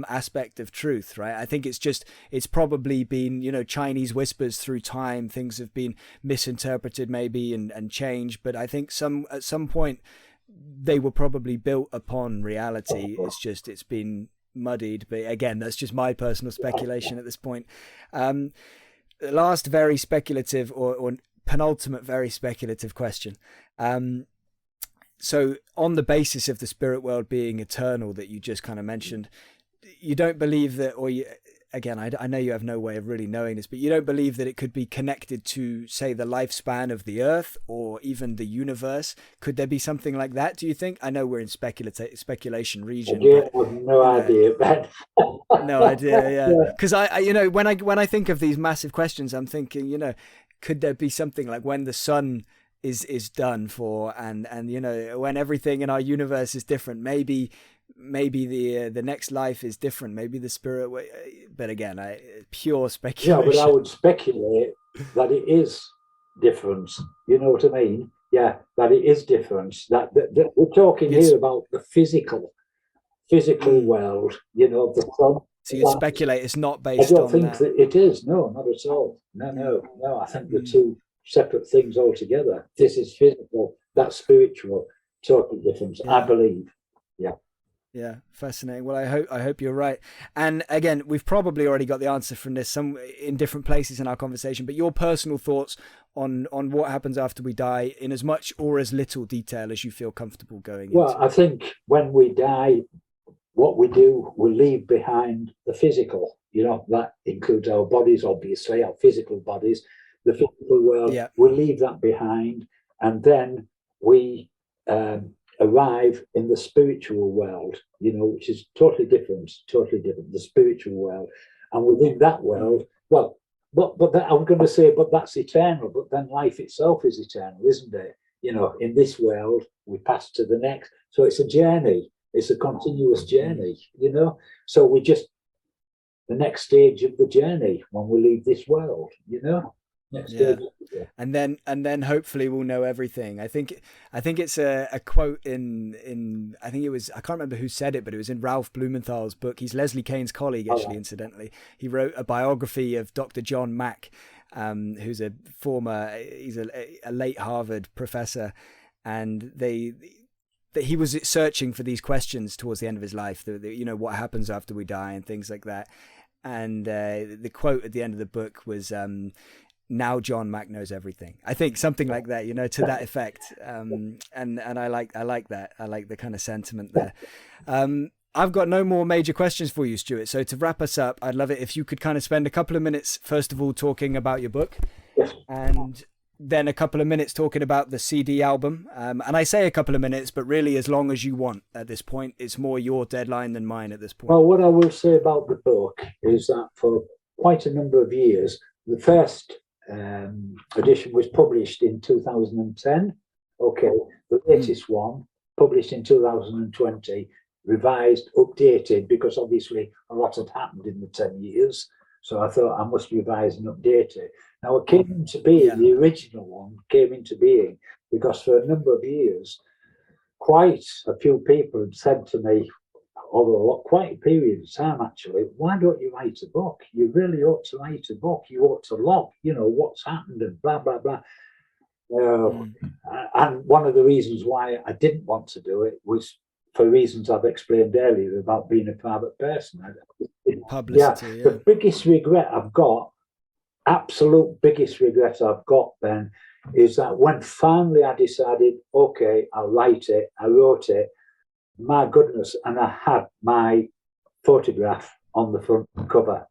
A: aspect of truth, right? I think it's probably been, Chinese whispers through time. Things have been misinterpreted maybe and changed, but I think at some point they were probably built upon reality. It's been muddied, but again, that's just my personal speculation at this point. Last very speculative or penultimate very speculative question. So on the basis of the spirit world being eternal that you just kind of mentioned, you don't believe that, again, I know you have no way of really knowing this, but you don't believe that it could be connected to, say, the lifespan of the Earth or even the universe? Could there be something like that, do you think? I know we're in speculation region.
C: Again, I have no idea, Ben.
A: No idea, yeah. Because I when I think of these massive questions, I'm thinking, could there be something like when the sun is done for, and when everything in our universe is different, maybe the next life is different, maybe the spirit way. But again, pure speculation.
C: Yeah, but I would speculate that it is different. You know what I mean? Yeah, that it is different. That we're talking here about the physical world. The sun.
A: So you speculate it's not based on.
C: I don't think that it is. No, not at all. No. I think the two separate things altogether. This is physical, that's spiritual, totally different. Yeah. I believe.
A: Yeah, fascinating. Well, I hope you're right. And again, we've probably already got the answer from this some in different places in our conversation, but your personal thoughts on what happens after we die in as much or as little detail as you feel comfortable going into.
C: Well, I think when we die, what we do, we leave behind the physical. That includes our bodies, obviously, our physical bodies. The physical world, we leave that behind, and then we arrive in the spiritual world, which is totally different, the spiritual world. And within that world, but I'm going to say, but that's eternal, but then life itself is eternal, isn't it? In this world, we pass to the next. So it's a journey, it's a continuous journey, So we just, the next stage of the journey when we leave this world,
A: And then hopefully we'll know everything. I think it's a quote in I think it was, I can't remember who said it, but it was in Ralph Blumenthal's book. He's Leslie Kane's colleague, actually. Incidentally, he wrote a biography of Dr. John Mack, who's he's a late Harvard professor, and he was searching for these questions towards the end of his life. What happens after we die and things like that. And the quote at the end of the book was, "Now John Mack knows everything." I think something like that, to that effect. And I like that. I like the kind of sentiment there. I've got no more major questions for you, Stuart. So to wrap us up, I'd love it if you could kind of spend a couple of minutes, first of all, talking about your book, and then a couple of minutes talking about the CD album. And I say a couple of minutes, but really as long as you want at this point. It's more your deadline than mine at this point.
C: Well, what I will say about the book is that for quite a number of years, the first edition was published in 2010. Okay, the latest one published in 2020, revised, updated, because obviously a lot had happened in the 10 years. So I thought I must revise and update it. Now it came into being, the original one came into being because for a number of years, quite a few people had said to me, over quite a period of time actually, why don't you write a book? You really ought to write a book. You ought to log, what's happened and blah, blah, blah. And one of the reasons why I didn't want to do it was for reasons I've explained earlier about being a private person.
A: Publicity,
C: The biggest regret I've got, absolute biggest regret I've got, Ben, is that when finally I decided, okay, I'll write it, I wrote it, my goodness, and I had my photograph on the front cover.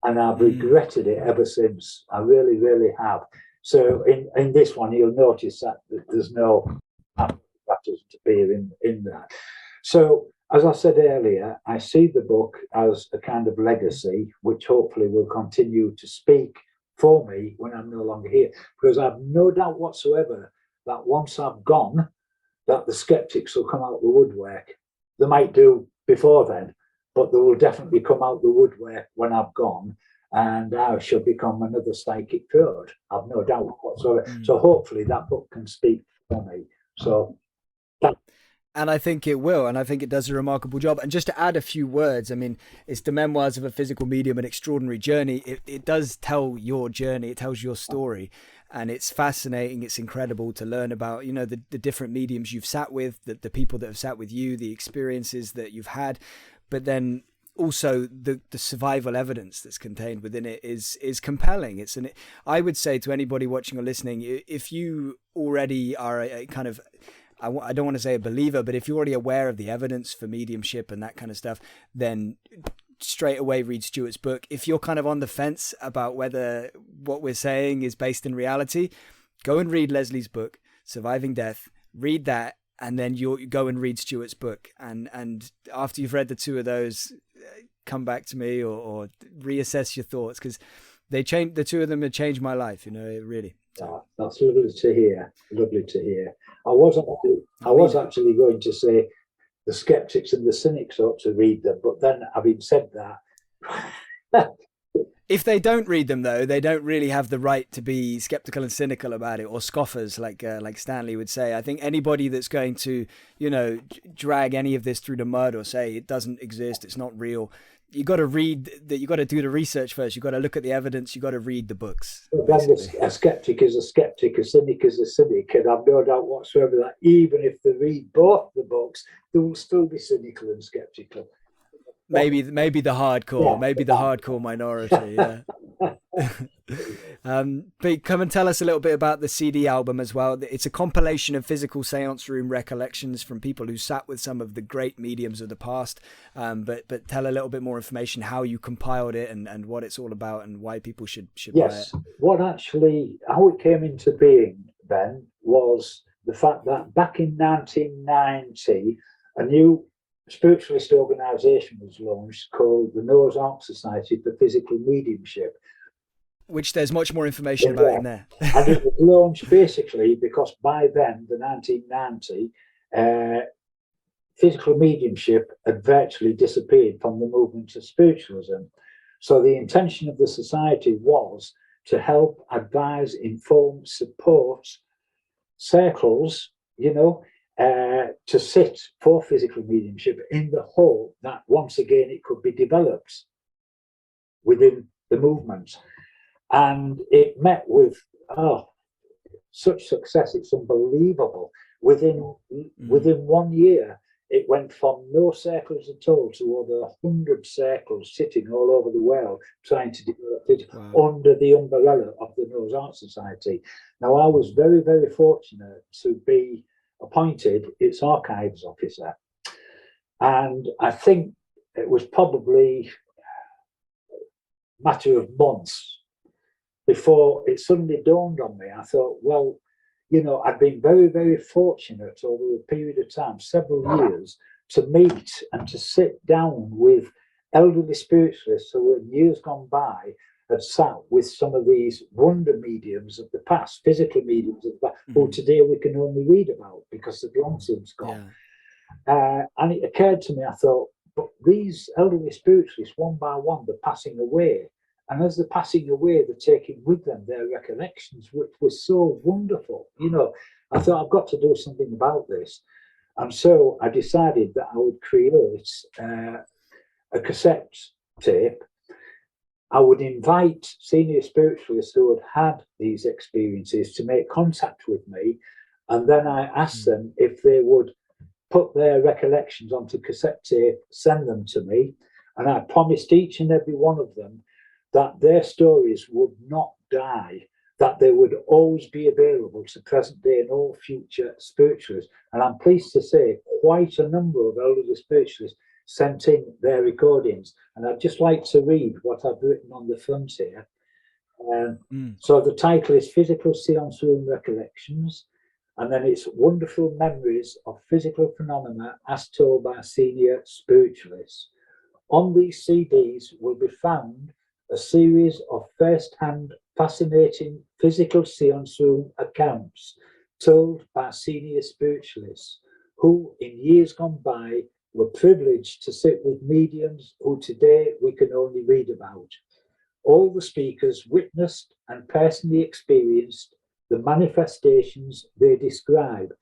C: And I've regretted it ever since. I really, really have. So in this one, you'll notice that there's no doesn't appear in that. So as I said earlier, I see the book as a kind of legacy, which hopefully will continue to speak for me when I'm no longer here. Because I've no doubt whatsoever that once I've gone, that the skeptics will come out the woodwork. They might do before then, but they will definitely come out the woodwork when I've gone, and I shall become another psychic Freud. I've no doubt whatsoever. So hopefully that book can speak for me. So that.
A: And I think it will, and I think it does a remarkable job. And just to add a few words, I mean, it's the Memoirs of a Physical Medium, An Extraordinary Journey. It does tell your journey, it tells your story, and it's fascinating. It's incredible to learn about, you know, the different mediums you've sat with, the people that have sat with you, the experiences that you've had, but then also the survival evidence that's contained within it is compelling. I would say to anybody watching or listening, if you already are a kind of, I don't want to say a believer, but if you're already aware of the evidence for mediumship and that kind of stuff, then straight away read Stuart's book. If you're kind of on the fence about whether what we're saying is based in reality, go and read Leslie's book, Surviving Death. Read that, and then you go and read Stuart's book. And after you've read the two of those, come back to me or reassess your thoughts, because the two of them have changed my life, you know, really.
C: That's lovely to hear. Lovely to hear. I was actually going to say the skeptics and the cynics ought to read them, but then having said that,
A: if they don't read them, though, they don't really have the right to be skeptical and cynical about it, or scoffers, like Stanley would say. I think anybody that's going to, you know, drag any of this through the mud or say it doesn't exist, it's not real, you got to read that. You got to do the research first. You got to look at the evidence. You got to read the books.
C: Then a skeptic is a skeptic, a cynic is a cynic, and I've no doubt whatsoever that even if they read both the books, they will still be cynical and skeptical.
A: Maybe the hardcore, maybe the hardcore minority. Yeah. But come and tell us a little bit about the CD album as well. It's a compilation of physical seance room recollections from people who sat with some of the great mediums of the past. But tell a little bit more information, how you compiled it and what it's all about and why people should buy it.
C: How it came into being, Ben, was the fact that back in 1990, a new spiritualist organisation was launched called the Noah's Ark Society for Physical Mediumship,
A: which there's much more information about in there.
C: And it was launched basically because by then, the 1990, physical mediumship had virtually disappeared from the movement of spiritualism. So the intention of the society was to help, advise, inform, support circles, you know, to sit for physical mediumship in the hope that once again it could be developed within the movement. And it met with such success, it's unbelievable. Within 1 year, it went from no circles at all to over 100 circles sitting all over the world trying to develop it under the umbrella of the Noah's Ark Society. Now, I was very, very fortunate to be appointed its archives officer, and I think it was probably a matter of months before it suddenly dawned on me. I thought, well, you know, I'd been very, very fortunate over a period of time, several years, to meet and to sit down with elderly spiritualists who in years gone by had sat with some of these wonder mediums of the past, physical mediums of the past, who today we can only read about because they've long since gone. And it occurred to me, I thought, but these elderly spiritualists, one by one, they're passing away. And as they're passing away, they're taking with them their recollections, which was so wonderful. You know, I thought, I've got to do something about this. And so I decided that I would create a cassette tape. I would invite senior spiritualists who had had these experiences to make contact with me. And then I asked them if they would put their recollections onto cassette tape, send them to me. And I promised each and every one of them that their stories would not die, that they would always be available to present day and all future spiritualists. And I'm pleased to say quite a number of elderly spiritualists sent in their recordings. And I'd just like to read what I've written on the front here. So the title is Physical Seance Room Recollections. And then it's wonderful memories of physical phenomena as told by senior spiritualists. On these CDs will be found a series of first-hand fascinating physical seance room accounts told by senior spiritualists who in years gone by were privileged to sit with mediums who today we can only read about. All the speakers witnessed and personally experienced the manifestations they describe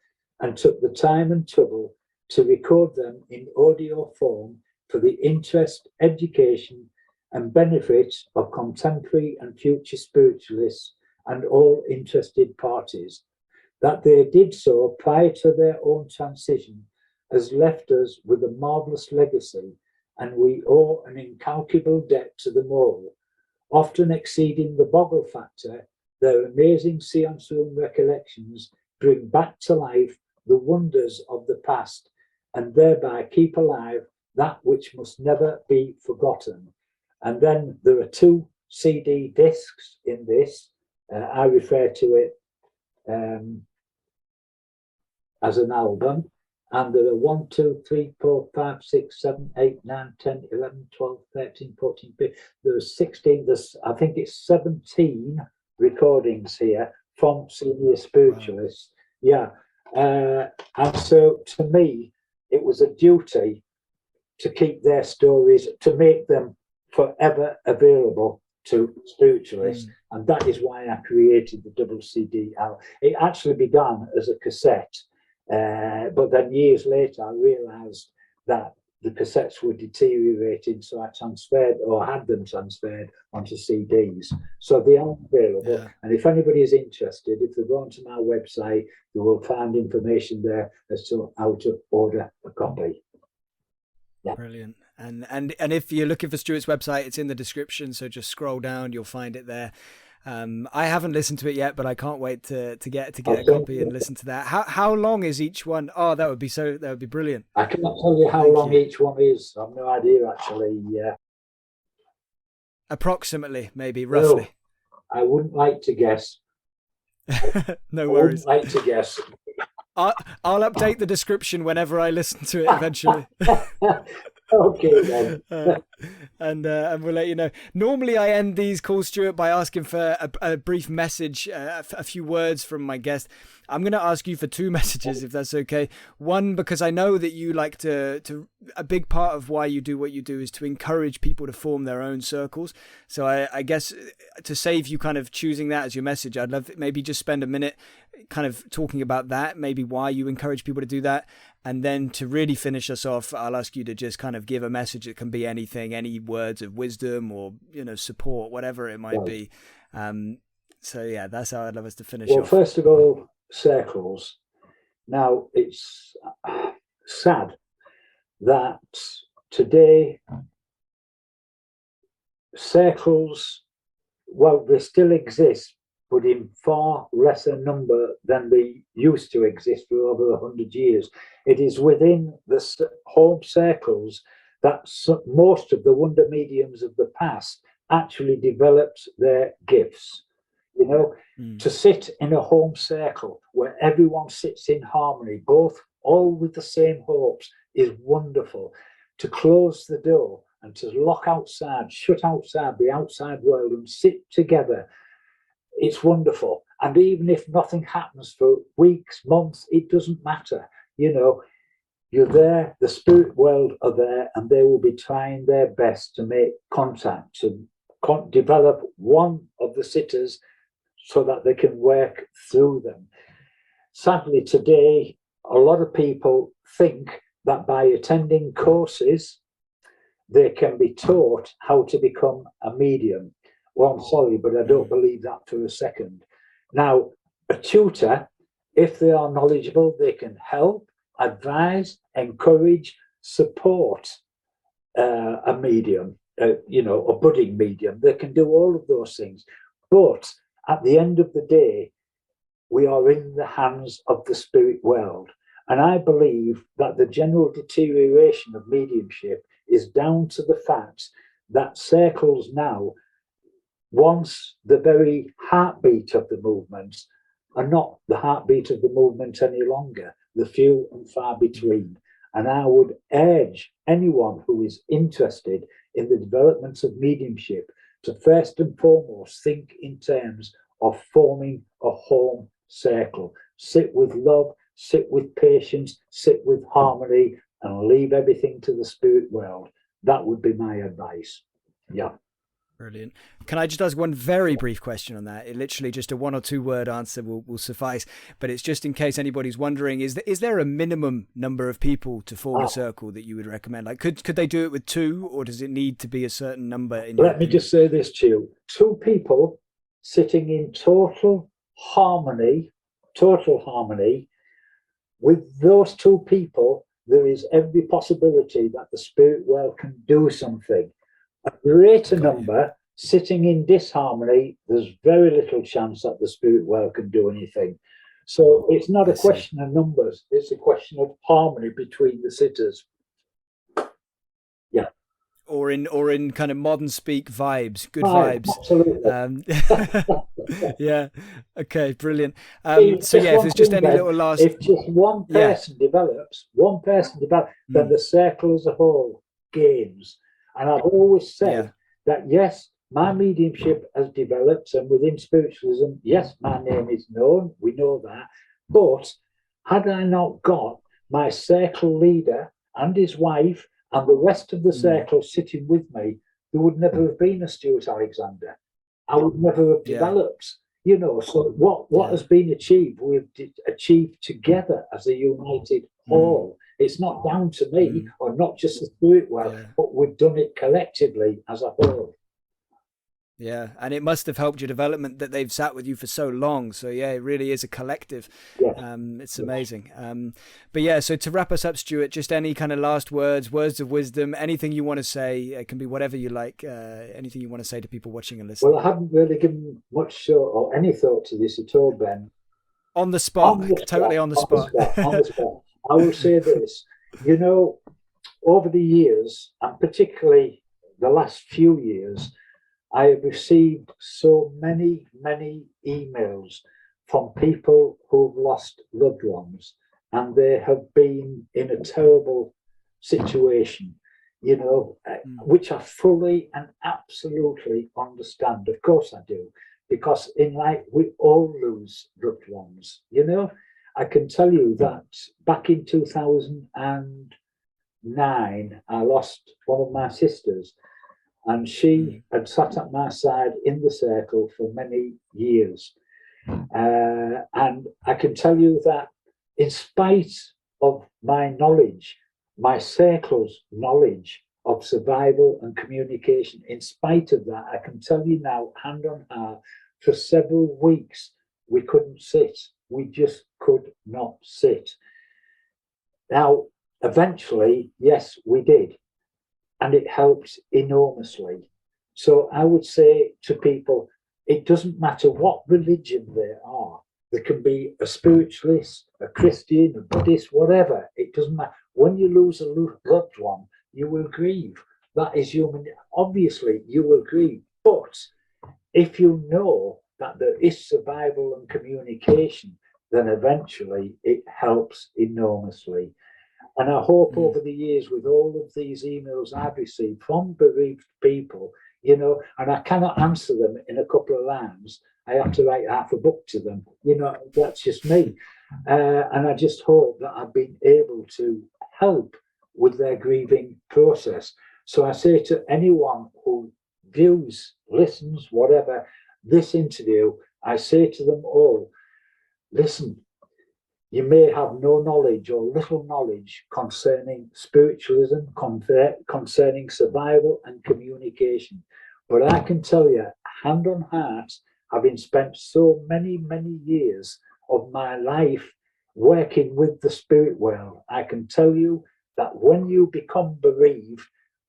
C: and took the time and trouble to record them in audio form for the interest, education, and benefit of contemporary and future spiritualists and all interested parties. That they did so prior to their own transition has left us with a marvellous legacy, and we owe an incalculable debt to them all. Often exceeding the boggle factor, their amazing seance room recollections bring back to life the wonders of the past and thereby keep alive that which must never be forgotten. And then there are 2 CD discs in this. I refer to it as an album. And there are 1, 2, 3, 4, 5, 6, 7, 8, 9, 10, 11, 12, 13, 14, 15. There's 16, I think it's 17 recordings here from senior spiritualists. Wow. Yeah. And so to me, it was a duty to keep their stories, to make them forever available to spiritualists. And that is why I created the double CD album. It actually began as a cassette. But then years later, I realised that the cassettes were deteriorating, so I transferred or had them transferred onto CDs. So they are available. Yeah. And if anybody is interested, if they go onto my website, they will find information there as to how to order a copy.
A: Yeah. Brilliant. And if you're looking for Stuart's website, it's in the description. So just scroll down, you'll find it there. I haven't listened to it yet, but I can't wait to get a copy and listen to that. How long is each one? Oh, that would be brilliant.
C: I cannot tell you how long each one is. I've no idea actually. Yeah.
A: Approximately, maybe, roughly.
C: No, I wouldn't like to guess.
A: No worries.
C: I wouldn't like to guess.
A: I'll update the description whenever I listen to it eventually.
C: Okay then.
A: And we'll let you know. Normally I end these calls, Stuart, by asking for a brief message, a few words from my guest. I'm going to ask you for 2 messages, if that's okay. One, because I know that you like to a big part of why you do what you do is to encourage people to form their own circles. So I guess to save you kind of choosing that as your message, I'd love maybe just spend a minute kind of talking about that, maybe why you encourage people to do that. And then to really finish us off, I'll ask you to just kind of give a message. It can be anything, any words of wisdom or, support, whatever it might be. So yeah, that's how I'd love us to finish off.
C: Well, first of all, circles. Now, it's sad that today circles, well, they still exist, but in far lesser number than they used to exist for over 100 years. It is within the home circles that most of the wonder mediums of the past actually developed their gifts. To sit in a home circle where everyone sits in harmony, all with the same hopes, is wonderful. To close the door and to lock outside, shut outside the outside world and sit together, it's wonderful. And even if nothing happens for weeks, months, it doesn't matter. You're there, the spirit world are there, and they will be trying their best to make contact, to develop one of the sitters so that they can work through them. Sadly, today, a lot of people think that by attending courses, they can be taught how to become a medium. Well, I'm sorry, but I don't believe that for a second. Now, a tutor, if they are knowledgeable, they can help, advise, encourage, support a medium, a budding medium. They can do all of those things. But at the end of the day, we are in the hands of the spirit world. And I believe that the general deterioration of mediumship is down to the fact that circles now, once the very heartbeat of the movement, are not the heartbeat of the movement any longer. They're few and far between. And I would urge anyone who is interested in the development of mediumship to first and foremost think in terms of forming a home circle. Sit with love, sit with patience, sit with harmony, and leave everything to the spirit world. That would be my advice. Yeah.
A: Brilliant. Can I just ask one very brief question on that? It literally just a 1 or 2 word answer will suffice, but it's just in case anybody's wondering, is there a minimum number of people to form a circle that you would recommend? Like, could they do it with 2, or does it need to be a certain number?
C: Let me just say this to you. 2 people sitting in total harmony, with those 2 people, there is every possibility that the spirit world can do something. A greater number sitting in disharmony, there's very little chance that the spirit world can do anything. So it's not a question of numbers, it's a question of harmony between the sitters. Yeah.
A: Or in kind of modern speak vibes, good vibes.
C: Absolutely.
A: Yeah. Okay, brilliant. So yeah, if there's just any little last...
C: If just one person develops, then the circle as a whole gains. And I've always said that, yes, my mediumship has developed, and within spiritualism, yes, my name is known, we know that. But had I not got my circle leader and his wife and the rest of the circle sitting with me, there would never have been a Stuart Alexander. I would never have developed, you know. So what has been achieved, we've achieved together as a united whole. It's not down to me or not just the spirit world, but we've done it collectively as a whole.
A: Yeah, and it must have helped your development that they've sat with you for so long. So yeah, it really is a collective. It's amazing. But yeah, so to wrap us up, Stuart, just any kind of last words of wisdom, anything you want to say. It can be whatever you like, anything you want to say to people watching and listening.
C: Well, I haven't really given much thought or any thought to this at all, Ben.
A: On the spot, totally on the spot.
C: I will say this, you know, over the years, and particularly the last few years, I have received so many emails from people who've lost loved ones, and they have been in a terrible situation, you know, which I fully and absolutely understand. Of course I do, because in life we all lose loved ones, you know. I can tell you that back in 2009, I lost one of my sisters, and she had sat at my side in the circle for many years. And I can tell you that in spite of my knowledge, my circle's knowledge of survival and communication, in spite of that, I can tell you now, hand on heart, for several weeks, we couldn't sit. We just could not sit. Now, eventually, yes, we did. And it helped enormously. So I would say to people, it doesn't matter what religion they are. There can be a spiritualist, a Christian, a Buddhist, whatever. It doesn't matter. When you lose a loved one, you will grieve. That is human. Obviously, you will grieve. But if you know that there is survival and communication, then eventually it helps enormously. And I hope over the years, with all of these emails I've received from bereaved people, you know, and I cannot answer them in a couple of lines. I have to write half a book to them. You know, that's just me. And I just hope that I've been able to help with their grieving process. So I say to anyone who views, listens, whatever, this interview, I say to them all, listen, you may have no knowledge or little knowledge concerning spiritualism, concerning survival and communication. But I can tell you, hand on heart, having spent so many years of my life working with the spirit world, I can tell you that when you become bereaved,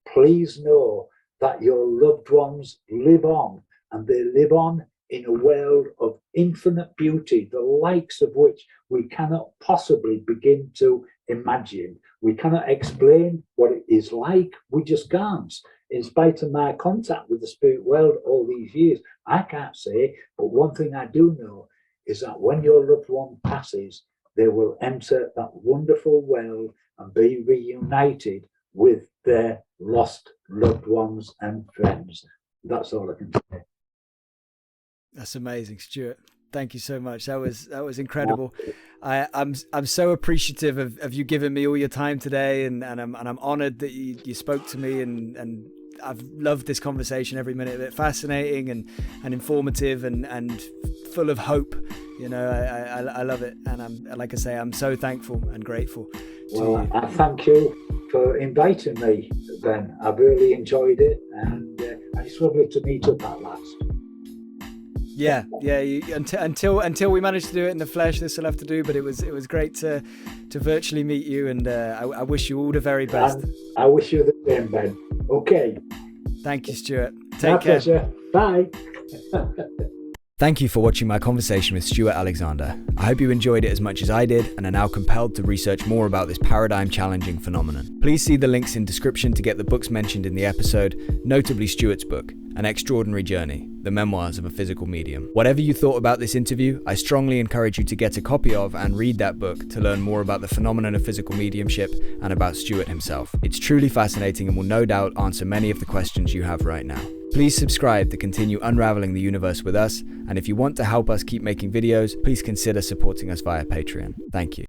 C: please know that your loved ones live on, and they live on in a world of infinite beauty, the likes of which we cannot possibly begin to imagine. We cannot explain what it is like. We just can't. In spite of my contact with the spirit world all these years, I can't say, but one thing I do know is that when your loved one passes, they will enter that wonderful well and be reunited with their lost loved ones and friends. That's all I can say.
A: That's amazing, Stuart. Thank you so much. That was incredible. I'm so appreciative of you giving me all your time today, and I'm honored that you spoke to me, and I've loved this conversation, every minute of it. Fascinating and informative and full of hope. You know, I love it, and I'm so thankful and grateful.
C: Well, I thank you for inviting me, Ben. I've really enjoyed it, and it's lovely to meet up at last.
A: Yeah. Until we manage to do it in the flesh, this will have to do. But it was great to virtually meet you, and I wish you all the very best.
C: And I wish you the same, Ben. Okay.
A: Thank you, Stuart.
C: My pleasure. Bye.
A: Thank you for watching my conversation with Stuart Alexander. I hope you enjoyed it as much as I did and are now compelled to research more about this paradigm-challenging phenomenon. Please see the links in description to get the books mentioned in the episode, notably Stuart's book, An Extraordinary Journey, The Memoirs of a Physical Medium. Whatever you thought about this interview, I strongly encourage you to get a copy of and read that book to learn more about the phenomenon of physical mediumship and about Stuart himself. It's truly fascinating and will no doubt answer many of the questions you have right now. Please subscribe to continue unraveling the universe with us, and if you want to help us keep making videos, please consider supporting us via Patreon. Thank you.